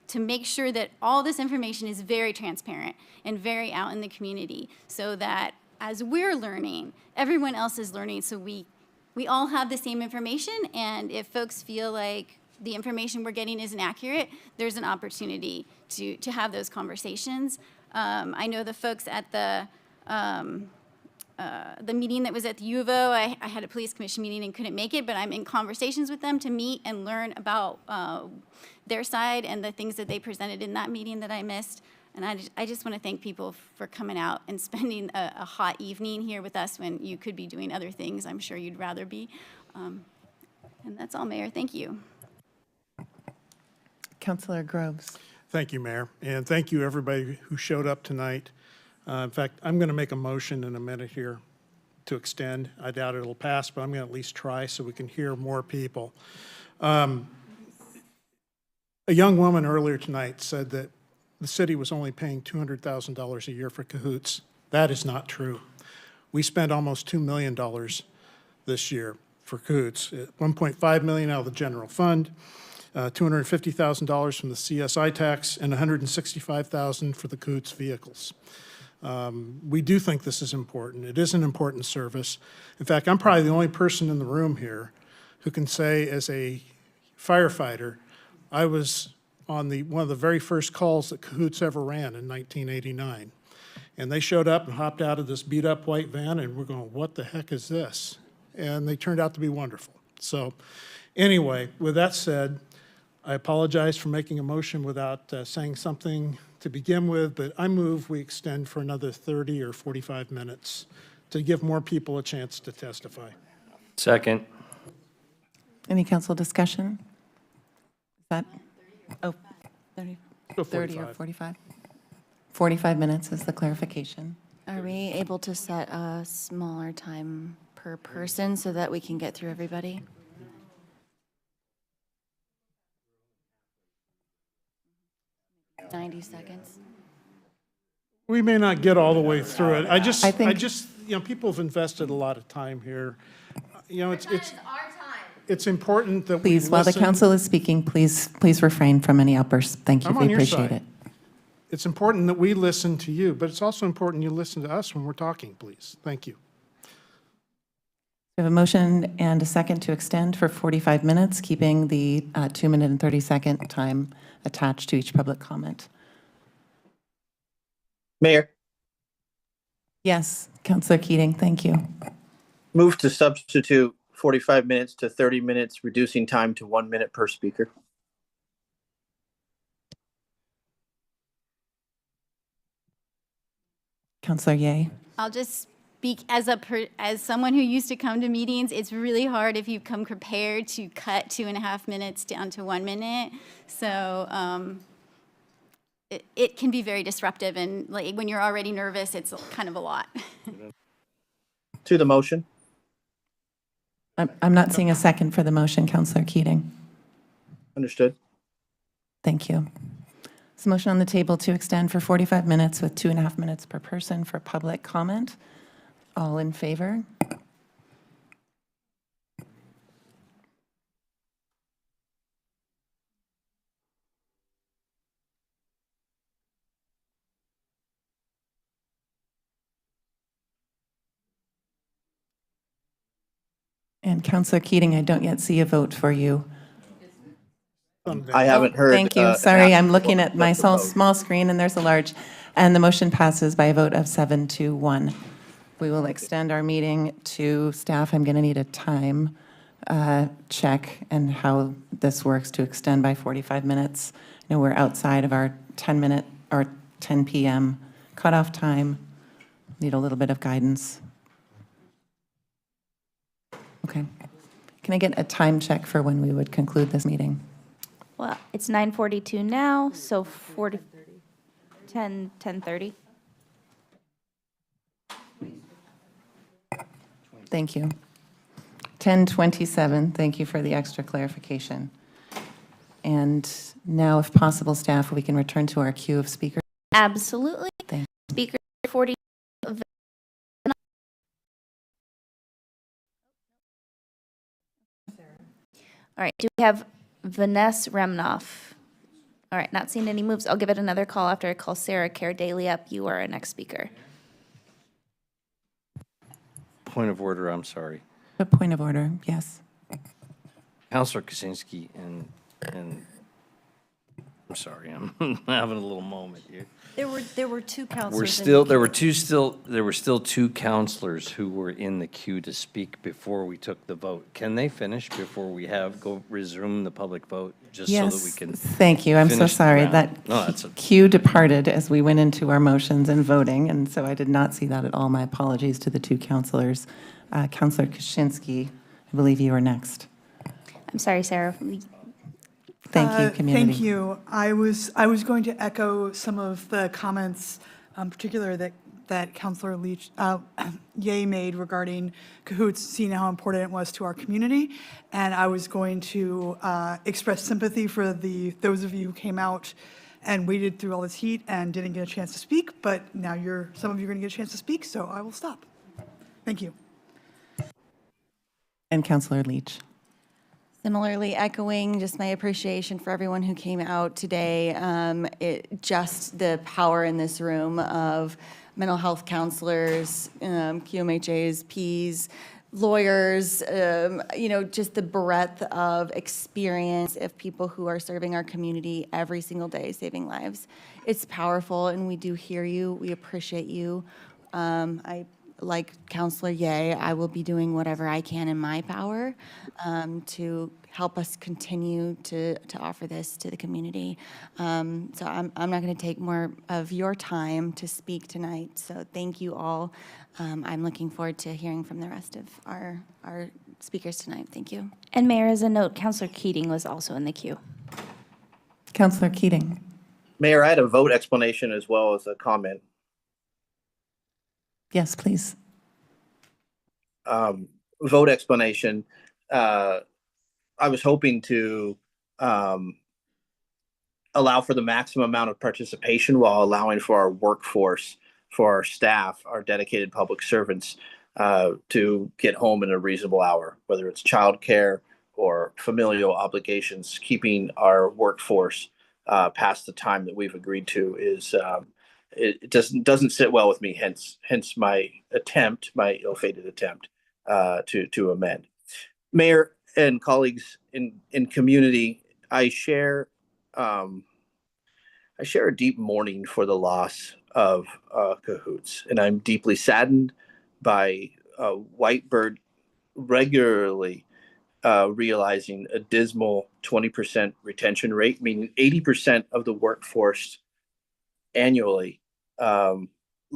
to make sure that all this information is very transparent and very out in the community so that as we're learning, everyone else is learning, so we all have the same information, and if folks feel like the information we're getting isn't accurate, there's an opportunity to have those conversations. I know the folks at the meeting that was at the U of O, I had a police commission meeting and couldn't make it, but I'm in conversations with them to meet and learn about their side and the things that they presented in that meeting that I missed. And I just want to thank people for coming out and spending a hot evening here with us when you could be doing other things I'm sure you'd rather be. And that's all, Mayor. Thank you. Councillor Groves. Thank you, Mayor, and thank you, everybody who showed up tonight. In fact, I'm going to make a motion in a minute here to extend. I doubt it'll pass, but I'm going to at least try so we can hear more people. A young woman earlier tonight said that the city was only paying $200,000 a year for Cahoots. That is not true. We spent almost $2 million this year for Cahoots, $1.5 million out of the general fund, $250,000 from the CSI tax, and $165,000 for the Cahoots vehicles. We do think this is important. It is an important service. In fact, I'm probably the only person in the room here who can say, as a firefighter, I was on one of the very first calls that Cahoots ever ran in 1989. And they showed up and hopped out of this beat-up white van, and we're going, what the heck is this? And they turned out to be wonderful. So anyway, with that said, I apologize for making a motion without saying something to begin with, but I move we extend for another 30 or 45 minutes to give more people a chance to testify. Second. Any council discussion? Is that, 30 or 45? 45 minutes is the clarification. Are we able to set a smaller time per person so that we can get through everybody? $90 seconds. We may not get all the way through it. I just, you know, people have invested a lot of time here. You know, it's important that we Please, while the listen. council is speaking, please refrain from any outbursts. Thank you. I'm We on your appreciate side. it. It's important that we listen to you, but it's also important you listen to us when we're talking, please. Thank you. We have a motion and a second to extend for 45 minutes, keeping the 2-minute and 30-second time attached to each public comment. Mayor. Yes, Councillor Keating, thank you. Move to substitute 45 minutes to 30 minutes, reducing time to 1 minute per speaker. Counselor Ye? I'll just speak as as someone who used to come to meetings. It's really hard if you come prepared to cut 2.5 minutes down to 1 minute. So it can be very disruptive, and like when you're already nervous, it's kind of a lot. To the motion. I'm not seeing a second for the motion, Counselor Keating. Understood. Thank you. There's a motion on the table to extend for 45 minutes with 2.5 minutes per person for public comment. All in favor? And Counselor Keating, I don't yet see a vote for you. I haven't heard. Thank you. Sorry, I'm looking at my small screen and there's a large. And the motion passes by a vote of 7-1. We will extend our meeting to staff. I'm going to need a time check and how this works to extend by 45 minutes. I know we're outside of our 10-minute or 10 p.m. cutoff time. Need a little bit of guidance. Okay. Can I get a time check for when we would conclude this meeting? Well, it's 9:42 now, so 10:30. Thank you. 10:27, thank you for the extra clarification. And now, if possible, staff, we can return to our queue of speakers. Absolutely. Thank you. Speaker 40. All right, do we have Vanessa Remnoff? All right, not seeing any moves. I'll give it another call after I call Sarah Care Daly up. You are our next speaker. Point of order, I'm sorry. A point of order, yes. Counselor Kaczynski and I'm sorry, I'm having a little moment here. There were two counselors. There were still two counselors who were in the queue to speak before we took the vote. Can they finish before we resume the public vote? Just so that we can. Thank you. I'm so finish the sorry. round? That No, that's queue departed as we went into our motions and voting, and so I did not see that at all. My apologies to the two counselors. Counselor Kaczynski, I believe you are next. I'm sorry, Sarah. Thank you, community. Thank you. I was going to echo some of the comments, particularly that Councilor Leach, Ye made regarding Cahoots, seeing how important it was to our community. And I was going to express sympathy for those of you who came out and waited through all this heat and didn't get a chance to speak. But now some of you are going to get a chance to speak, so I will stop. Thank you. And Counselor Leach. Similarly, echoing just my appreciation for everyone who came out today. Just the power in this room of mental health counselors, QMHAs, Ps, lawyers, just the breadth of experience of people who are serving our community every single day, saving lives. It's powerful, and we do hear you. We appreciate you. Like Counselor Ye, I will be doing whatever I can in my power to help us continue to offer this to the community. So I'm not going to take more of your time to speak tonight. So thank you all. I'm looking forward to hearing from the rest of our speakers tonight. Thank you. And Mayor, as a note, Counselor Keating was also in the queue. Counselor Keating. Mayor, I had a vote explanation as well as a comment. Yes, please. Vote explanation. I was hoping to allow for the maximum amount of participation while allowing for our workforce, for our staff, our dedicated public servants to get home in a reasonable hour, whether it's childcare or familial obligations. Keeping our workforce past the time that we've agreed to is it doesn't sit well with me. Hence my ill-fated attempt to amend. Mayor and colleagues in community, I share a deep mourning for the loss of Cahoots, and I'm deeply saddened by Whitebird regularly realizing a dismal 20% retention rate, meaning 80% of the workforce annually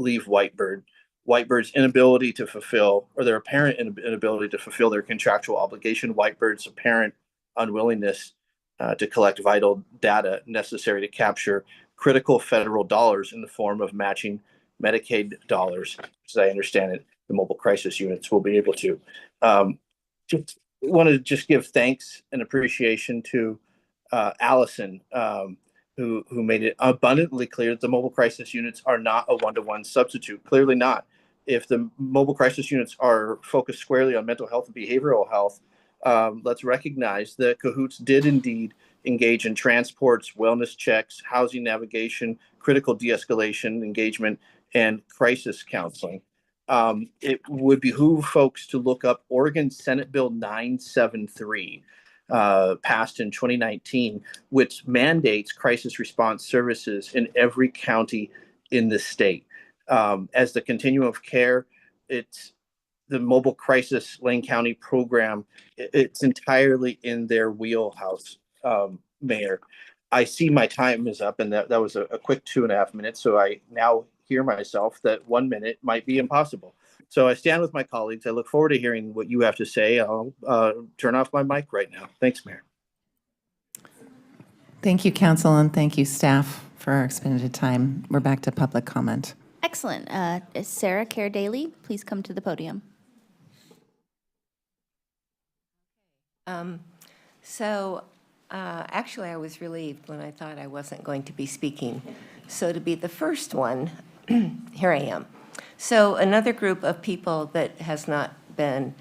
leave Whitebird. Whitebird's inability to fulfill, or their apparent inability to fulfill their contractual obligation, Whitebird's apparent unwillingness to collect vital data necessary to capture critical federal dollars in the form of matching Medicaid dollars. As I understand it, the mobile crisis units will be able to. Just want to just give thanks and appreciation to Allison, who made it abundantly clear that the mobile crisis units are not a one-to-one substitute. Clearly not. If the mobile crisis units are focused squarely on mental health and behavioral health, let's recognize that Cahoots did indeed engage in transports, wellness checks, housing navigation, critical de-escalation engagement, and crisis counseling. It would behoove folks to look up Oregon Senate Bill 973, passed in 2019, which mandates crisis response services in every county in the state. As the continuum of care, it's the mobile crisis Lane County program. It's entirely in their wheelhouse, Mayor. I see my time is up, and that was a quick 2.5 minutes. So I now hear myself that 1 minute might be impossible. So I stand with my colleagues. I look forward to hearing what you have to say. I'll turn off my mic right now. Thanks, Mayor. Thank you, council, and thank you, staff, for our expended time. We're back to public comment. Excellent. Sarah Care Daly, please come to the podium. Actually, I was relieved when I thought I wasn't going to be speaking. So to be the first one, here I am. So another group of people that has not been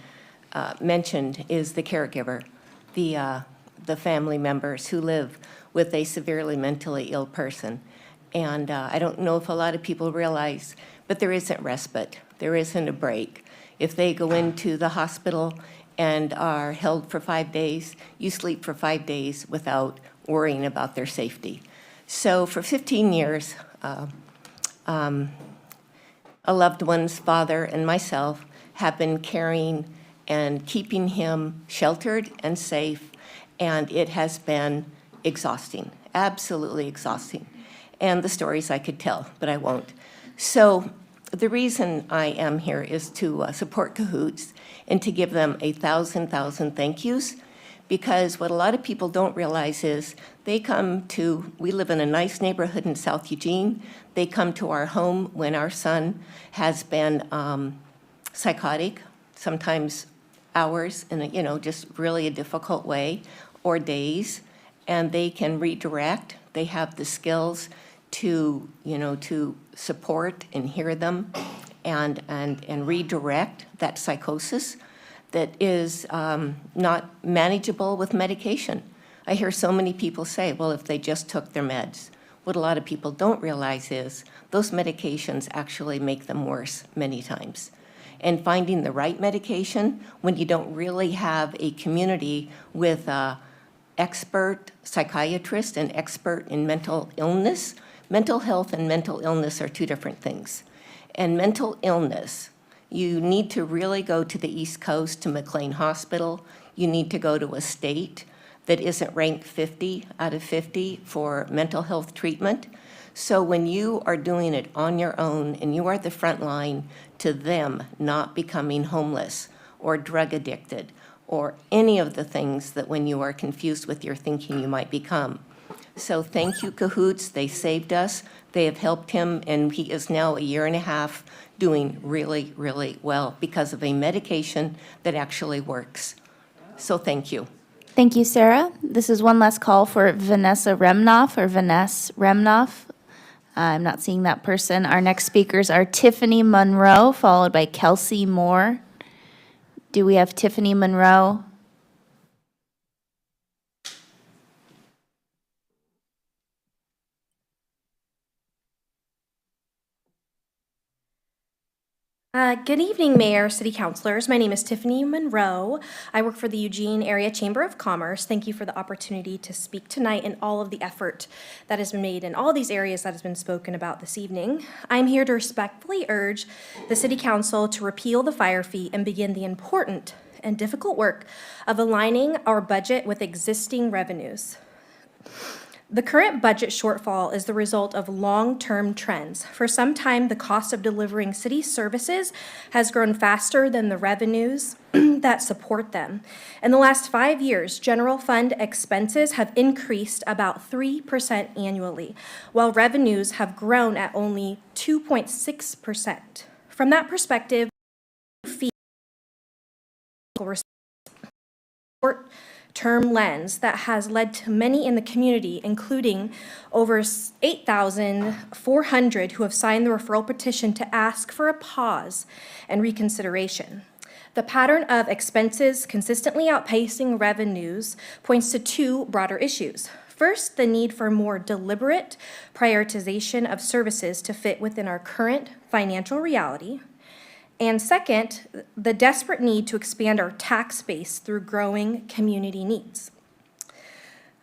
mentioned is the caregiver, the family members who live with a severely mentally ill person. And I don't know if a lot of people realize, but there isn't respite. There isn't a break. If they go into the hospital and are held for 5 days, you sleep for 5 days without worrying about their safety. So for 15 years, a loved one's father and myself have been caring and keeping him sheltered and safe, and it has been exhausting, absolutely exhausting. And the stories I could tell, but I won't. So the reason I am here is to support Cahoots and to give them 1,000 thank yous, because what a lot of people don't realize is we live in a nice neighborhood in South Eugene. They come to our home when our son has been psychotic, sometimes hours in just really a difficult way, or days, and they can redirect. They have the skills to support and hear them and redirect that psychosis that is not manageable with medication. I hear so many people say, well, if they just took their meds. What a lot of people don't realize is those medications actually make them worse many times. And finding the right medication when you don't really have a community with expert psychiatrist and expert in mental illness. Mental health and mental illness are two different things. And mental illness, you need to really go to the East Coast to McLean Hospital. You need to go to a state that isn't ranked 50 out of 50 for mental health treatment. So when you are doing it on your own and you are the front line to them not becoming homeless or drug addicted or any of the things that when you are confused with your thinking you might become. So thank you, Cahoots. They saved us. They have helped him, and he is now 1.5 years doing really, really well because of a medication that actually works. So thank you. Thank you, Sarah. This is one last call for Vanessa Remnoff or Vanessa Remnoff. I'm not seeing that person. Our next speakers are Tiffany Monroe, followed by Kelsey Moore. Do we have Tiffany Monroe? Good evening, Mayor, City Councilors. My name is Tiffany Monroe. I work for the Eugene Area Chamber of Commerce. Thank you for the opportunity to speak tonight and all of the effort that has been made in all these areas that has been spoken about this evening. I'm here to respectfully urge the City Council to repeal the fire fee and begin the important and difficult work of aligning our budget with existing revenues. The current budget shortfall is the result of long-term trends. For some time, the cost of delivering city services has grown faster than the revenues that support them. In the last 5 years, general fund expenses have increased about 3% annually, while revenues have grown at only 2.6%. From that perspective, short-term lens that has led to many in the community, including over 8,400 who have signed the referral petition to ask for a pause and reconsideration. The pattern of expenses consistently outpacing revenues points to two broader issues. First, the need for more deliberate prioritization of services to fit within our current financial reality. And second, the desperate need to expand our tax base through growing community needs.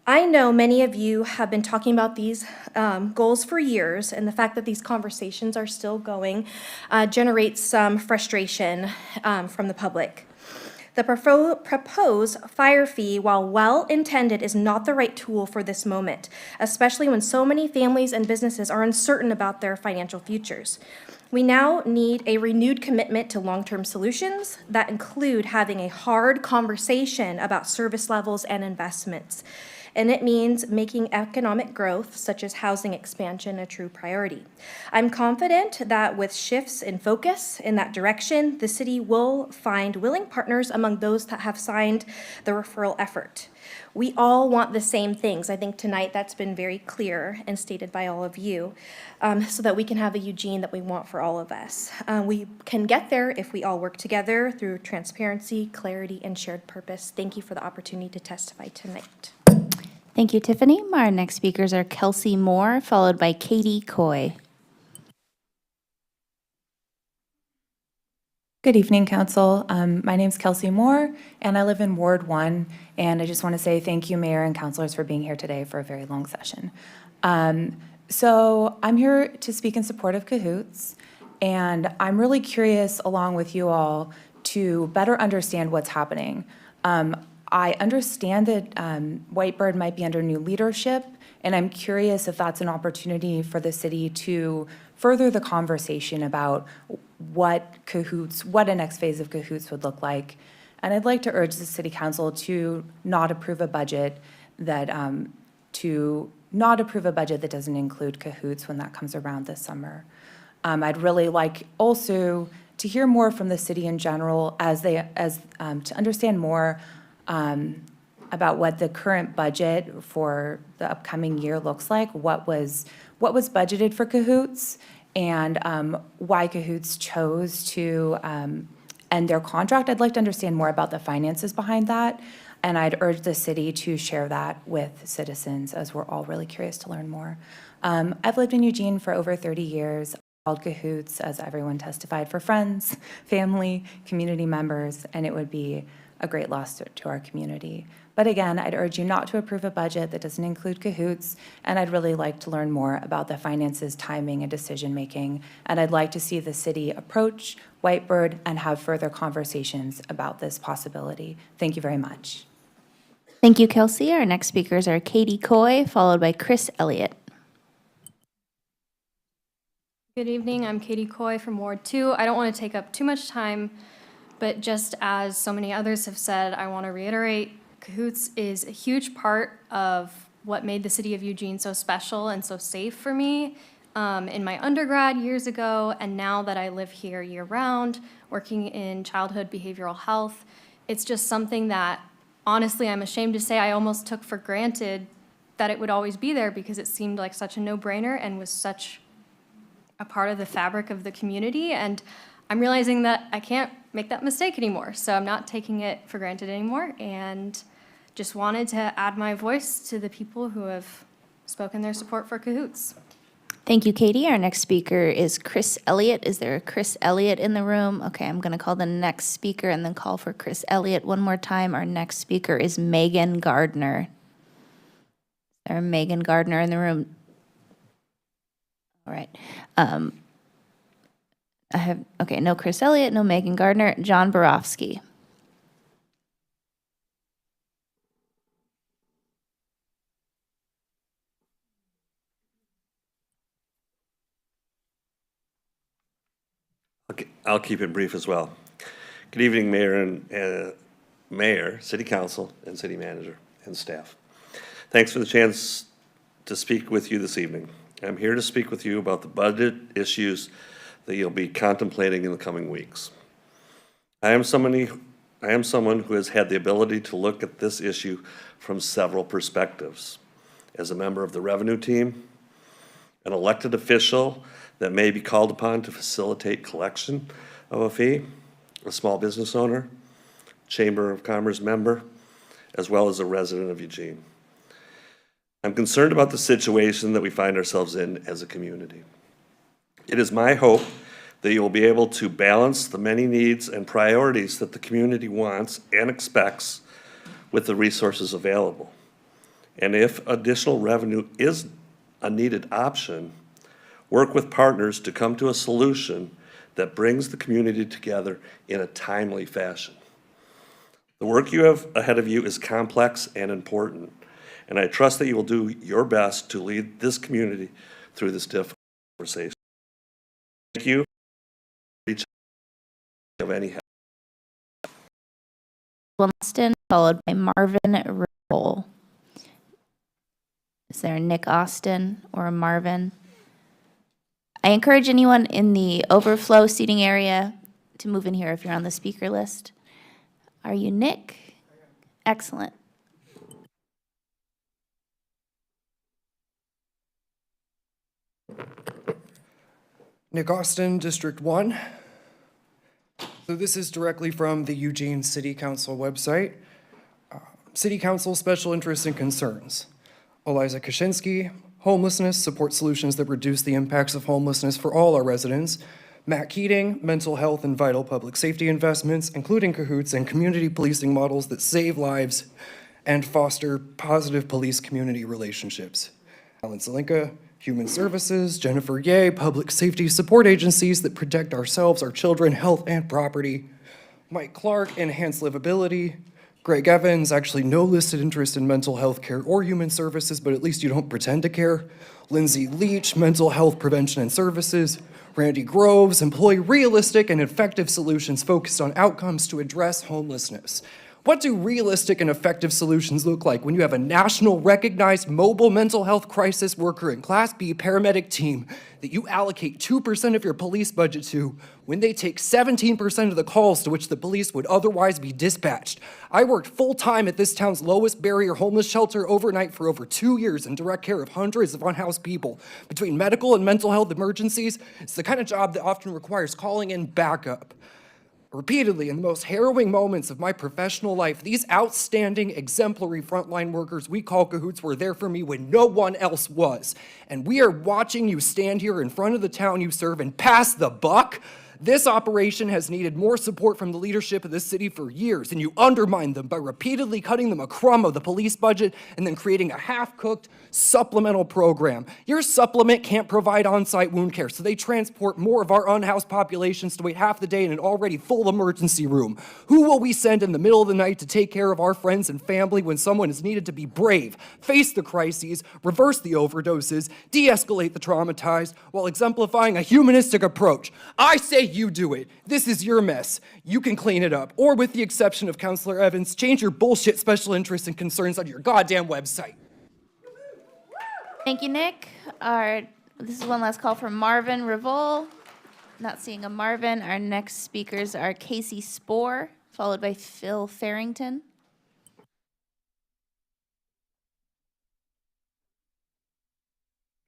I know many of you have been talking about these goals for years, and the fact that these conversations are still going generates some frustration from the public. The proposed fire fee, while well-intended, is not the right tool for this moment, especially when so many families and businesses are uncertain about their financial futures. We now need a renewed commitment to long-term solutions that include having a hard conversation about service levels and investments. And it means making economic growth, such as housing expansion, a true priority. I'm confident that with shifts in focus in that direction, the city will find willing partners among those that have signed the referral effort. We all want the same things. I think tonight that's been very clear and stated by all of you, so that we can have a Eugene that we want for all of us. We can get there if we all work together through transparency, clarity, and shared purpose. Thank you for the opportunity to testify tonight. Thank you, Tiffany. Our next speakers are Kelsey Moore, followed by Katie Coy. Good evening, Council. My name's Kelsey Moore, and I live in Ward 1, and I just want to say thank you, Mayor and councilors, for being here today for a very long session. So I'm here to speak in support of Cahoots, and I'm really curious, along with you all, to better understand what's happening. I understand that Whitebird might be under new leadership, and I'm curious if that's an opportunity for the city to further the conversation about what a next phase of Cahoots would look like. And I'd like to urge the City Council to not approve a budget that doesn't include Cahoots when that comes around this summer. I'd really like also to hear more from the city in general to understand more about what the current budget for the upcoming year looks like, what was budgeted for Cahoots, and why Cahoots chose to end their contract. I'd like to understand more about the finances behind that, and I'd urge the city to share that with citizens, as we're all really curious to learn more. I've lived in Eugene for over 30 years. I called Cahoots, as everyone testified, for friends, family, community members, and it would be a great loss to our community. But again, I'd urge you not to approve a budget that doesn't include Cahoots, and I'd really like to learn more about the finances, timing, and decision-making, and I'd like to see the city approach Whitebird and have further conversations about this possibility. Thank you very much. Thank you, Kelsey. Our next speakers are Katie Coy, followed by Chris Elliott. Good evening. I'm Katie Coy from Ward 2. I don't want to take up too much time, but just as so many others have said, I want to reiterate, Cahoots is a huge part of what made the city of Eugene so special and so safe for me in my undergrad years ago, and now that I live here year-round, working in childhood behavioral health. It's just something that, honestly, I'm ashamed to say I almost took for granted that it would always be there because it seemed like such a no-brainer and was such a part of the fabric of the community. And I'm realizing that I can't make that mistake anymore. So I'm not taking it for granted anymore, and just wanted to add my voice to the people who have spoken their support for Cahoots. Thank you, Katie. Our next speaker is Chris Elliott. Is there a Chris Elliott in the room? Okay, I'm going to call the next speaker and then call for Chris Elliott one more time. Our next speaker is Megan Gardner. Is there a Megan Gardner in the room? All right. No Chris Elliott, no Megan Gardner. John Borofsky. Okay, I'll keep it brief as well. Good evening, Mayor, City Council, and City Manager, and staff. Thanks for the chance to speak with you this evening. I'm here to speak with you about the budget issues that you'll be contemplating in the coming weeks. I am someone who has had the ability to look at this issue from several perspectives. As a member of the revenue team, an elected official that may be called upon to facilitate collection of a fee, a small business owner, Chamber of Commerce member, as well as a resident of Eugene. I'm concerned about the situation that we find ourselves in as a community. It is my hope that you will be able to balance the many needs and priorities that the community wants and expects with the resources available. And if additional revenue is a needed option, work with partners to come to a solution that brings the community together in a timely fashion. The work you have ahead of you is complex and important, and I trust that you will do your best to lead this community through this difficult conversation. Thank you. Reach out of any help. Austin, followed by Marvin Ripple. Is there a Nick Austin or a Marvin? I encourage anyone in the overflow seating area to move in here if you're on the speaker list. Are you Nick? Excellent. Nick Austin, District 1. So this is directly from the Eugene City Council website. City Council Special Interests and Concerns. Eliza Kaczynski, Homelessness, Support Solutions that Reduce the Impacts of Homelessness for All Our Residents. Matt Keating, Mental Health and Vital Public Safety Investments, including Cahoots and community policing models that save lives and foster positive police-community relationships. Alan Zelinka, Human Services, Jennifer Ye, Public Safety Support Agencies that protect ourselves, our children, health, and property. Mike Clark, Enhanced Livability. Greg Evans, actually no listed interest in mental health care or human services, but at least you don't pretend to care. Lindsay Leach, Mental Health Prevention and Services. Randy Groves, employ realistic and effective solutions focused on outcomes to address homelessness. What do realistic and effective solutions look like when you have a national recognized mobile mental health crisis worker and Class B paramedic team that you allocate 2% of your police budget to when they take 17% of the calls to which the police would otherwise be dispatched? I worked full-time at this town's lowest barrier homeless shelter overnight for over 2 years in direct care of hundreds of unhoused people. Between medical and mental health emergencies, it's the kind of job that often requires calling in backup. Repeatedly, in the most harrowing moments of my professional life, these outstanding, exemplary frontline workers we call Cahoots were there for me when no one else was. And we are watching you stand here in front of the town you serve and pass the buck. This operation has needed more support from the leadership of this city for years, and you undermine them by repeatedly cutting them a crumb of the police budget and then creating a half-cooked supplemental program. Your supplement can't provide on-site wound care, so they transport more of our unhoused populations to wait half the day in an already full emergency room. Who will we send in the middle of the night to take care of our friends and family when someone is needed to be brave, face the crises, reverse the overdoses, de-escalate the traumatized, while exemplifying a humanistic approach? I say you do it. This is your mess. You can clean it up. Or with the exception of Counselor Evans, change your bullshit special interests and concerns on your goddamn website. Thank you, Nick. This is one last call from Marvin Revol. Not seeing a Marvin. Our next speakers are Casey Spohr, followed by Phil Farrington.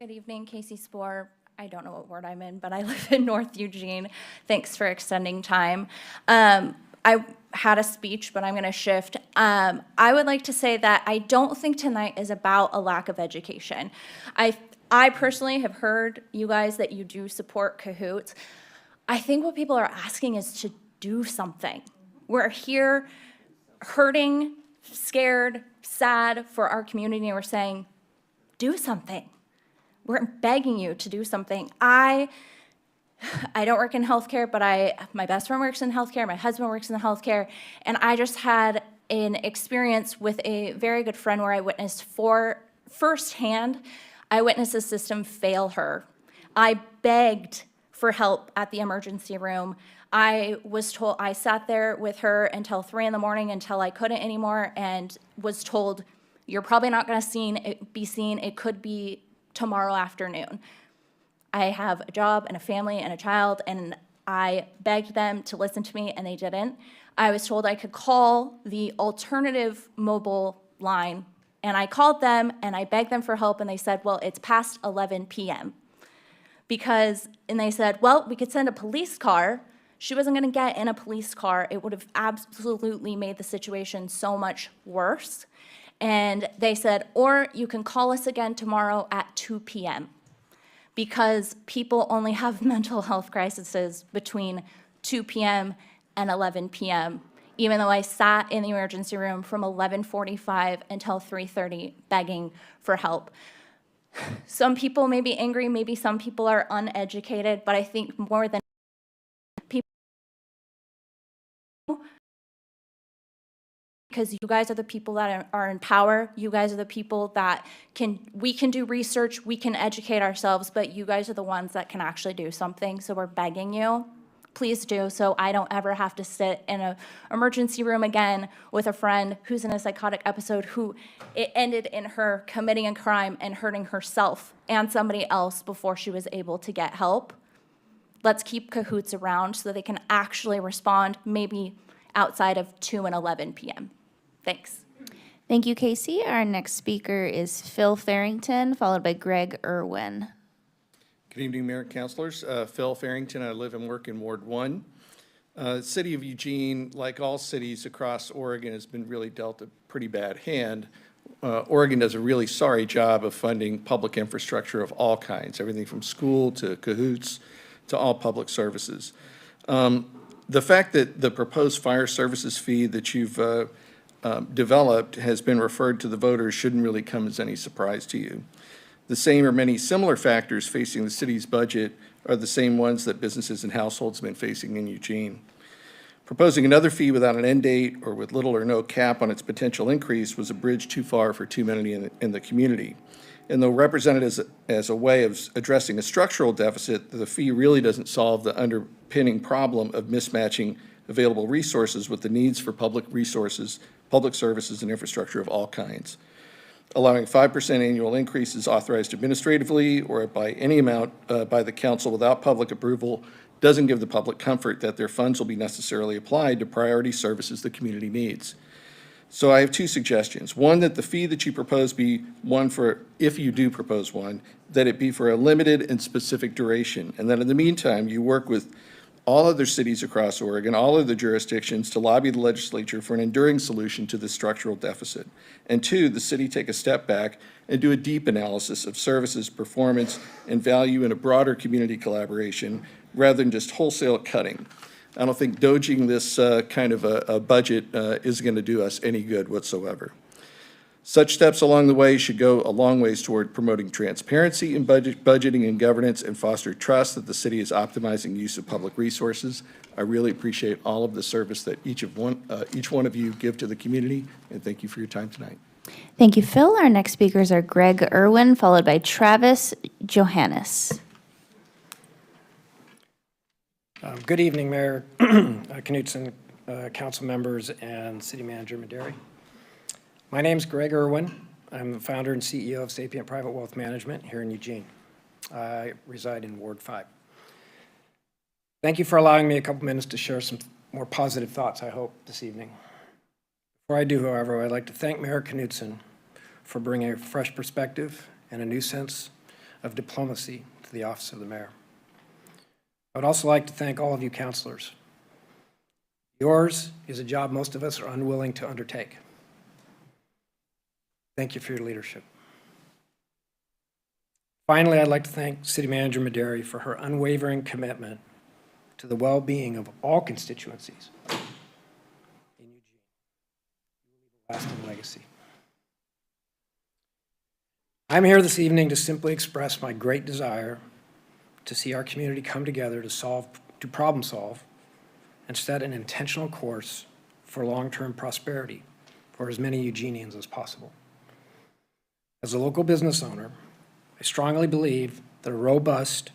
Good evening, Casey Spohr. I don't know what ward I'm in, but I live in North Eugene. Thanks for extending time. I had a speech, but I'm going to shift. I would like to say that I don't think tonight is about a lack of education. I personally have heard you guys that you do support Cahoots. I think what people are asking is to do something. We're here hurting, scared, sad for our community, and we're saying, do something. We're begging you to do something. I don't work in healthcare, but my best friend works in healthcare, my husband works in healthcare, and I just had an experience with a very good friend where I witnessed firsthand, I witnessed the system fail her. I begged for help at the emergency room. I was told, I sat there with her until 3 in the morning until I couldn't anymore and was told, you're probably not going to be seen. It could be tomorrow afternoon. I have a job and a family and a child, and I begged them to listen to me, and they didn't. I was told I could call the alternative mobile line, and I called them, and I begged them for help, and they said, well, it's past 11 p.m. And they said, well, we could send a police car. She wasn't going to get in a police car. It would have absolutely made the situation so much worse. And they said, or you can call us again tomorrow at 2 p.m. because people only have mental health crises between 2 p.m. and 11 p.m., even though I sat in the emergency room from 11:45 until 3:30 begging for help. Some people may be angry, maybe some people are uneducated, but I think more than people, because you guys are the people that are in power, you guys are the people that we can do research, we can educate ourselves, but you guys are the ones that can actually do something, so we're begging you. Please do, so I don't ever have to sit in an emergency room again with a friend who's in a psychotic episode who it ended in her committing a crime and hurting herself and somebody else before she was able to get help. Let's keep Cahoots around so they can actually respond maybe outside of 2 and 11 p.m. Thanks. Thank you, Casey. Our next speaker is Phil Farrington, followed by Greg Irwin. Good evening, Mayor and Councilors. Phil Farrington, I live and work in Ward 1. The City of Eugene, like all cities across Oregon, has been really dealt a pretty bad hand. Oregon does a really sorry job of funding public infrastructure of all kinds, everything from school to Cahoots to all public services. The fact that the proposed fire services fee that you've developed has been referred to the voters shouldn't really come as any surprise to you. The same or many similar factors facing the city's budget are the same ones that businesses and households have been facing in Eugene. Proposing another fee without an end date or with little or no cap on its potential increase was a bridge too far for too many in the community. And though represented as a way of addressing a structural deficit, the fee really doesn't solve the underpinning problem of mismatching available resources with the needs for public resources, public services, and infrastructure of all kinds. Allowing 5% annual increases authorized administratively or by any amount by the council without public approval doesn't give the public comfort that their funds will be necessarily applied to priority services the community needs. So I have two suggestions. One, that the fee that you propose be one for, if you do propose one, that it be for a limited and specific duration. And that in the meantime, you work with all other cities across Oregon, all other jurisdictions to lobby the legislature for an enduring solution to this structural deficit. And two, the city take a step back and do a deep analysis of services, performance, and value in a broader community collaboration rather than just wholesale cutting. I don't think dodging this kind of a budget is going to do us any good whatsoever. Such steps along the way should go a long ways toward promoting transparency in budgeting and governance and foster trust that the city is optimizing use of public resources. I really appreciate all of the service that each one of you give to the community, and thank you for your time tonight. Thank you, Phil. Our next speakers are Greg Irwin, followed by Travis Johannes. Good evening, Mayor Knutson, council members, and City Manager Maderi. My name is Greg Irwin. I'm the founder and CEO of Sapient Private Wealth Management here in Eugene. I reside in Ward 5. Thank you for allowing me a couple minutes to share some more positive thoughts, I hope, this evening. Before I do, however, I'd like to thank Mayor Knutson for bringing a fresh perspective and a new sense of diplomacy to the office of the mayor. I would also like to thank all of you councilors. Yours is a job most of us are unwilling to undertake. Thank you for your leadership. Finally, I'd like to thank City Manager Maderi for her unwavering commitment to the well-being of all constituencies in Eugene. You will leave a lasting legacy. I'm here this evening to simply express my great desire to see our community come together to problem solve and set an intentional course for long-term prosperity for as many Eugenians as possible. As a local business owner, I strongly believe that a robust,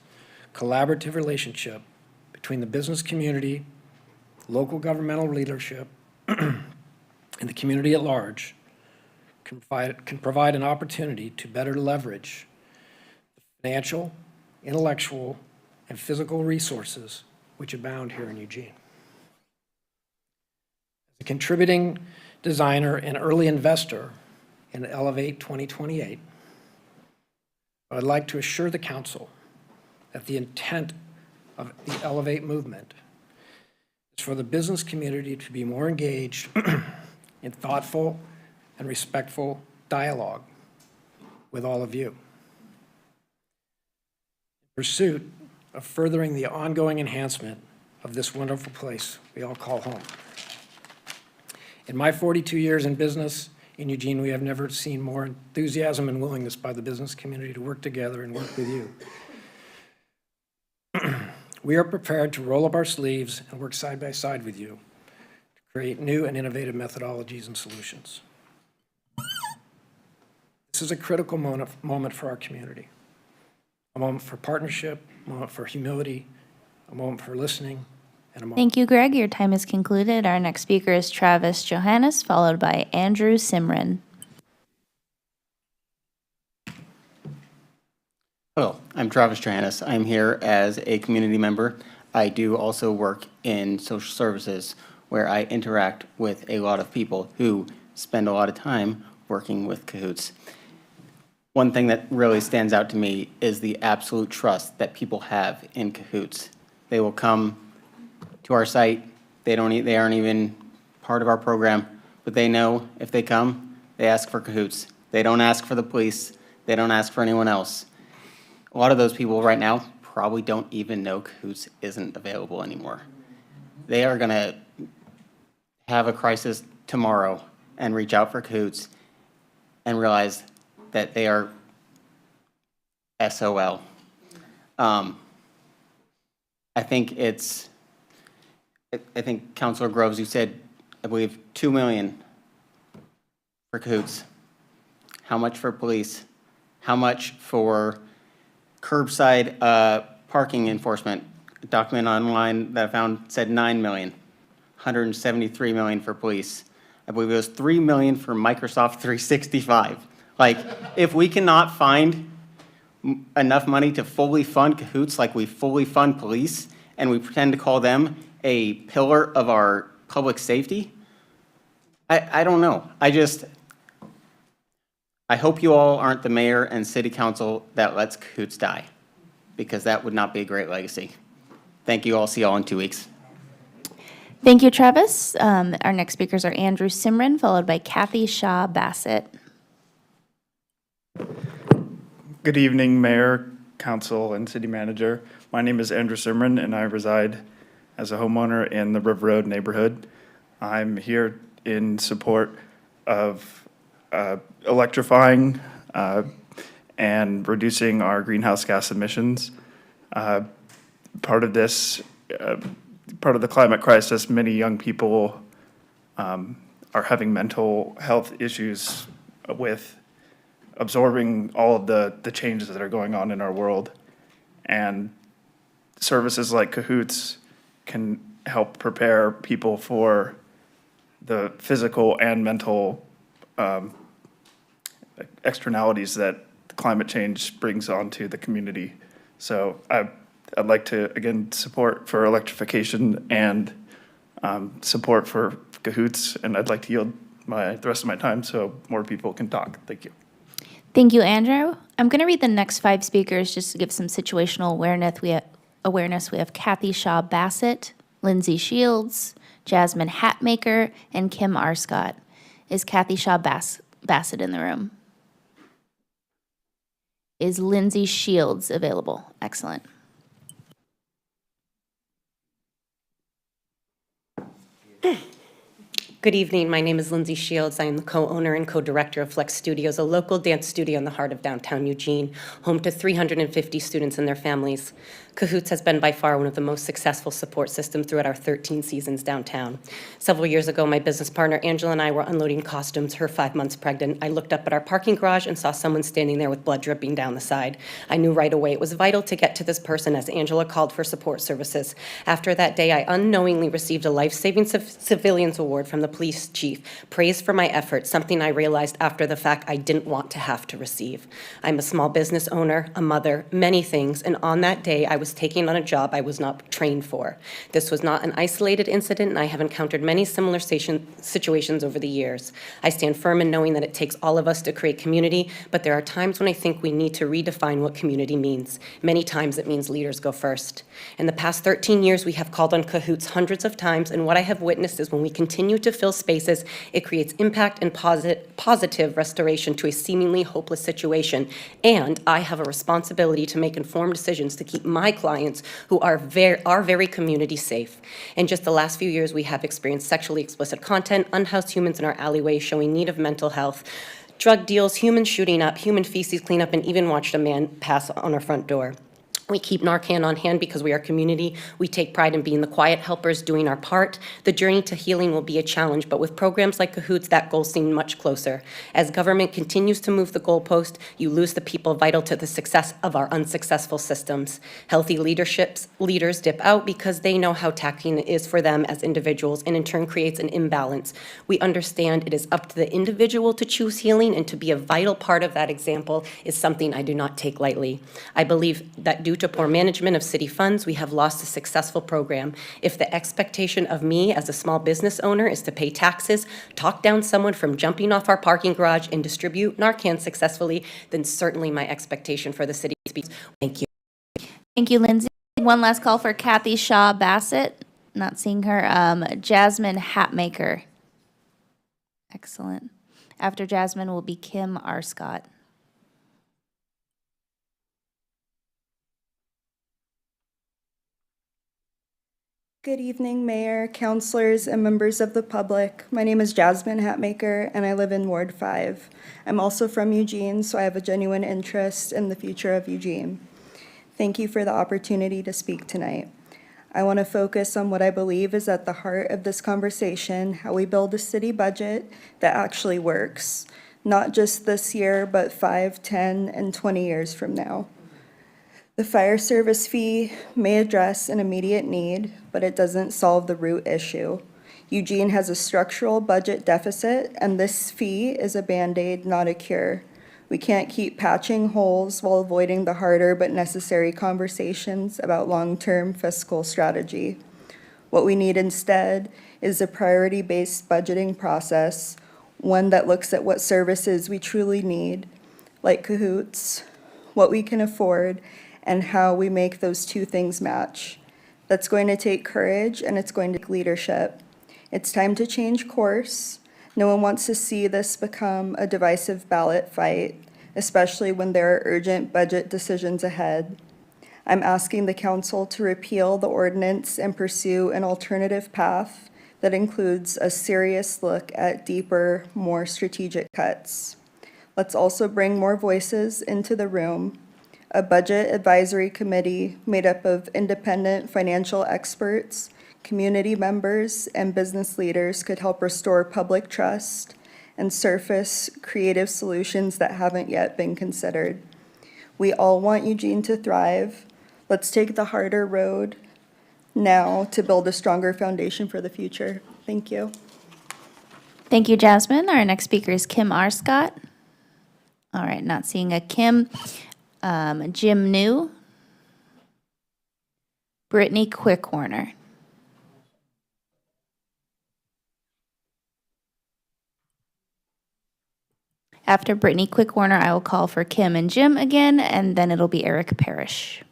collaborative relationship between the business community, local governmental leadership, and the community at large can provide an opportunity to better leverage the financial, intellectual, and physical resources which abound here in Eugene. As a contributing designer and early investor in Elevate 2028, I would like to assure the council that the intent of the Elevate movement is for the business community to be more engaged in thoughtful and respectful dialogue with all of you. In pursuit of furthering the ongoing enhancement of this wonderful place we all call home. In my 42 years in business in Eugene, we have never seen more enthusiasm and willingness by the business community to work together and work with you. We are prepared to roll up our sleeves and work side by side with you to create new and innovative methodologies and solutions. This is a critical moment for our community, a moment for partnership, a moment for humility, a moment for listening, and a moment. Thank you, Greg. Your time is concluded. Our next speaker is Travis Johannes, followed by Andrew Simran. Hello, I'm Travis Johannes. I'm here as a community member. I do also work in social services where I interact with a lot of people who spend a lot of time working with Cahoots. One thing that really stands out to me is the absolute trust that people have in Cahoots. They will come to our site. They aren't even part of our program, but they know if they come, they ask for Cahoots. They don't ask for the police. They don't ask for anyone else. A lot of those people right now probably don't even know Cahoots isn't available anymore. They are gonna have a crisis tomorrow and reach out for Cahoots and realize that they are SOL. I think Councilor Groves, you said, I believe, $2 million for Cahoots. How much for police? How much for curbside parking enforcement? A document online that I found said $9 million, $173 million for police. I believe it was $3 million for Microsoft 365. Like, if we cannot find enough money to fully fund Cahoots like we fully fund police, and we pretend to call them a pillar of our public safety, I don't know. I hope you all aren't the mayor and city council that lets Cahoots die, because that would not be a great legacy. Thank you all. See you all in 2 weeks. Thank you, Travis. Our next speakers are Andrew Simran, followed by Kathy Shaw Bassett. Good evening, Mayor, Council, and City Manager. My name is Andrew Simran, and I reside as a homeowner in the River Road neighborhood. I'm here in support of electrifying and reducing our greenhouse gas emissions. Part of this, part of the climate crisis, many young people are having mental health issues with absorbing all of the changes that are going on in our world. And services like Cahoots can help prepare people for the physical and mental externalities that climate change brings onto the community. So I'd like to, again, support for electrification and support for Cahoots, and I'd like to yield the rest of my time so more people can talk. Thank you. Thank you, Andrew. I'm going to read the next 5 speakers just to give some situational awareness. We have Kathy Shaw Bassett, Lindsay Shields, Jasmine Hatmaker, and Kim Arscott. Is Kathy Shaw Bassett in the room? Is Lindsay Shields available? Excellent. Good evening. My name is Lindsay Shields. I am the co-owner and co-director of Flex Studios, a local dance studio in the heart of downtown Eugene, home to 350 students and their families. Cahoots has been by far one of the most successful support systems throughout our 13 seasons downtown. Several years ago, my business partner Angela and I were unloading costumes, her 5 months pregnant. I looked up at our parking garage and saw someone standing there with blood dripping down the side. I knew right away it was vital to get to this person as Angela called for support services. After that day, I unknowingly received a life-saving civilians award from the police chief, praise for my efforts, something I realized after the fact I didn't want to have to receive. I'm a small business owner, a mother, many things, and on that day, I was taking on a job I was not trained for. This was not an isolated incident, and I have encountered many similar situations over the years. I stand firm in knowing that it takes all of us to create community, but there are times when I think we need to redefine what community means. Many times it means leaders go first. In the past 13 years, we have called on Cahoots hundreds of times, and what I have witnessed is when we continue to fill spaces, it creates impact and positive restoration to a seemingly hopeless situation. And I have a responsibility to make informed decisions to keep my clients, who are very community safe. In just the last few years, we have experienced sexually explicit content, unhoused humans in our alleyways showing need of mental health, drug deals, humans shooting up, human feces cleanup, and even watched a man pass on our front door. We keep Narcan on hand because we are community. We take pride in being the quiet helpers, doing our part. The journey to healing will be a challenge, but with programs like Cahoots, that goal seems much closer. As government continues to move the goalpost, you lose the people vital to the success of our unsuccessful systems. Healthy leaders dip out because they know how taxing it is for them as individuals, and in turn creates an imbalance. We understand it is up to the individual to choose healing, and to be a vital part of that example is something I do not take lightly. I believe that due to poor management of city funds, we have lost a successful program. If the expectation of me as a small business owner is to pay taxes, talk down someone from jumping off our parking garage, and distribute Narcan successfully, then certainly my expectation for the city speaks. Thank you. Thank you, Lindsay. One last call for Kathy Shaw Bassett. Not seeing her. Jasmine Hatmaker. Excellent. After Jasmine will be Kim Arscott. Good evening, Mayor, councilors, and members of the public. My name is Jasmine Hatmaker, and I live in Ward 5. I'm also from Eugene, so I have a genuine interest in the future of Eugene. Thank you for the opportunity to speak tonight. I want to focus on what I believe is at the heart of this conversation, how we build a city budget that actually works, not just this year, but 5, 10, and 20 years from now. The fire service fee may address an immediate need, but it doesn't solve the root issue. Eugene has a structural budget deficit, and this fee is a Band-Aid, not a cure. We can't keep patching holes while avoiding the harder but necessary conversations about long-term fiscal strategy. What we need instead is a priority-based budgeting process, one that looks at what services we truly need, like Cahoots, what we can afford, and how we make those two things match. That's going to take courage, and it's going to take leadership. It's time to change course. No one wants to see this become a divisive ballot fight, especially when there are urgent budget decisions ahead. I'm asking the council to repeal the ordinance and pursue an alternative path that includes a serious look at deeper, more strategic cuts. Let's also bring more voices into the room. A budget advisory committee made up of independent financial experts, community members, and business leaders could help restore public trust and surface creative solutions that haven't yet been considered. We all want Eugene to thrive. Let's take the harder road now to build a stronger foundation for the future. Thank you. Thank you, Jasmine. Our next speaker is Kim Arscott. All right, not seeing a Kim. Jim New, Brittany Quickwarner. After Brittany Quickwarner, I will call for Kim and Jim again, and then it'll be Eric Parrish.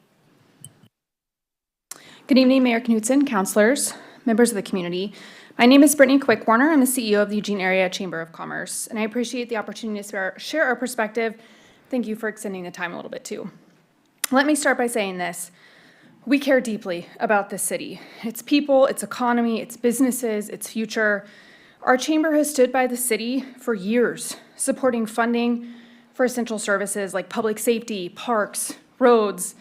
Good evening, Mayor Knutson, councilors, members of the community. My name is Brittany Quickwarner. I'm the CEO of the Eugene Area Chamber of Commerce, and I appreciate the opportunity to share our perspective. Thank you for extending the time a little bit too. Let me start by saying this. We care deeply about this city, its people, its economy, its businesses, its future. Our chamber has stood by the city for years, supporting funding for essential services like public safety, parks, roads,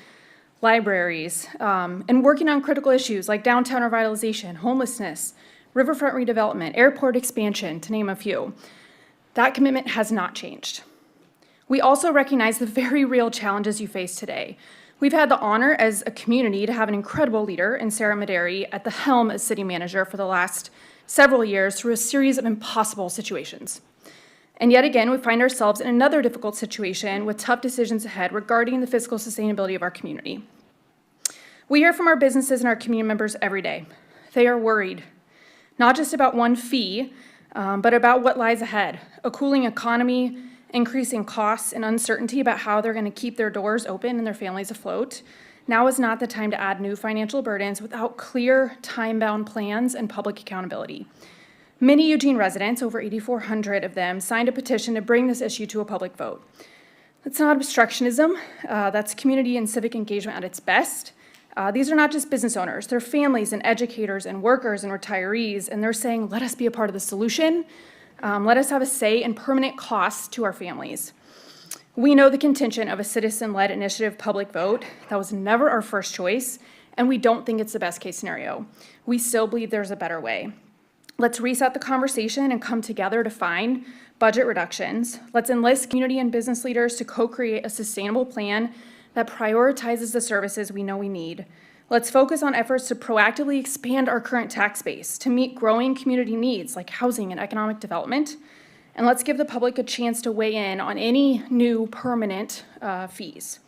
libraries, and working on critical issues like downtown revitalization, homelessness, riverfront redevelopment, airport expansion, to name a few. That commitment has not changed. We also recognize the very real challenges you face today. We've had the honor as a community to have an incredible leader in Sarah Maderi at the helm as city manager for the last several years through a series of impossible situations. And yet again, we find ourselves in another difficult situation with tough decisions ahead regarding the fiscal sustainability of our community. We hear from our businesses and our community members every day. They are worried, not just about one fee, but about what lies ahead. A cooling economy, increasing costs, and uncertainty about how they're going to keep their doors open and their families afloat. Now is not the time to add new financial burdens without clear, time-bound plans and public accountability. Many Eugene residents, over 8,400 of them, signed a petition to bring this issue to a public vote. That's not obstructionism. That's community and civic engagement at its best. These are not just business owners. They're families and educators and workers and retirees, and they're saying, let us be a part of the solution. Let us have a say in permanent costs to our families. We know the contention of a citizen-led initiative public vote. That was never our first choice, and we don't think it's the best case scenario. We still believe there's a better way. Let's reset the conversation and come together to find budget reductions. Let's enlist community and business leaders to co-create a sustainable plan that prioritizes the services we know we need. Let's focus on efforts to proactively expand our current tax base to meet growing community needs like housing and economic development. And let's give the public a chance to weigh in on any new permanent fees.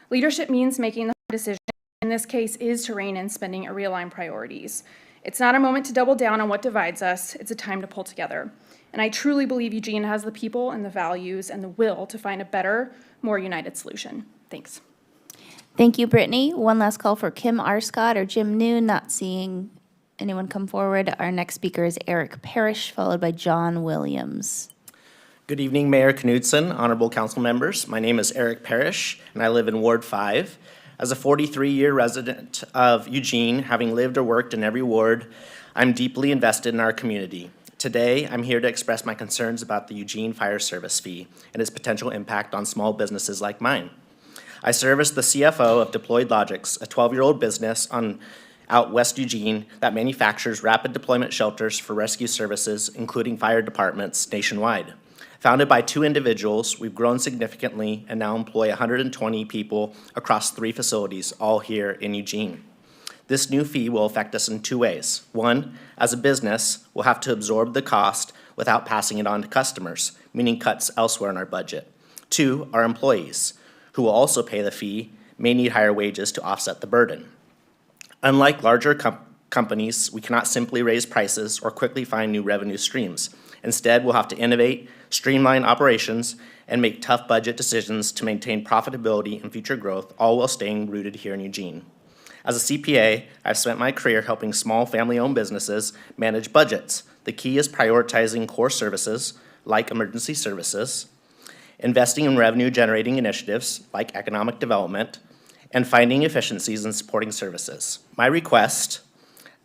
Leadership means making the decision. In this case, is to rein in spending or realign priorities. It's not a moment to double down on what divides us. It's a time to pull together. And I truly believe Eugene has the people and the values and the will to find a better, more united solution. Thanks. Thank you, Brittany. One last call for Kim Arscott or Jim Noon. Not seeing anyone come forward. Our next speaker is Eric Parrish, followed by John Williams. Good evening, Mayor Knudsen, honorable council members. My name is Eric Parrish, and I live in Ward 5. As a 43-year resident of Eugene, having lived or worked in every ward, I'm deeply invested in our community. Today, I'm here to express my concerns about the Eugene Fire Service fee and its potential impact on small businesses like mine. I serve as the CFO of Deployed Logics, a 12-year-old business out West Eugene that manufactures rapid deployment shelters for rescue services, including fire departments nationwide. Founded by 2 individuals, we've grown significantly and now employ 120 people across 3 facilities, all here in Eugene. This new fee will affect us in 2 ways. 1, as a business, we'll have to absorb the cost without passing it on to customers, meaning cuts elsewhere in our budget. 2, our employees, who will also pay the fee, may need higher wages to offset the burden. Unlike larger companies, we cannot simply raise prices or quickly find new revenue streams. Instead, we'll have to innovate, streamline operations, and make tough budget decisions to maintain profitability and future growth, all while staying rooted here in Eugene. As a CPA, I've spent my career helping small family-owned businesses manage budgets. The key is prioritizing core services like emergency services, investing in revenue-generating initiatives like economic development, and finding efficiencies in supporting services. My request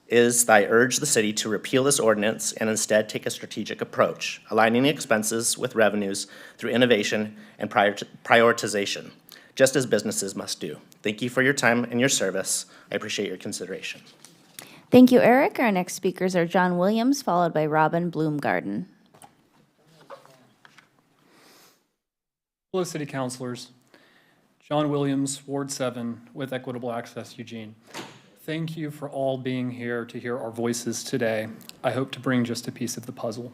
is that I urge the city to repeal this ordinance and instead take a strategic approach, aligning expenses with revenues through innovation and prioritization, just as businesses must do. Thank you for your time and your service. I appreciate your consideration. Thank you, Eric. Our next speakers are John Williams, followed by Robin Bloomgarden. Hello, City Councilors. John Williams, Ward 7, with Equitable Access Eugene. Thank you for all being here to hear our voices today. I hope to bring just a piece of the puzzle.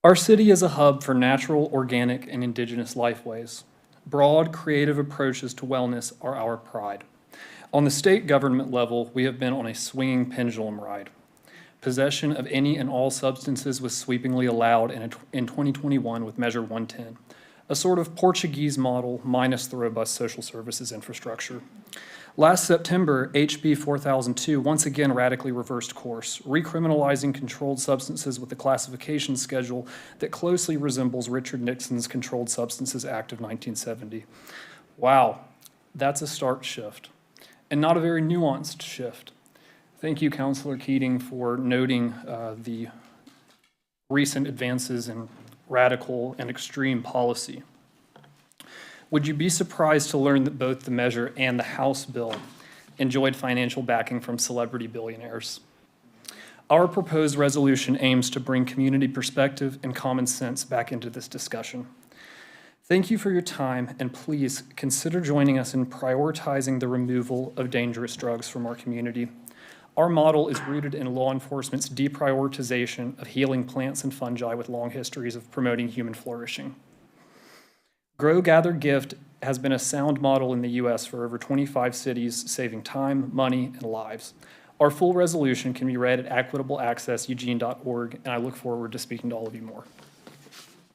Our city is a hub for natural, organic, and indigenous lifeways. Broad, creative approaches to wellness are our pride. On the state government level, we have been on a swinging pendulum ride. Possession of any and all substances was sweepingly allowed in 2021 with Measure 110, a sort of Portuguese model minus the robust social services infrastructure. Last September, HB 4002 once again radically reversed course, recriminalizing controlled substances with a classification schedule that closely resembles Richard Nixon's Controlled Substances Act of 1970. Wow, that's a stark shift, and not a very nuanced shift. Thank you, Councilor Keating, for noting the recent advances in radical and extreme policy. Would you be surprised to learn that both the measure and the House bill enjoyed financial backing from celebrity billionaires? Our proposed resolution aims to bring community perspective and common sense back into this discussion. Thank you for your time, and please consider joining us in prioritizing the removal of dangerous drugs from our community. Our model is rooted in law enforcement's deprioritization of healing plants and fungi with long histories of promoting human flourishing. Grow, Gather, Gift has been a sound model in the U.S. for over 25 cities, saving time, money, and lives. Our full resolution can be read at equitableaccesseugene.org, and I look forward to speaking to all of you more.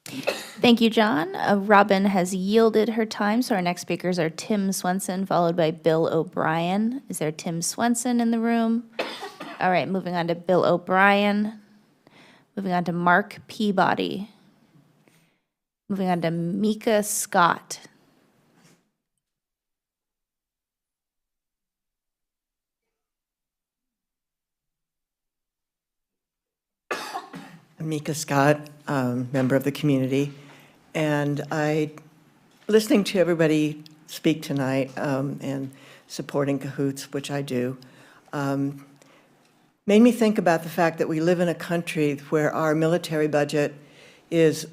Thank you, John. Robin has yielded her time, so our next speakers are Tim Swenson, followed by Bill O'Brien. Is there Tim Swenson in the room? All right, moving on to Bill O'Brien. Moving on to Mark Peabody. Moving on to Mika Scott. Mika Scott, member of the community, and listening to everybody speak tonight and supporting Cahoots, which I do, made me think about the fact that we live in a country where our military budget is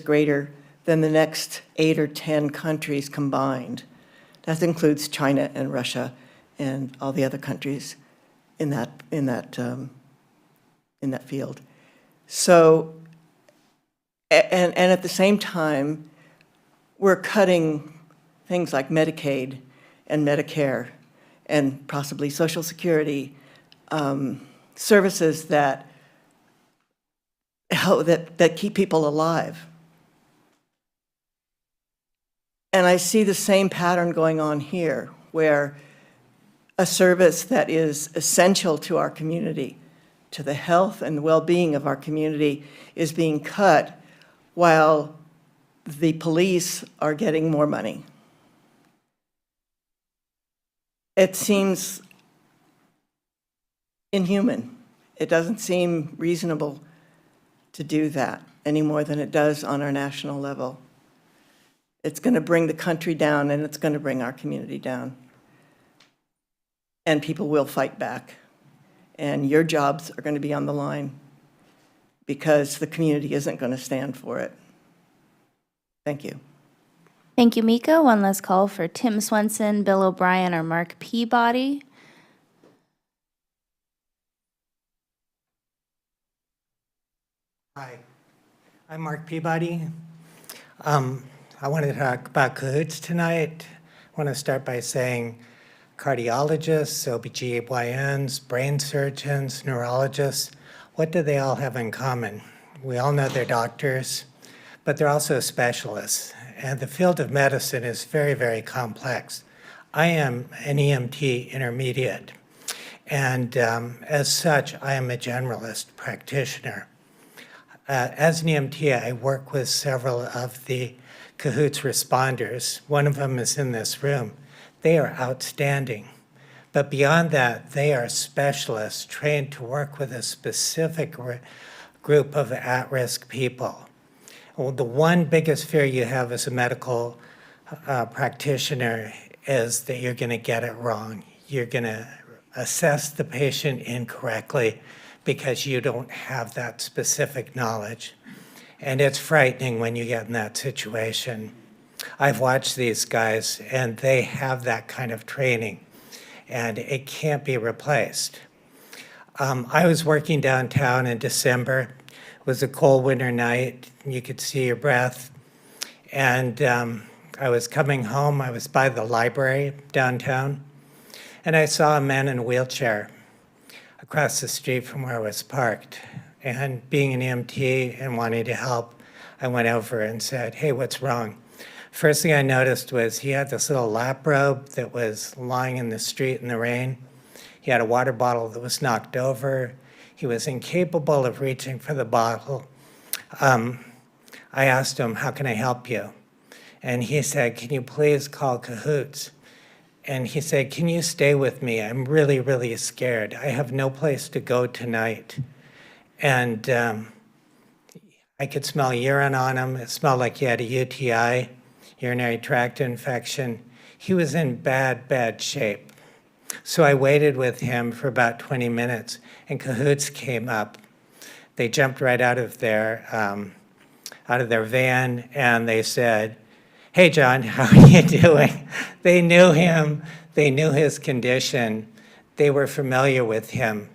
greater than the next 8 or 10 countries combined. That includes China and Russia and all the other countries in that field. So, and at the same time, we're cutting things like Medicaid and Medicare and possibly Social Security services that keep people alive. And I see the same pattern going on here, where a service that is essential to our community, to the health and well-being of our community, is being cut while the police are getting more money. It seems inhuman. It doesn't seem reasonable to do that any more than it does on our national level. It's going to bring the country down, and it's going to bring our community down. And people will fight back. And your jobs are going to be on the line because the community isn't going to stand for it. Thank you. Thank you, Mika. One last call for Tim Swenson, Bill O'Brien, or Mark Peabody. Hi, I'm Mark Peabody. I want to talk about Cahoots tonight. I want to start by saying cardiologists, OBGYNs, brain surgeons, neurologists, what do they all have in common? We all know they're doctors, but they're also specialists. And the field of medicine is very, very complex. I am an EMT intermediate, and as such, I am a generalist practitioner. As an EMT, I work with several of the Cahoots responders. One of them is in this room. They are outstanding. But beyond that, they are specialists trained to work with a specific group of at-risk people. Well, the one biggest fear you have as a medical practitioner is that you're going to get it wrong. You're going to assess the patient incorrectly because you don't have that specific knowledge. And it's frightening when you get in that situation. I've watched these guys, and they have that kind of training, and it can't be replaced. I was working downtown in December. It was a cold winter night. You could see your breath. And I was coming home. I was by the library downtown, and I saw a man in a wheelchair across the street from where I was parked. And being an EMT and wanting to help, I went over and said, "Hey, what's wrong?" First thing I noticed was he had this little lap robe that was lying in the street in the rain. He had a water bottle that was knocked over. He was incapable of reaching for the bottle. I asked him, "How can I help you?" And he said, "Can you please call Cahoots?" And he said, "Can you stay with me? I'm really, really scared. I have no place to go tonight." And I could smell urine on him. It smelled like he had a UTI. urinary tract infection. He was in bad shape. So I waited with him for about 20 minutes, and Cahoots came up. They jumped right out of their van, and they said, "Hey, John, how are you doing?" They knew him. They knew his condition. They were familiar with him.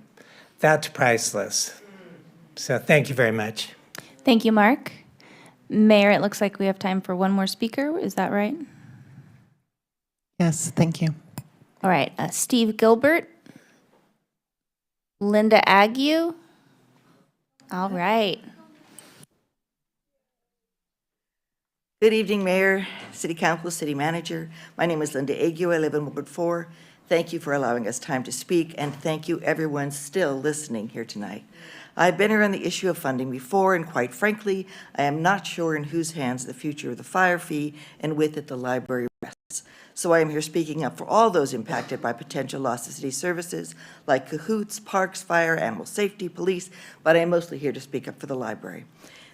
That's priceless. So thank you very much. Thank you, Mark. Mayor, it looks like we have time for one more speaker. Is that right? Yes, thank you. All right, Steve Gilbert. Linda Ague. All right. Good evening, Mayor, City Council, City Manager. My name is Linda Ague. I live in Ward 4. Thank you for allowing us time to speak, and thank you everyone still listening here tonight. I've been here on the issue of funding before, and quite frankly, I am not sure in whose hands the future of the fire fee and with it the library rests. So I am here speaking up for all those impacted by potential loss of city services like Cahoots, parks, fire, animal safety, police, but I am mostly here to speak up for the library.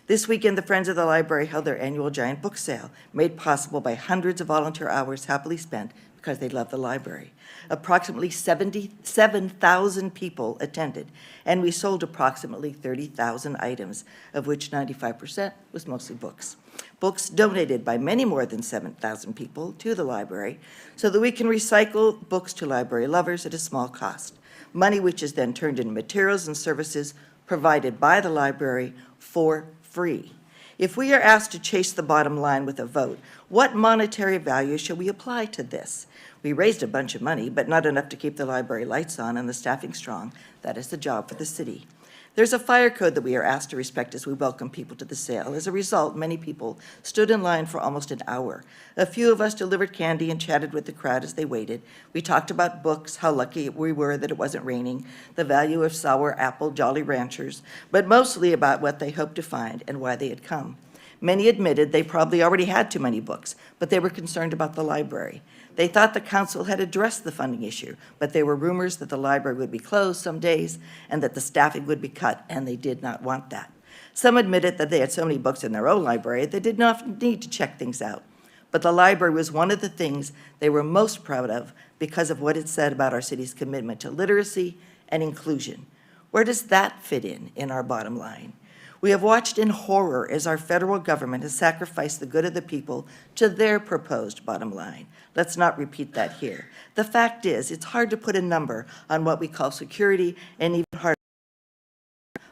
This weekend, the Friends of the Library held their annual giant book sale, made possible by hundreds of volunteer hours happily spent because they love the library. Approximately 77,000 people attended, and we sold approximately 30,000 items, of which 95% was mostly books. Books donated by many more than 7,000 people to the library so that we can recycle books to library lovers at a small cost. Money which is then turned into materials and services provided by the library for free. If we are asked to chase the bottom line with a vote, what monetary value should we apply to this? We raised a bunch of money, but not enough to keep the library lights on and the staffing strong. That is the job for the city. There's a fire code that we are asked to respect as we welcome people to the sale. As a result, many people stood in line for almost an hour. A few of us delivered candy and chatted with the crowd as they waited. We talked about books, how lucky we were that it wasn't raining, the value of sour apple Jolly Ranchers, but mostly about what they hoped to find and why they had come. Many admitted they probably already had too many books, but they were concerned about the library. They thought the council had addressed the funding issue, but there were rumors that the library would be closed some days and that the staffing would be cut, and they did not want that. Some admitted that they had so many books in their own library they did not need to check things out. But the library was one of the things they were most proud of because of what it said about our city's commitment to literacy and inclusion. Where does that fit in our bottom line? We have watched in horror as our federal government has sacrificed the good of the people to their proposed bottom line. Let's not repeat that here. The fact is, it's hard to put a number on what we call security, and even harder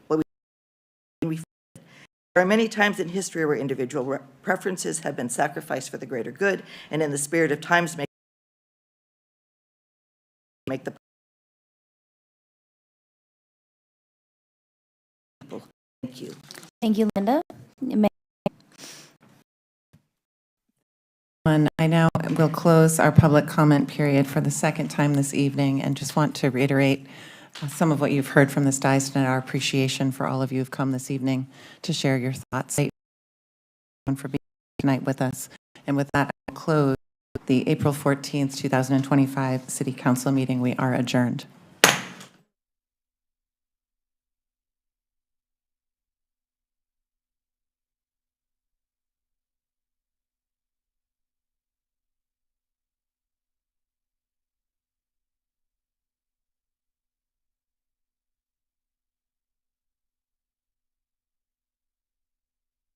what we. There are many times in history where individual preferences have been sacrificed for the greater good, and in the spirit of times make the. Thank you. Thank you, Linda. I now will close our public comment period for the second time this evening and just want to reiterate some of what you've heard from this dais and our appreciation for all of you who've come this evening to share your thoughts. Thank you for being here tonight with us. And with that, I will close the April 14th, 2025 City Council meeting. We are adjourned.